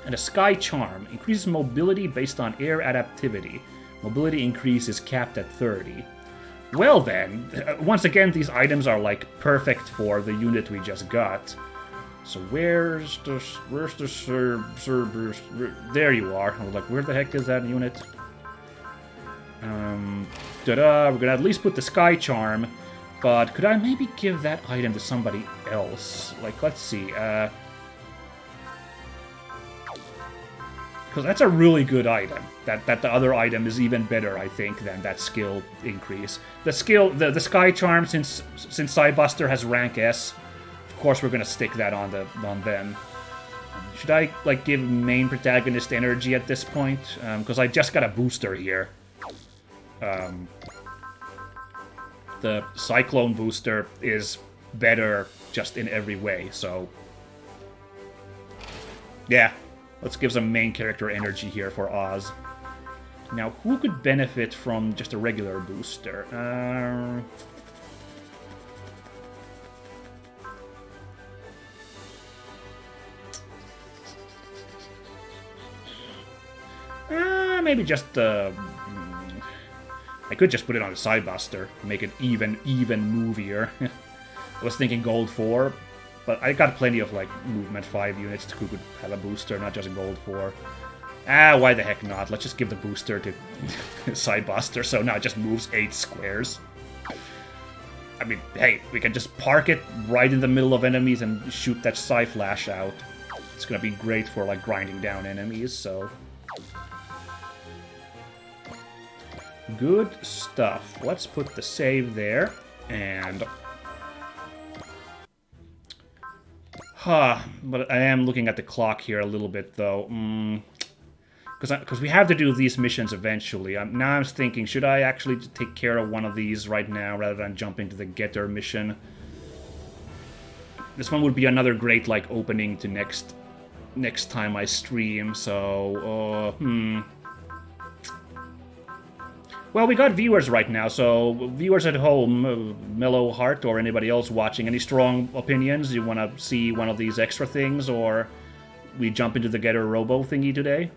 And a Sky Charm. Increases mobility based on air adaptivity. Mobility increase is capped at 30. Well then, once again, these items are like perfect for the unit we just got. So where's the there you are. I was like, where the heck is that unit? We're gonna at least put the Sky Charm, but could I maybe give that item to somebody else? Like, let's see, because that's a really good item. That the other item is even better, I think, than that skill increase. The Sky Charm, since Psybuster has rank S, of course we're gonna stick that on them. Should I like give main protagonist energy at this point? Because I just got a booster here. The Cyclone Booster is better just in every way, so yeah, let's give some main character energy here for Oz. Now, who could benefit from just a regular booster? Maybe just I could just put it on the Psybuster, make it even movier. I was thinking gold 4, but I got plenty of like movement 5 units who could have a booster, not just a gold 4. Why the heck not? Let's just give the booster to Psybuster, so now it just moves 8 squares. I mean, hey, we can just park it right in the middle of enemies and shoot that Psy-Flash out. It's gonna be great for like grinding down enemies, so... Good stuff. Let's put the save there, and... But I am looking at the clock here a little bit, though. Because we have to do these missions eventually. Now I'm thinking, should I actually take care of one of these right now rather than jump into the getter mission? This one would be another great, like, opening to next time I stream, so... Well, we got viewers right now, so viewers at home, Mellow Heart or anybody else watching, any strong opinions? You want to see one of these extra things, or we jump into the Getter Robo thingy today?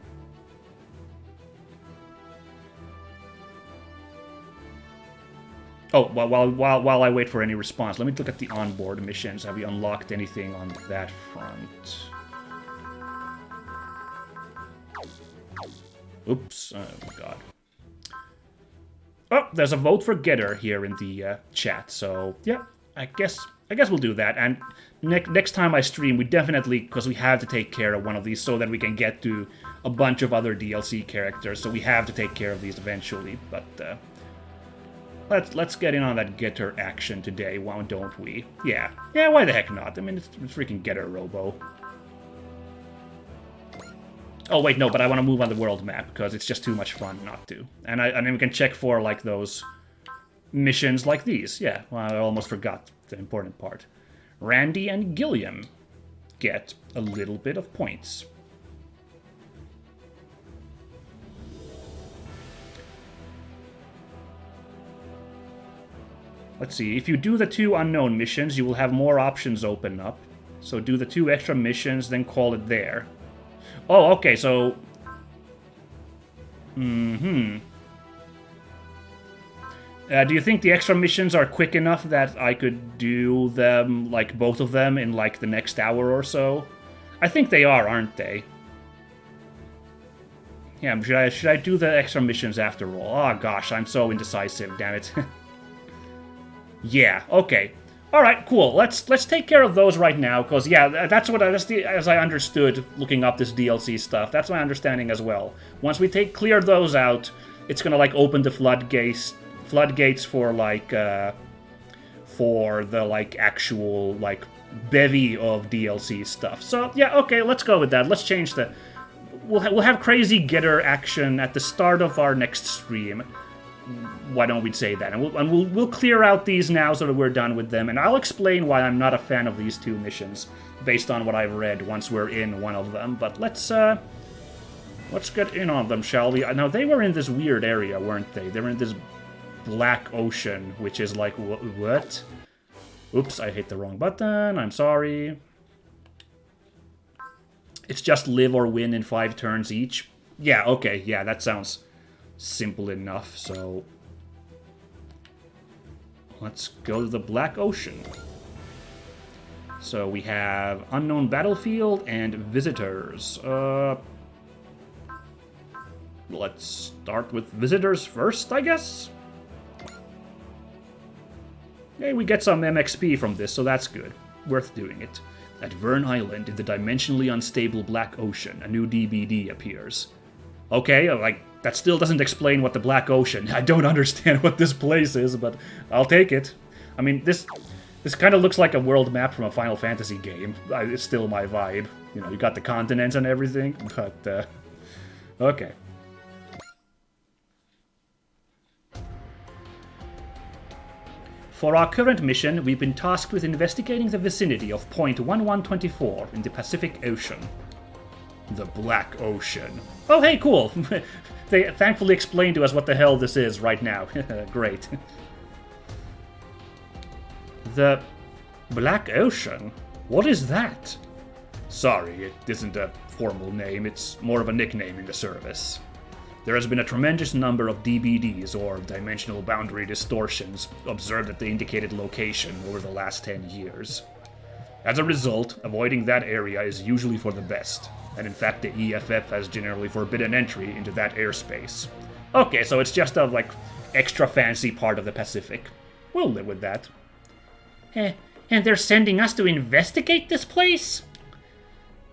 Oh, while I wait for any response, let me look at the onboard missions. Have we unlocked anything on that front? Oops, oh god. Oh, there's a vote for Getter here in the chat, so yeah, I guess we'll do that. And next time I stream, we definitely, because we have to take care of one of these so that we can get to a bunch of other DLC characters, so we have to take care of these eventually, but let's get in on that Getter action today, why don't we? Yeah, why the heck not? I mean, it's freaking Getter Robo. Oh, wait, no, but I want to move on the world map, because it's just too much fun not to. And then we can check for, like, those missions like these. Yeah, well, I almost forgot the important part. Randy and Gilliam get a little bit of points. Let's see, if you do the 2 unknown missions, you will have more options open up. So do the 2 extra missions, then call it there. Oh, okay, so... do you think the extra missions are quick enough that I could do them, like, both of them in, like, the next hour or so? I think they are, aren't they? Yeah, should I do the extra missions after all? Oh, gosh, I'm so indecisive, damn it. Yeah, okay. Alright, cool. Let's take care of those right now, because, yeah, that's as I understood looking up this DLC stuff. That's my understanding as well. Once we clear those out, it's gonna, like, open the floodgates for, like, for the, like, actual, like, bevy of DLC stuff. So, yeah, okay, let's go with that. Let's change the... We'll have crazy getter action at the start of our next stream. Why don't we say that? And we'll clear out these now so that we're done with them, and I'll explain why I'm not a fan of these 2 missions, based on what I've read once we're in one of them. But let's get in on them, shall we? Now, they were in this weird area, weren't they? They were in this black ocean, which is like, what? Oops, I hit the wrong button, I'm sorry. It's just live or win in 5 turns each. Yeah, okay, yeah, that sounds simple enough, so let's go to the Black Ocean. So we have Unknown Battlefield and Visitors. Let's start with Visitors first, I guess? Hey, we get some MXP from this, so that's good. Worth doing it. At Vern Island in the dimensionally unstable Black Ocean, a new DBD appears. Okay, like, that still doesn't explain what the Black Ocean... I don't understand what this place is, but I'll take it. I mean, this kind of looks like a world map from a Final Fantasy game. It's still my vibe. You know, you got the continents and everything, but, okay. For our current mission, we've been tasked with investigating the vicinity of point 1124 in the Pacific Ocean. The Black Ocean. Oh, hey, cool! They thankfully explained to us what the hell this is right now. Great. The Black Ocean? What is that? Sorry, it isn't a formal name. It's more of a nickname in the service. There has been a tremendous number of DBDs, or dimensional boundary distortions, observed at the indicated location over the last 10 years. As a result, avoiding that area is usually for the best, and in fact the EFF has generally forbidden entry into that airspace. Okay, so it's just a, like, extra fancy part of the Pacific. We'll live with that. And they're sending us to investigate this place?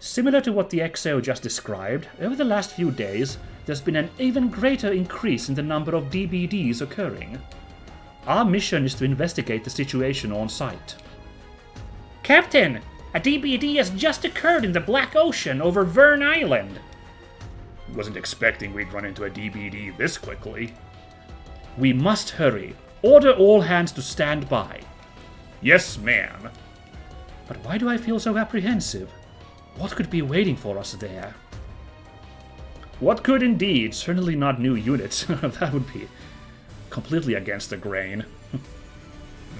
Similar to what the XO just described, over the last few days, there's been an even greater increase in the number of DBDs occurring. Our mission is to investigate the situation on site. Captain, a DBD has just occurred in the Black Ocean over Vern Island. wasn't expecting we'd run into a DBD this quickly. We must hurry. Order all hands to stand by. Yes, ma'am. But why do I feel so apprehensive? What could be waiting for us there? What could indeed? Certainly not new units. That would be completely against the grain.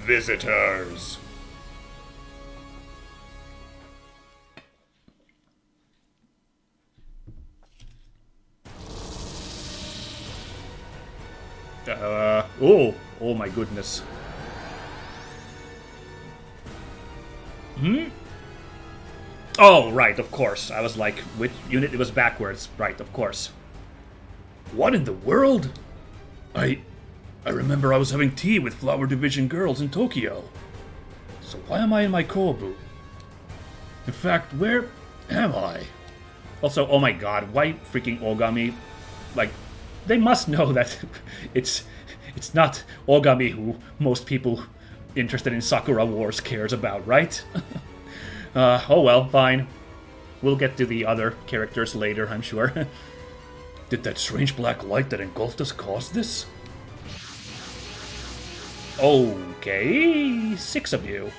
Visitors. Oh my goodness. Oh, right, of course. I was like, which unit? It was backwards. Right, of course. What in the world? I remember I was having tea with Flower Division girls in Tokyo. So why am I in my Kobu? In fact, where am I? Also, oh my god, why freaking Ogami? Like, they must know that it's not Ogami who most people interested in Sakura Wars cares about, right? Oh well, fine. We'll get to the other characters later, I'm sure. Did that strange black light that engulfed us cause this? Okay, 6 of you.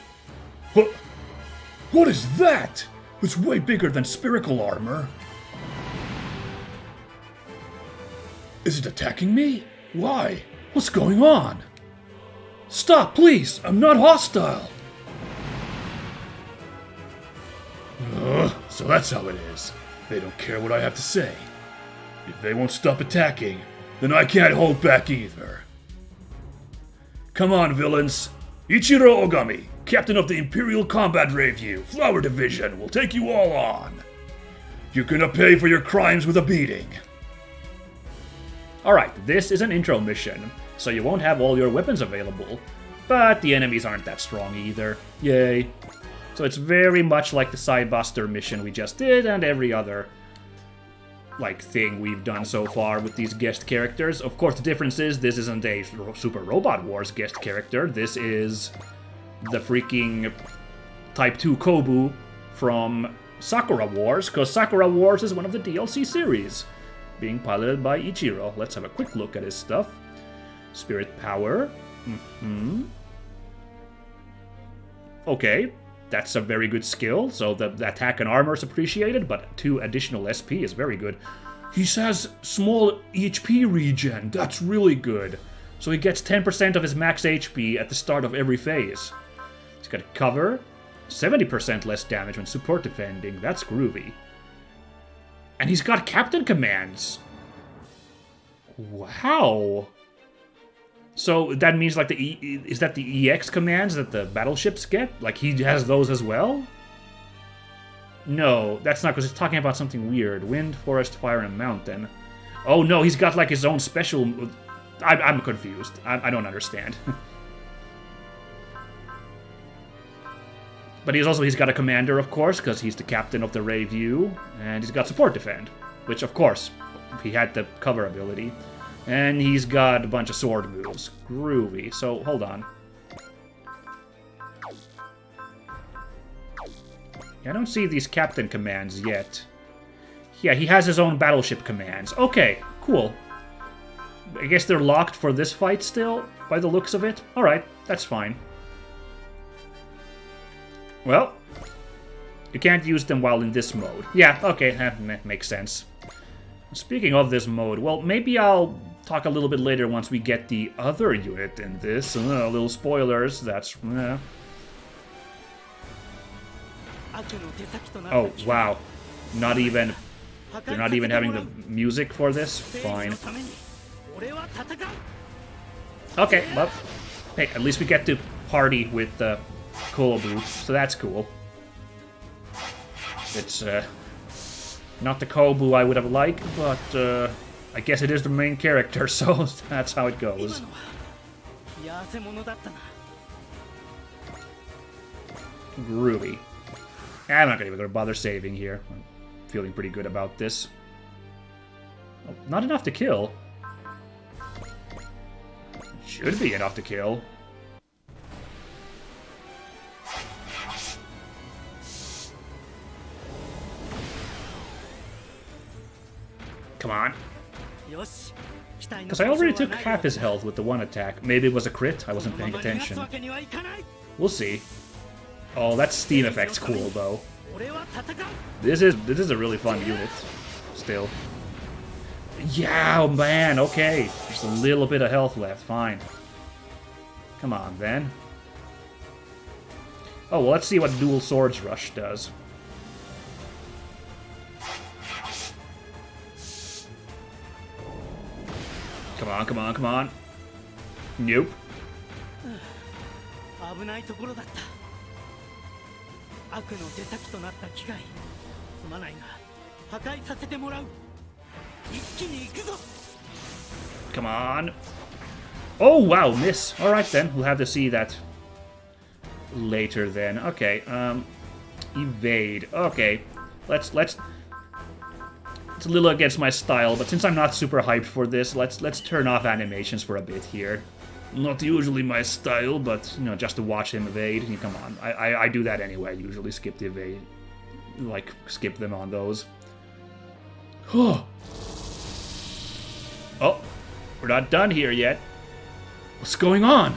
What is that? It's way bigger than spherical armor. Is it attacking me? Why? What's going on? Stop, please! I'm not hostile! So that's how it is. They don't care what I have to say. If they won't stop attacking, then I can't hold back either. Come on, villains. Ichiro Ogami, captain of the Imperial Combat Review, Flower Division, will take you all on. You're gonna pay for your crimes with a beating. Alright, this is an intro mission, so you won't have all your weapons available, but the enemies aren't that strong either. Yay. So it's very much like the Sidebuster mission we just did, and every other, like, thing we've done so far with these guest characters. Of course, the difference is this isn't a Super Robot Wars guest character, this is the freaking Type 2 Kobu from Sakura Wars, because Sakura Wars is one of the DLC series, being piloted by Ichiro. Let's have a quick look at his stuff. Spirit Power. Okay. That's a very good skill, so the attack and armor is appreciated, but 2 additional SP is very good. He has small HP regen, that's really good. So he gets 10% of his max HP at the start of every phase. He's got cover, 70% less damage when support defending, that's groovy. And he's got captain commands. Wow. So that means like is that the EX commands that the battleships get? Like he has those as well? No, that's not, because it's talking about something weird. Wind, forest, fire, and mountain. Oh no, he's got like his own special... I'm confused. I don't understand. But he's got a commander, of course, because he's the captain of the Review, and he's got support defend, which of course, he had the cover ability. And he's got a bunch of sword moves. Groovy. So, hold on. I don't see these captain commands yet. Yeah, he has his own battleship commands. Okay, cool. I guess they're locked for this fight still, by the looks of it. Alright, that's fine. Well, you can't use them while in this mode. Yeah, okay, that makes sense. Speaking of this mode, well, maybe I'll talk a little bit later once we get the other unit in this. Little spoilers, that's... Oh, wow. Not even... They're not even having the music for this? Fine. Okay, well... Hey, at least we get to party with Kobu, so that's cool. It's, not the Kobu I would have liked, but, I guess it is the main character, so that's how it goes. Groovy. I'm not even gonna bother saving here. I'm feeling pretty good about this. Oh, not enough to kill. Should be enough to kill. Come on. Because I already took half his health with the one attack. Maybe it was a crit, I wasn't paying attention. We'll see. Oh, that steam effect's cool, though. This is a really fun unit, still. Yeah, oh man, okay. Just a little bit of health left, fine. Come on, then. Oh, well, let's see what Dual Swords Rush does. Come on, come on, come on. Nope. Come on. Oh, wow, miss. Alright then, we'll have to see that later then. Okay, evade. Okay, let's it's a little against my style, but since I'm not super hyped for this, let's turn off animations for a bit here. Not usually my style, but, you know, just to watch him evade. Come on, I do that anyway, usually skip the evade. Like, skip them on those. Oh, we're not done here yet. What's going on?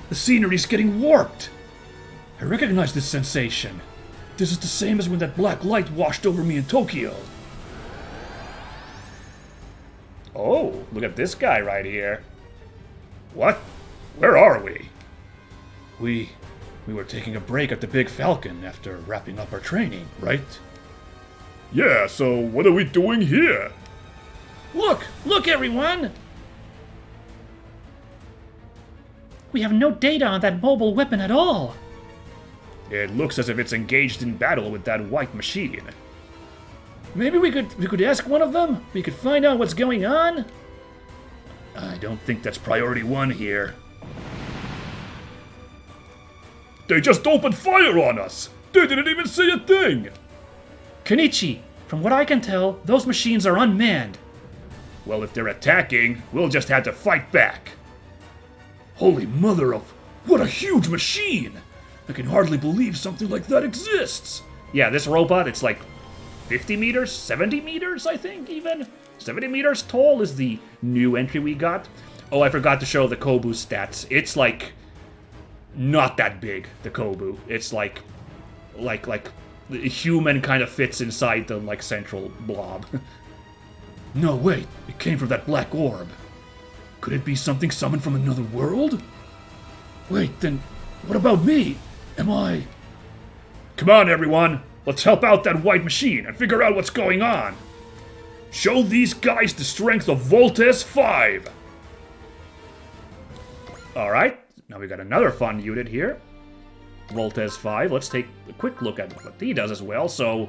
The scenery's getting warped. I recognize this sensation. This is the same as when that black light washed over me in Tokyo. Oh, look at this guy right here. What? Where are we? We were taking a break at the Big Falcon after wrapping up our training, right? Yeah, so what are we doing here? Look everyone! We have no data on that mobile weapon at all. It looks as if it's engaged in battle with that white machine. Maybe we could ask one of them? We could find out what's going on? I don't think that's priority one here. They just opened fire on us! They didn't even say a thing! Kenichi, from what I can tell, those machines are unmanned. Well, if they're attacking, we'll just have to fight back. Holy mother of... What a huge machine! I can hardly believe something like that exists! Yeah, this robot, it's like 50 meters? 70 meters, I think, even? 70 meters tall is the new entry we got. Oh, I forgot to show the Kobu stats. It's like... not that big, the Kobu. It's like the human kind of fits inside the, like, central blob. No, wait. It came from that black orb. Could it be something summoned from another world? Wait, then what about me? Am I... Come on, everyone. Let's help out that white machine and figure out what's going on. Show these guys the strength of Voltes 5. Alright, now we got another fun unit here. Voltes 5. Let's take a quick look at what he does as well. So,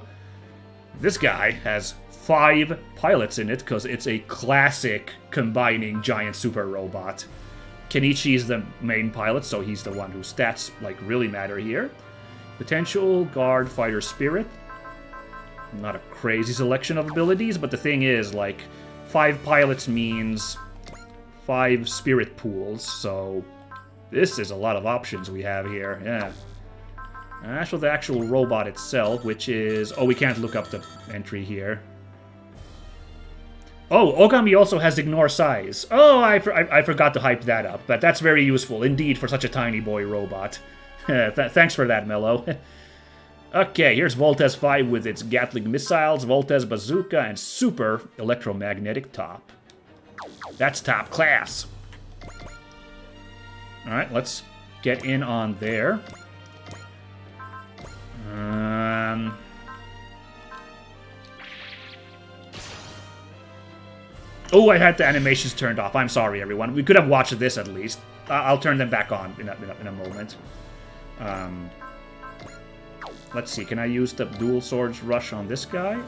this guy has 5 pilots in it because it's a classic combining giant super robot. Kenichi is the main pilot, so he's the one whose stats like really matter here. Potential, guard, fighter, spirit. Not a crazy selection of abilities, but the thing is, like, 5 pilots means 5 spirit pools, so this is a lot of options we have here, yeah. As for the actual robot itself, which is... oh, we can't look up the entry here. Oh, Ogami also has ignore size. Oh, I forgot to hype that up, but that's very useful indeed for such a tiny boy robot. Thanks for that, Mello. Okay, here's Voltes 5 with its Gatling missiles, Voltes bazooka, and super electromagnetic top. That's top class. Alright, let's get in on there. Oh, I had the animations turned off. I'm sorry, everyone. We could have watched this at least. I'll turn them back on in a moment. Let's see. Can I use the dual swords rush on this guy?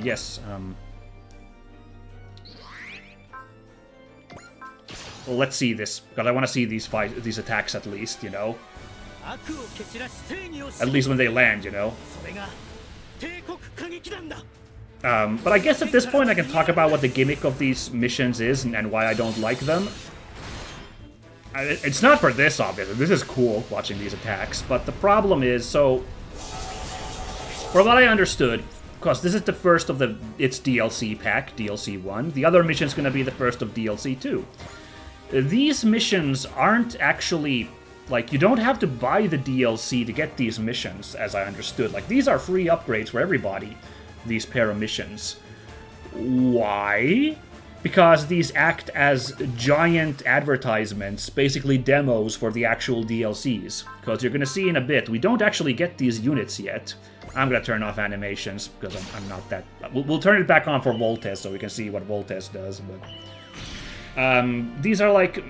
Yes. Well, let's see this, because I want to see these attacks at least, you know? At least when they land, you know? But I guess at this point I can talk about what the gimmick of these missions is and why I don't like them. It's not for this, obviously. This is cool, watching these attacks. But the problem is, so... from what I understood, because this is the first of its DLC pack, DLC 1. The other mission's going to be the first of DLC 2. These missions aren't actually, like, you don't have to buy the DLC to get these missions, as I understood. Like, these are free upgrades for everybody, these pair of missions. Why? Because these act as giant advertisements, basically demos for the actual DLCs. Because you're going to see in a bit, we don't actually get these units yet. I'm going to turn off animations, because I'm not that... We'll turn it back on for Voltes, so we can see what Voltes does, but... these are like...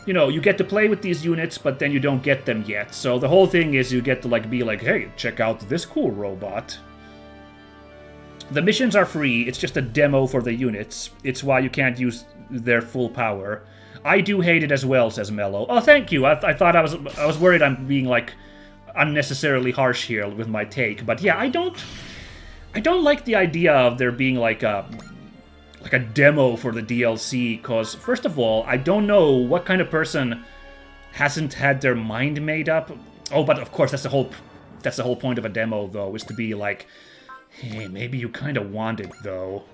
You know, you get to play with these units, but then you don't get them yet. So the whole thing is you get to, like, be like, hey, check out this cool robot. The missions are free, it's just a demo for the units. It's why you can't use their full power. I do hate it as well, says Mello. Oh, thank you. I thought I was worried I'm being, like, unnecessarily harsh here with my take. But yeah, I don't like the idea of there being, like a demo for the DLC, because, first of all, I don't know what kind of person hasn't had their mind made up. Oh, but of course, that's the whole point of a demo, though, is to be like, hey, maybe you kind of want it, though.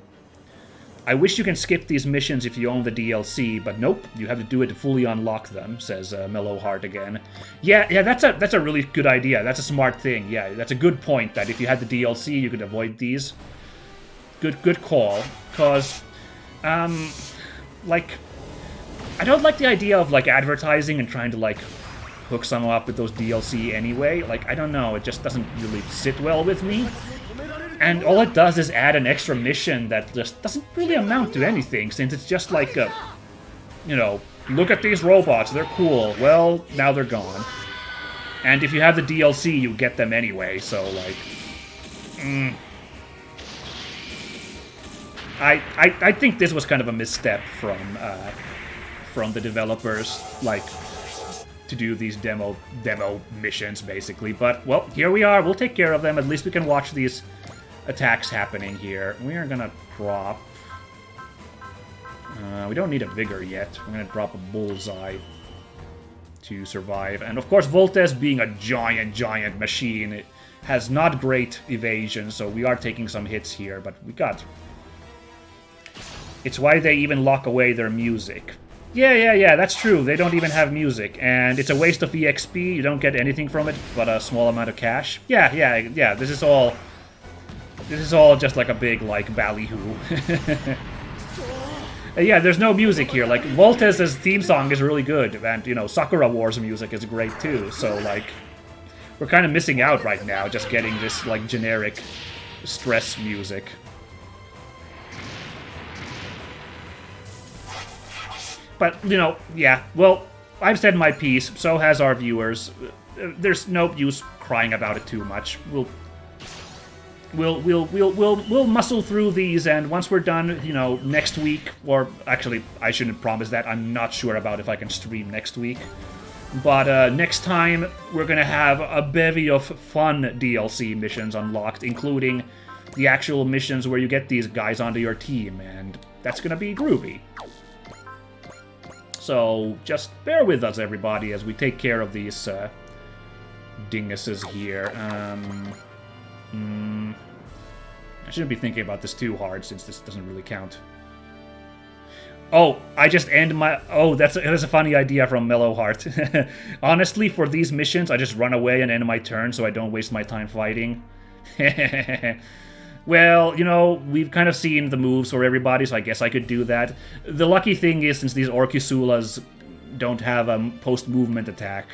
I wish you can skip these missions if you own the DLC, but nope, you have to do it to fully unlock them, says Mellow Heart again. Yeah, that's a really good idea. That's a smart thing. Yeah, that's a good point, that if you had the DLC, you could avoid these. Good call, because, like, I don't like the idea of, like, advertising and trying to, like, hook someone up with those DLC anyway. Like, I don't know, it just doesn't really sit well with me. And all it does is add an extra mission that just doesn't really amount to anything, since it's just like a, you know, look at these robots, they're cool. Well, now they're gone. And if you have the DLC, you get them anyway, so, like... I think this was kind of a misstep from the developers, like, to do these demo missions, basically. But, well, here we are, we'll take care of them. At least we can watch these attacks happening here. We are gonna drop... we don't need a vigor yet. We're gonna drop a bullseye to survive. And of course, Voltes, being a giant machine, it has not great evasion, so we are taking some hits here, but we got... It's why they even lock away their music. Yeah, that's true. They don't even have music, and it's a waste of EXP. You don't get anything from it but a small amount of cash. Yeah, this is all just like a big, like, ballyhoo. Yeah, there's no music here. Like, Voltes' theme song is really good, and, you know, Sakura Wars music is great too, so, like, we're kind of missing out right now, just getting this, like, generic stress music. But, you know, yeah, well, I've said my piece, so has our viewers. There's no use crying about it too much. We'll muscle through these, and once we're done, you know, next week, or actually, I shouldn't promise that. I'm not sure about if I can stream next week. But next time, we're gonna have a bevy of fun DLC missions unlocked, including the actual missions where you get these guys onto your team, and that's gonna be groovy. So, just bear with us, everybody, as we take care of these dinguses here. I shouldn't be thinking about this too hard, since this doesn't really count. Oh, I just end my... Oh, that's a funny idea from Mellow Heart. Honestly, for these missions, I just run away and end my turn so I don't waste my time fighting. Well, you know, we've kind of seen the moves for everybody, so I guess I could do that. The lucky thing is, since these Orcusulas don't have a post-movement attack,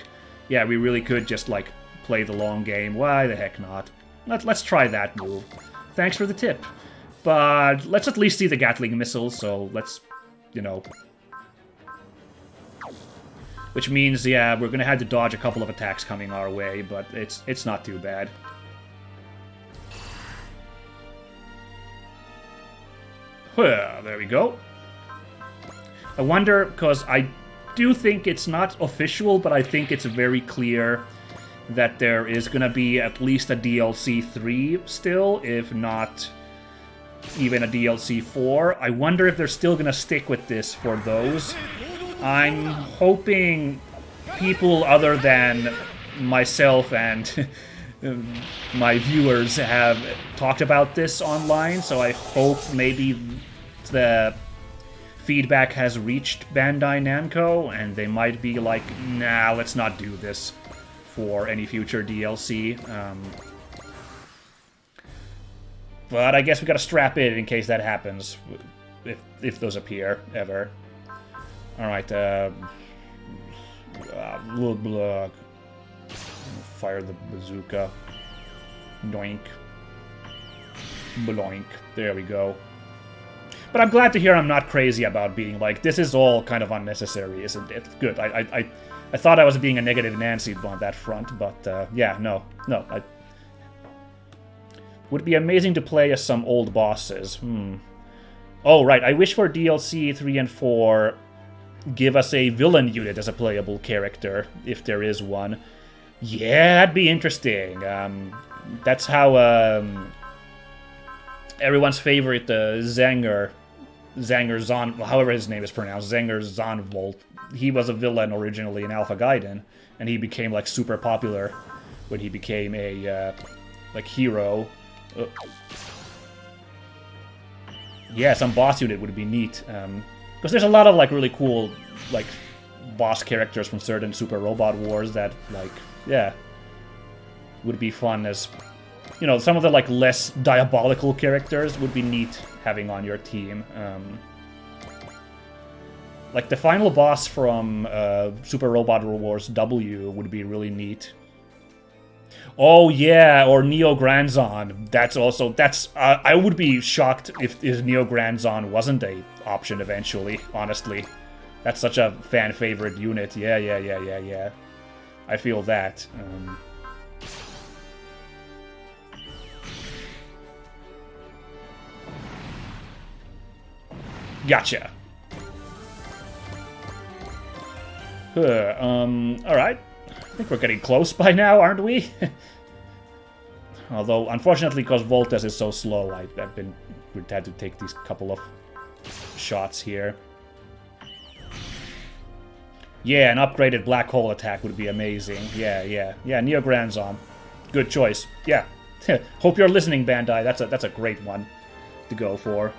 yeah, we really could just, like, play the long game. Why the heck not? Let's try that move. Thanks for the tip. But let's at least see the Gatling missiles, so let's, you know... Which means, yeah, we're gonna have to dodge a couple of attacks coming our way, but it's not too bad. Well, there we go. I wonder, because I do think it's not official, but I think it's very clear that there is going to be at least a DLC 3 still, if not even a DLC 4. I wonder if they're still going to stick with this for those. I'm hoping people other than myself and my viewers have talked about this online, so I hope maybe the feedback has reached Bandai Namco, and they might be like, nah, let's not do this for any future DLC. But I guess we gotta strap in case that happens, if those appear, ever. Alright, blah, blah. Fire the bazooka. Doink. Bloink. There we go. But I'm glad to hear I'm not crazy about being like, this is all kind of unnecessary, isn't it? Good. I thought I was being a negative Nancy on that front, but yeah, no. Would be amazing to play as some old bosses. Oh, right. I wish for DLC 3 and 4, give us a villain unit as a playable character, if there is one. Yeah, that'd be interesting. That's how everyone's favorite Zanger Zon, however his name is pronounced, Zanger Zonvolt. He was a villain originally in Alpha Gaiden, and he became like super popular when he became a like hero. Yeah, some boss unit would be neat. Because there's a lot of like really cool like boss characters from certain Super Robot Wars that like, yeah, would be fun as, you know, some of the like less diabolical characters would be neat having on your team. Like the final boss from Super Robot Wars W would be really neat. Oh yeah, or Neo Granzon. I would be shocked if Neo Granzon wasn't a option eventually, honestly. That's such a fan favorite unit. Yeah. I feel that. Gotcha. Alright. I think we're getting close by now, aren't we? Although, unfortunately, because Voltes is so slow, we've had to take these couple of shots here. Yeah, an upgraded black hole attack would be amazing. Yeah, Neo Granzon. Good choice. Yeah. Hope you're listening, Bandai. That's a great one to go for.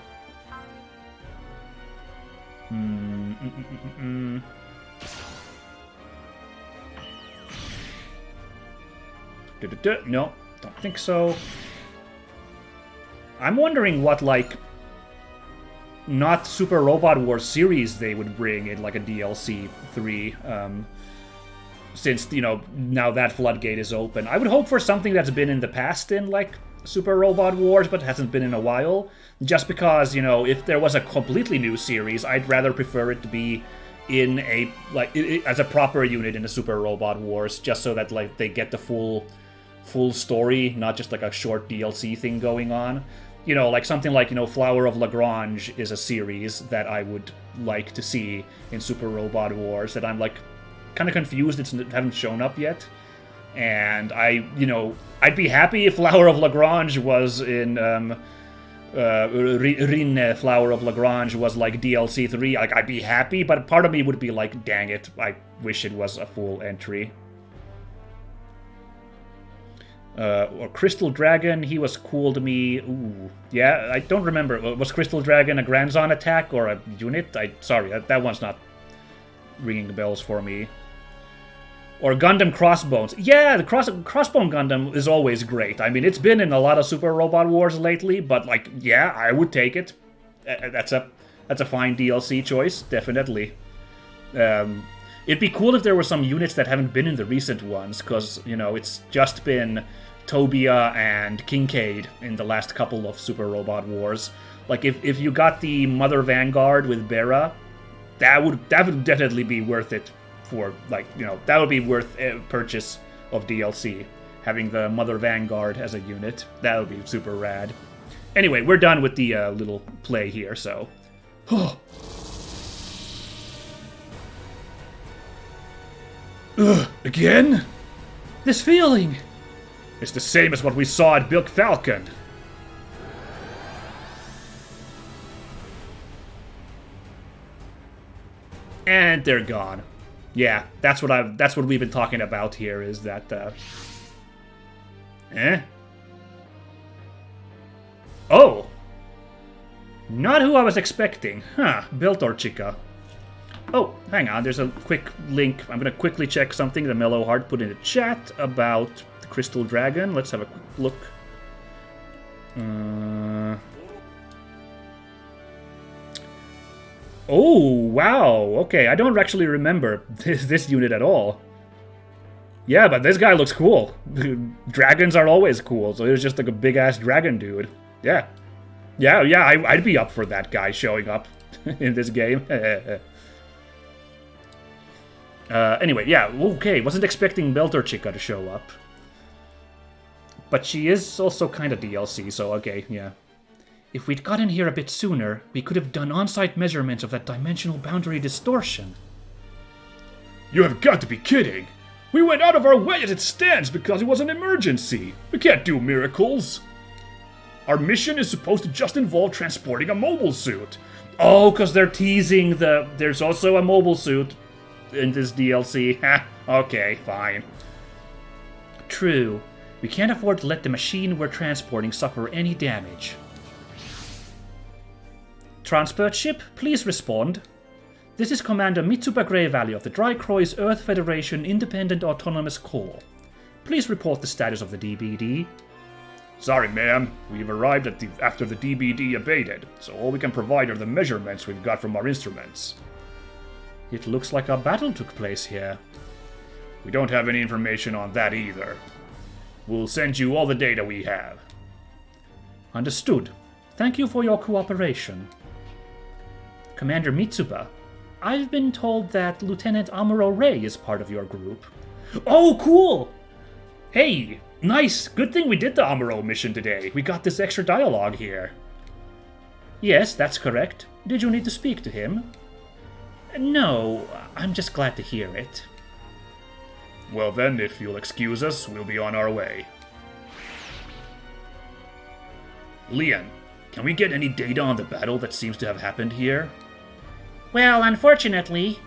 No, don't think so. I'm wondering what, like, not Super Robot Wars series they would bring in, like, a DLC 3, since, you know, now that floodgate is open. I would hope for something that's been in the past in, like, Super Robot Wars, but hasn't been in a while. Just because, you know, if there was a completely new series, I'd rather prefer it to be in a, like, as a proper unit in the Super Robot Wars, just so that, like, they get the full story, not just like a short DLC thing going on. You know, like something like, you know, Flower of Lagrange is a series that I would like to see in Super Robot Wars that I'm like kind of confused it haven't shown up yet. And I'd be happy if Flower of Lagrange was in Rinne Flower of Lagrange was like DLC 3. Like, I'd be happy, but part of me would be like, dang it, I wish it was a full entry. Or Crystal Dragon, he was cool to me. Ooh, yeah, I don't remember. Was Crystal Dragon a Granzon attack or a unit? Sorry, that one's not ringing bells for me. Or Gundam Crossbones. Yeah, the Crossbone Gundam is always great. I mean, it's been in a lot of Super Robot Wars lately, but like, yeah, I would take it. That's a fine DLC choice, definitely. It'd be cool if there were some units that haven't been in the recent ones, because, you know, it's just been Tobia and Kincaid in the last couple of Super Robot Wars. Like, if you got the Mother Vanguard with Bera, that would definitely be worth it for, like, you know, that would be worth a purchase of DLC. Having the Mother Vanguard as a unit, that would be super rad. Anyway, we're done with the little play here, so... Again? This feeling! It's the same as what we saw at Bilk Falcon. And they're gone. Yeah, that's what we've been talking about here, is that Eh? Oh! Not who I was expecting. Huh, Beltor Chica. Oh, hang on, there's a quick link. I'm gonna quickly check something the Mellow Heart put in the chat about the Crystal Dragon. Let's have a quick look. Oh, wow. Okay, I don't actually remember this unit at all. Yeah, but this guy looks cool. Dragons are always cool, so he's just like a big-ass dragon dude. Yeah. Yeah, I'd be up for that guy showing up in this game. Anyway, yeah, okay. Wasn't expecting Beltor Chica to show up. But she is also kind of DLC, so okay, yeah. If we'd gotten here a bit sooner, we could have done on-site measurements of that dimensional boundary distortion. You have got to be kidding! We went out of our way as it stands because it was an emergency! We can't do miracles! Our mission is supposed to just involve transporting a mobile suit. Oh, because they're teasing there's also a mobile suit in this DLC. Ha, okay, fine. True. We can't afford to let the machine we're transporting suffer any damage. Transport ship, please respond. This is Commander Mitsuba Grey Valley of the Dreikreuz Earth Federation Independent Autonomous Corps. Please report the status of the DBD. Sorry, ma'am. We've arrived after the DBD abated, so all we can provide are the measurements we've got from our instruments. It looks like a battle took place here. We don't have any information on that either. We'll send you all the data we have. Understood. Thank you for your cooperation. Commander Mitsuba, I've been told that Lieutenant Amuro Ray is part of your group. Oh, cool! Hey, nice! Good thing we did the Amuro mission today. We got this extra dialogue here. Yes, that's correct. Did you need to speak to him? No, I'm just glad to hear it. Well then, if you'll excuse us, we'll be on our way. Lian, can we get any data on the battle that seems to have happened here? Well, unfortunately,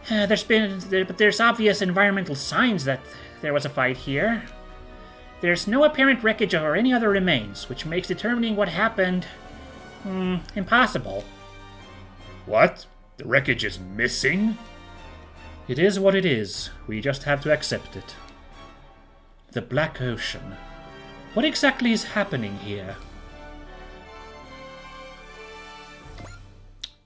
there's obvious environmental signs that there was a fight here. There's no apparent wreckage or any other remains, which makes determining what happened impossible. What? The wreckage is missing? It is what it is. We just have to accept it. The Black Ocean. What exactly is happening here?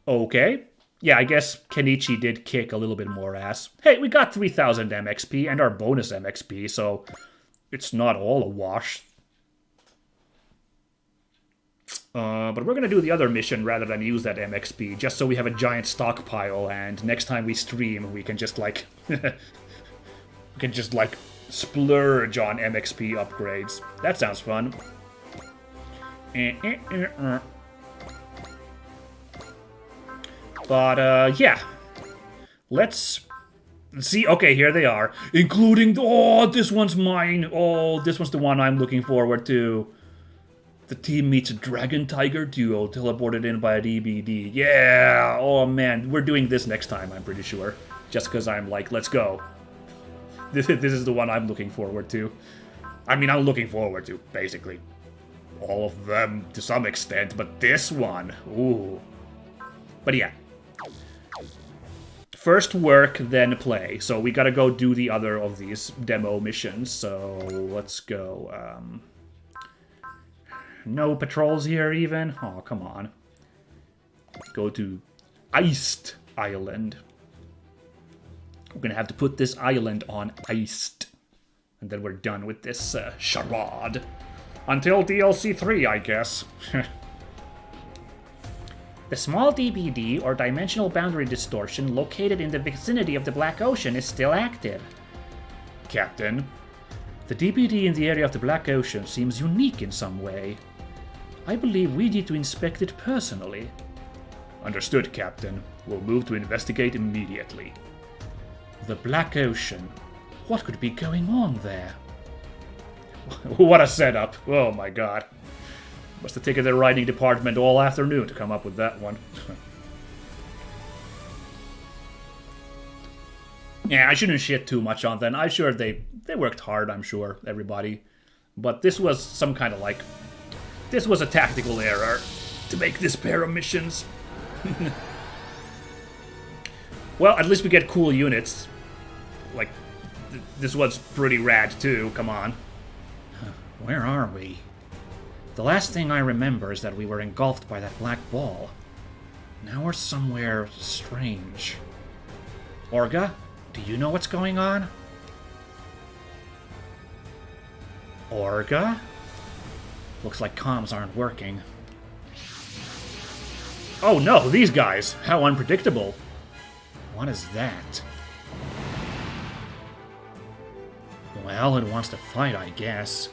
Okay. Yeah, I guess Kenichi did kick a little bit more ass. Hey, we got 3000 MXP and our bonus MXP, so it's not all a wash. But we're gonna do the other mission rather than use that MXP, just so we have a giant stockpile, and next time we stream, we can just like... splurge on MXP upgrades. That sounds fun. But, yeah. Let's see. Okay, here they are. Including... Oh, this one's mine. Oh, this one's the one I'm looking forward to. The team meets a Dragon Tiger duo teleported in by a DBD. Yeah! Oh, man. We're doing this next time, I'm pretty sure. Just because I'm like, let's go. This is the one I'm looking forward to. I mean, I'm looking forward to, basically, all of them to some extent, but this one, ooh. But yeah. First work, then play. So we gotta go do the other of these demo missions, so let's go. No patrols here even? Oh, come on. Go to Iced Island. We're gonna have to put this island on iced. And then we're done with this charade. Until DLC 3, I guess. The small DBD, or dimensional boundary distortion, located in the vicinity of the Black Ocean is still active. Captain, the DBD in the area of the Black Ocean seems unique in some way. I believe we need to inspect it personally. Understood, Captain. We'll move to investigate immediately. The Black Ocean. What could be going on there? What a setup. Oh my god. Must have taken their writing department all afternoon to come up with that one. Yeah, I shouldn't shit too much on them. I'm sure they worked hard, I'm sure, everybody. But this was some kind of like... This was a tactical error to make this pair of missions. Well, at least we get cool units. Like, this was pretty rad too, come on. Where are we? The last thing I remember is that we were engulfed by that black ball. Now we're somewhere strange. Orga, do you know what's going on? Orga? Looks like comms aren't working. Oh no, these guys! How unpredictable. What is that? Well, it wants to fight, I guess.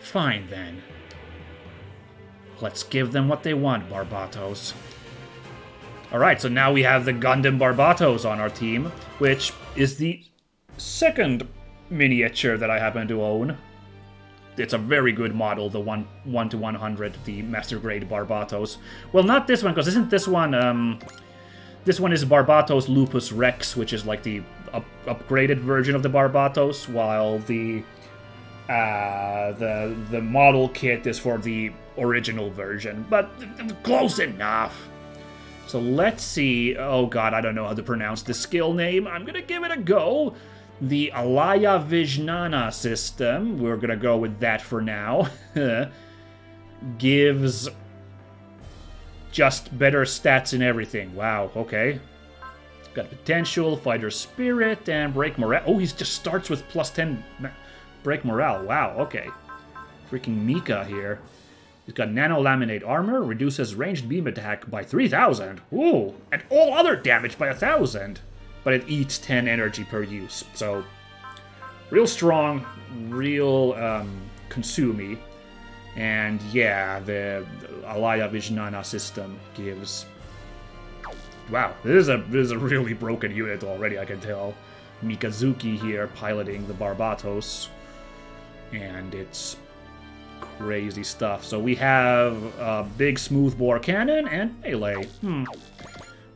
Fine, then. Let's give them what they want, Barbatos. Alright, so now we have the Gundam Barbatos on our team, which is the second miniature that I happen to own. It's a very good model, the 1 to 100, the Master Grade Barbatos. Well, not this one, because isn't this one... this one is Barbatos Lupus Rex, which is like the upgraded version of the Barbatos, while the model kit is for the original version. But close enough. So let's see... Oh god, I don't know how to pronounce the skill name. I'm gonna give it a go. The Alaya Vijnana system, we're gonna go with that for now, gives just better stats in everything. Wow, okay. Got potential, fighter spirit, and break morale. Oh, he just starts with plus 10 break morale. Wow, okay. Freaking Mika here. He's got nano-laminate armor, reduces ranged beam attack by 3,000. Ooh, and all other damage by 1,000. But it eats 10 energy per use. So, real strong, real consumey. And yeah, the Alaya Vijnana system gives... Wow, this is a really broken unit already, I can tell. Mikazuki here piloting the Barbatos. And it's crazy stuff. So we have a big smoothbore cannon and melee.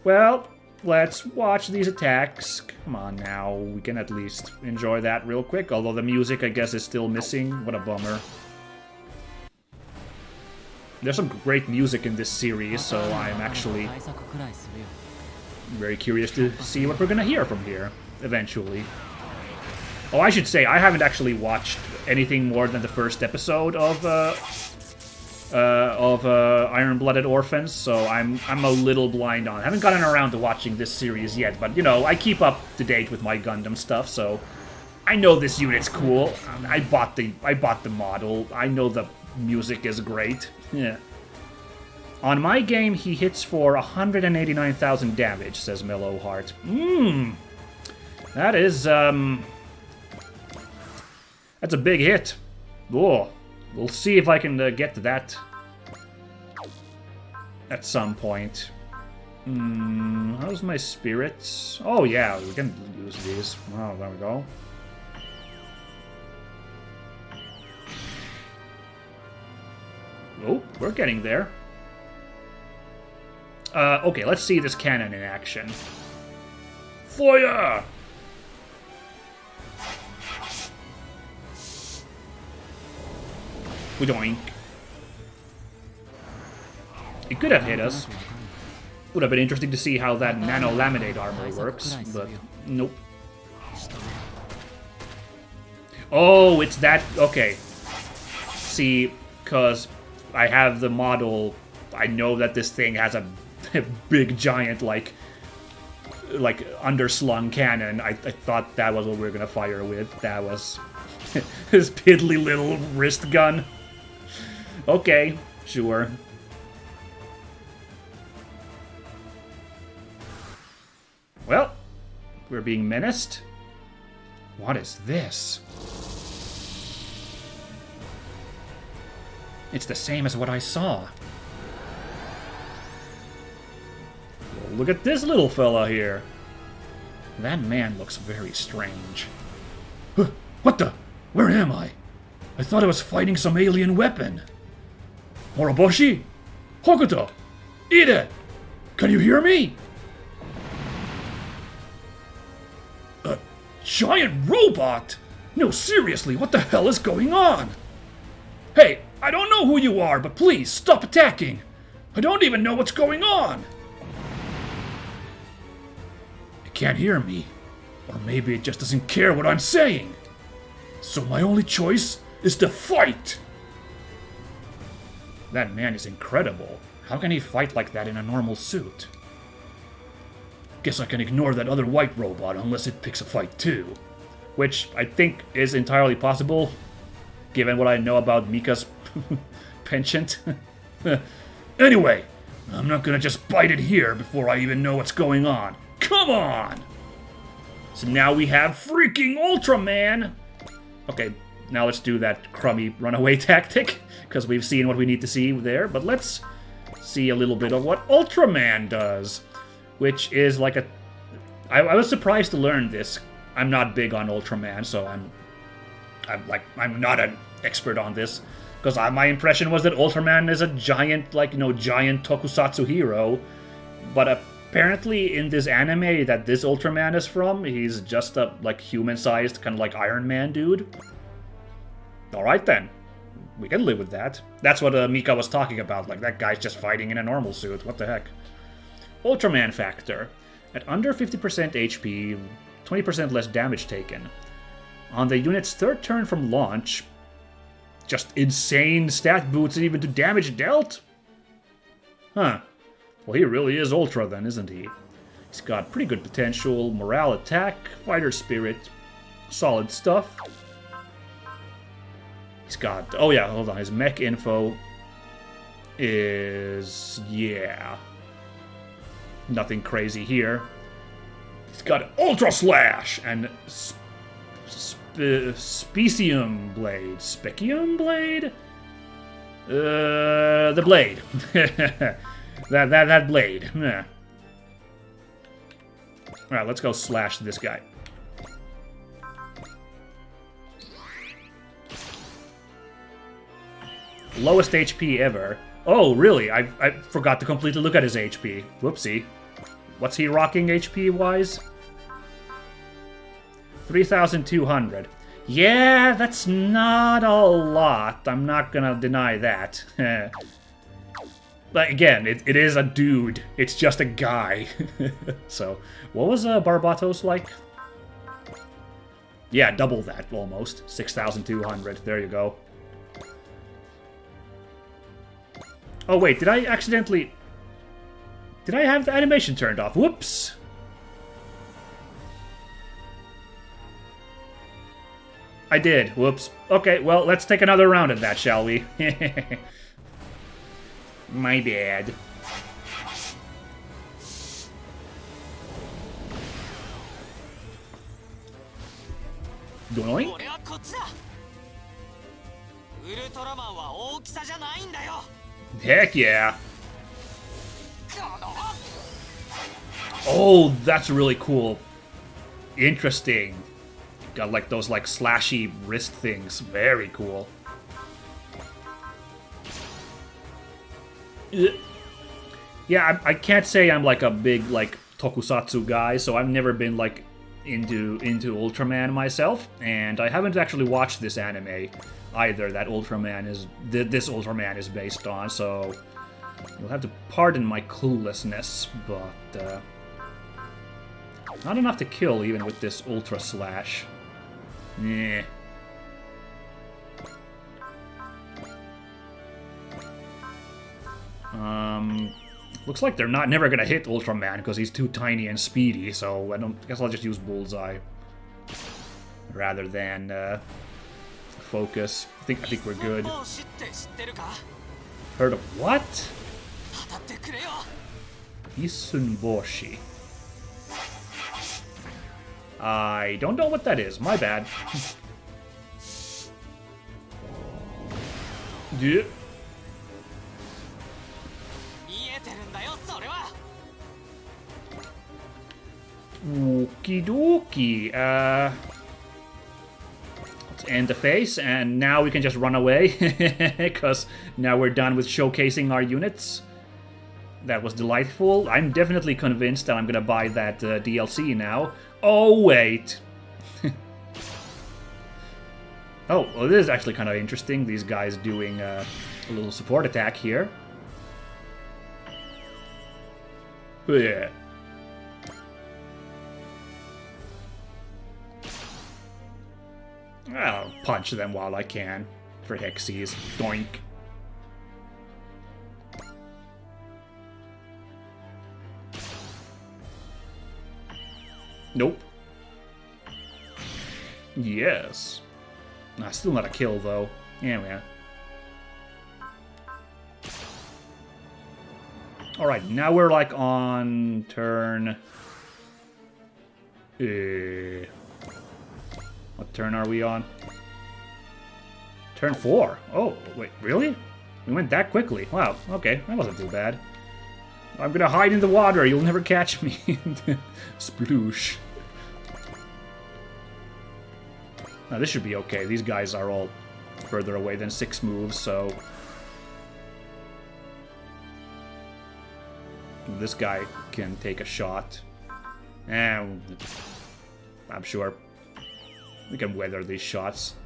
Well... Let's watch these attacks. Come on now, we can at least enjoy that real quick. Although the music, I guess, is still missing. What a bummer. There's some great music in this series, so I'm actually very curious to see what we're gonna hear from here, eventually. Oh, I should say, I haven't actually watched anything more than the first episode of Iron-Blooded Orphans, so I'm a little blind on it. I haven't gotten around to watching this series yet, but, you know, I keep up to date with my Gundam stuff, so I know this unit's cool. I bought the model. I know the music is great. Yeah. On my game, he hits for 189,000 damage, says Mellow Heart. That is, that's a big hit. Oh. We'll see if I can get to that at some point. How's my spirits? Oh yeah, we can use these. Oh, there we go. Oh, we're getting there. Okay, let's see this cannon in action. Fire! Doink. It could have hit us. Would have been interesting to see how that nano-laminate armor works, but nope. Oh, it's that... Okay. See, because I have the model, I know that this thing has a big, giant, like underslung cannon. I thought that was what we were going to fire with. That was his piddly little wrist gun. Okay, sure. Well, we're being menaced. What is this? It's the same as what I saw. Well, look at this little fella here. That man looks very strange. What the? Where am I? I thought I was fighting some alien weapon. Moroboshi? Hokuto? Ide! Can you hear me? A giant robot? No, seriously, what the hell is going on? Hey, I don't know who you are, but please, stop attacking! I don't even know what's going on! It can't hear me. Or maybe it just doesn't care what I'm saying. So my only choice is to fight! That man is incredible. How can he fight like that in a normal suit? Guess I can ignore that other white robot unless it picks a fight too. Which I think is entirely possible, given what I know about Mika's penchant. Anyway, I'm not gonna just bite it here before I even know what's going on. Come on! So now we have freaking Ultraman! Okay, now let's do that crummy runaway tactic, because we've seen what we need to see there, but let's see a little bit of what Ultraman does, which is like a... I was surprised to learn this. I'm not big on Ultraman, so I'm not an expert on this, because my impression was that Ultraman is a giant, giant tokusatsu hero, but apparently in this anime that this Ultraman is from, he's just a, human-sized, kind of like Iron Man dude. Alright then. We can live with that. That's what Mika was talking about, that guy's just fighting in a normal suit, what the heck. Ultraman factor. At under 50% HP, 20% less damage taken. On the unit's third turn from launch, just insane stat boosts and even to damage dealt? Huh. Well, he really is Ultra then, isn't he? He's got pretty good potential, morale attack, fighter spirit, solid stuff. He's got... Oh yeah, hold on. His mech info is... yeah. Nothing crazy here. He's got Ultra Slash and Specium Blade. Specium Blade? The blade. that blade. Yeah. Alright, let's go slash this guy. Lowest HP ever. Oh, really? I forgot to completely look at his HP. Whoopsie. What's he rocking HP-wise? 3,200. Yeah, that's not a lot. I'm not gonna deny that. But again, it is a dude. It's just a guy. So, what was Barbatos like? Yeah, double that, almost. 6,200. There you go. Oh wait, did I accidentally... Did I have the animation turned off? Whoops! I did. Whoops. Okay, well, let's take another round at that, shall we? My bad. Doink. Heck yeah. Oh, that's really cool. Interesting. Got those slashy wrist things. Very cool. Yeah, I can't say I'm a big tokusatsu guy, so I've never been into Ultraman myself, and I haven't actually watched this anime either that this Ultraman is based on, so you'll have to pardon my cluelessness, but not enough to kill even with this Ultra Slash. Yeah. Looks like they're never gonna hit Ultraman because he's too tiny and speedy, so I guess I'll just use Bullseye rather than focus. I think we're good. Heard of what? Isunboshi. I don't know what that is. My bad. Yeah. Okie dokie. Let's end the phase, and now we can just run away, because now we're done with showcasing our units. That was delightful. I'm definitely convinced that I'm gonna buy that DLC now. Oh, wait. Oh, well, this is actually kind of interesting. These guys doing a little support attack here. Yeah. I'll punch them while I can. For Hexies. Doink. Nope. Yes. Still not a kill, though. Yeah, man. Alright, now we're like on turn... what turn are we on? Turn 4. Oh, wait, really? We went that quickly. Wow, okay, that wasn't too bad. I'm gonna hide in the water, you'll never catch me. Sploosh. Now this should be okay. These guys are all further away than 6 moves, so... This guy can take a shot. And I'm sure we can weather these shots.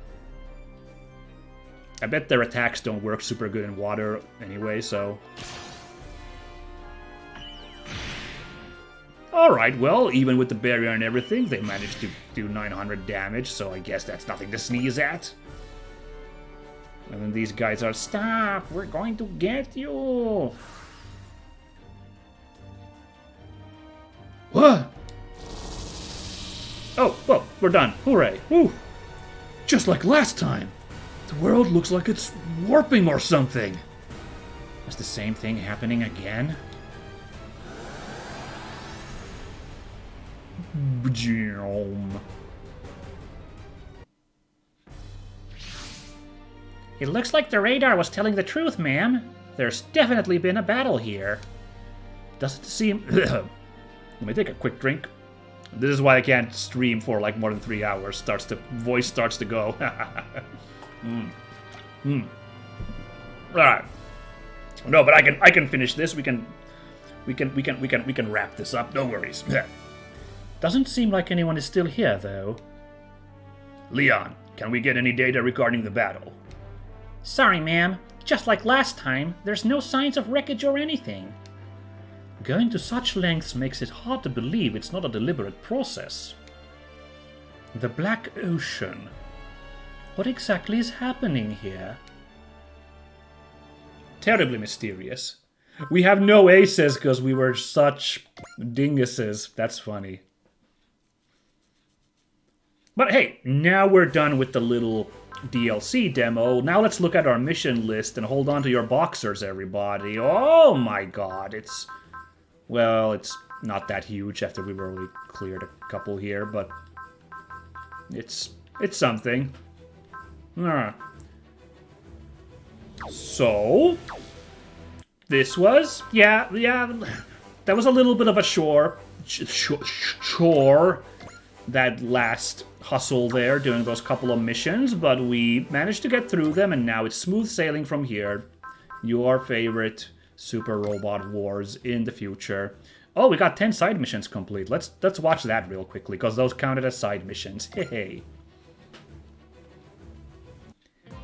I bet their attacks don't work super good in water anyway, so... Alright, well, even with the barrier and everything, they managed to do 900 damage, so I guess that's nothing to sneeze at. And then these guys are, stop, we're going to get you! What? Oh, well, we're done. Hooray. Woo! Just like last time. The world looks like it's warping or something. Is the same thing happening again? It looks like the radar was telling the truth, ma'am. There's definitely been a battle here. Doesn't seem... Let me take a quick drink. This is why I can't stream for like more than 3 hours. Voice starts to go. Alright. No, but I can finish this. We can wrap this up. No worries. Doesn't seem like anyone is still here, though. Leon, can we get any data regarding the battle? Sorry, ma'am. Just like last time, there's no signs of wreckage or anything. Going to such lengths makes it hard to believe it's not a deliberate process. The Black Ocean. What exactly is happening here? Terribly mysterious. We have no aces because we were such dinguses. That's funny. But hey, now we're done with the little DLC demo. Now let's look at our mission list and hold on to your boxers, everybody. Oh my god, it's... Well, it's not that huge after we've already cleared a couple here, but... It's something. So... This was... Yeah, that was a little bit of a chore. That last hustle there, doing those couple of missions, but we managed to get through them, and now it's smooth sailing from here. Your favorite Super Robot Wars in the future. Oh, we got 10 side missions complete. Let's watch that real quickly, because those counted as side missions. Hey.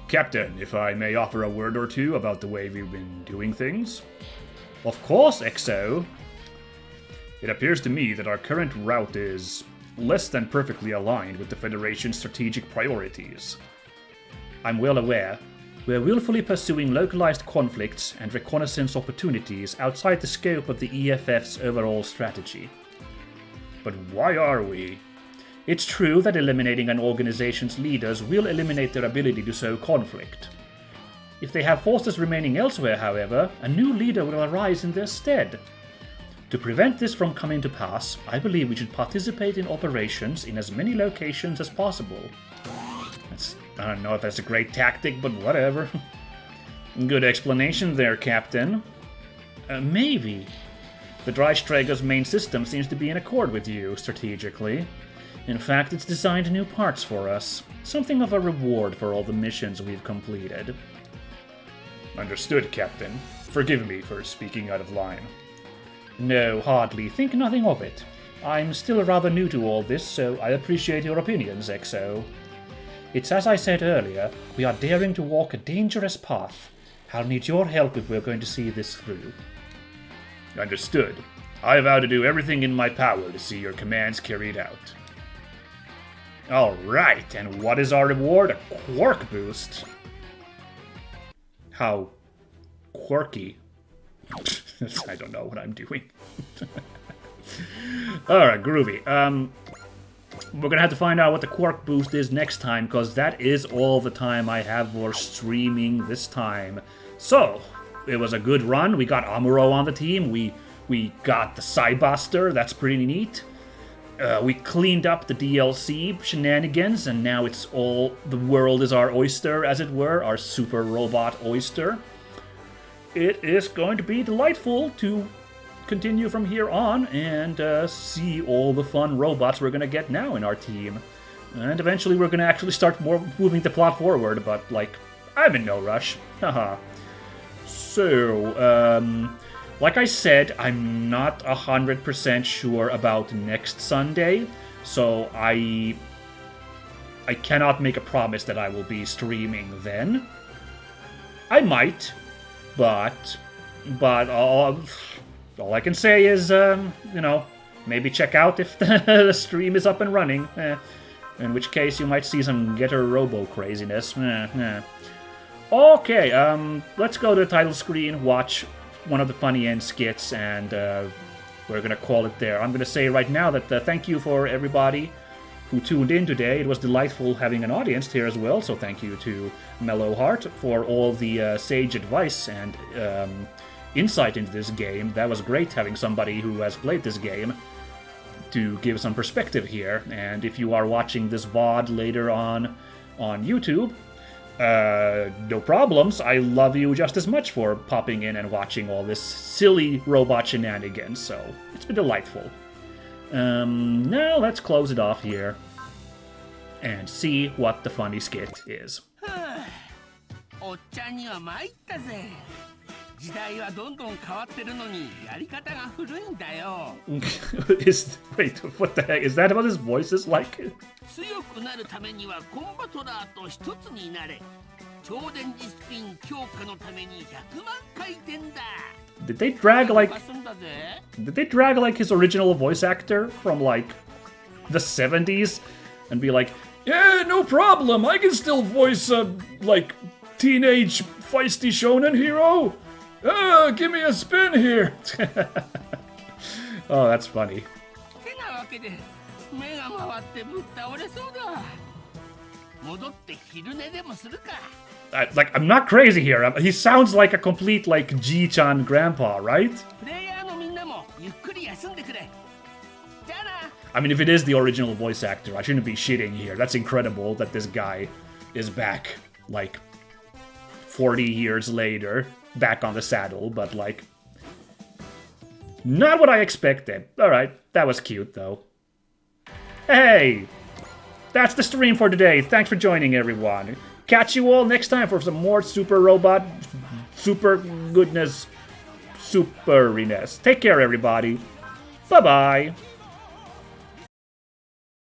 Captain, if I may offer a word or two about the way we've been doing things. Of course, XO. It appears to me that our current route is less than perfectly aligned with the Federation's strategic priorities. I'm well aware. We're willfully pursuing localized conflicts and reconnaissance opportunities outside the scope of the EFF's overall strategy. But why are we? It's true that eliminating an organization's leaders will eliminate their ability to sow conflict. If they have forces remaining elsewhere, however, a new leader will arise in their stead. To prevent this from coming to pass, I believe we should participate in operations in as many locations as possible. I don't know if that's a great tactic, but whatever. Good explanation there, Captain. Maybe. The Dreikreuz's main system seems to be in accord with you, strategically. In fact, it's designed new parts for us. Something of a reward for all the missions we've completed. Understood, Captain. Forgive me for speaking out of line. No, hardly. Think nothing of it. I'm still rather new to all this, so I appreciate your opinions, XO. It's as I said earlier, we are daring to walk a dangerous path. I'll need your help if we're going to see this through. Understood. I vow to do everything in my power to see your commands carried out. Alright, and what is our reward? A quark boost. How quirky. I don't know what I'm doing. Alright, groovy. We're gonna have to find out what the quark boost is next time, because that is all the time I have for streaming this time. So, it was a good run. We got Amuro on the team. We got the Sidebuster. That's pretty neat. We cleaned up the DLC shenanigans, and now it's all... the world is our oyster, as it were. Our super robot oyster. It is going to be delightful to continue from here on and see all the fun robots we're going to get now in our team. And eventually we're going to actually start moving the plot forward, but, like, I'm in no rush. Haha. So, like I said, I'm not 100% sure about next Sunday, so I cannot make a promise that I will be streaming then. I might, but all I can say is, you know, maybe check out if the stream is up and running. In which case, you might see some Getter Robo craziness. Okay, let's go to the title screen, watch one of the funny end skits, and we're gonna call it there. I'm gonna say right now that thank you for everybody who tuned in today. It was delightful having an audience here as well, so thank you to Mellow Heart for all the sage advice and insight into this game. That was great having somebody who has played this game to give some perspective here. And if you are watching this VOD later on YouTube, no problems. I love you just as much for popping in and watching all this silly robot shenanigans, so it's been delightful. Now let's close it off here and see what the funny skit is. おっちゃんには参ったぜ。時代はどんどん変わってるのにやり方が古いんだよ。Wait, what the heck? Is that what his voice is like? 強くなるためにはコンバトラーと一つになれ。超電磁スピン強化のために100万回転だ。Did they drag like his original voice actor from like the 70s and be like, yeah, no problem, I can still voice a like teenage feisty shonen hero. Give me a spin here. Oh, that's funny. てなわけで目が回ってぶっ倒れそうだ。戻って昼寝でもするか。Like, I'm not crazy here. He sounds like a complete, like, Ji-chan grandpa, right? I mean, if it is the original voice actor, I shouldn't be shitting here. That's incredible that this guy is back, like, 40 years later, back on the saddle, but, like, not what I expected. Alright, that was cute, though. Hey! That's the stream for today. Thanks for joining, everyone. Catch you all next time for some more super robot, super goodness, superiness. Take care, everybody. Bye-bye.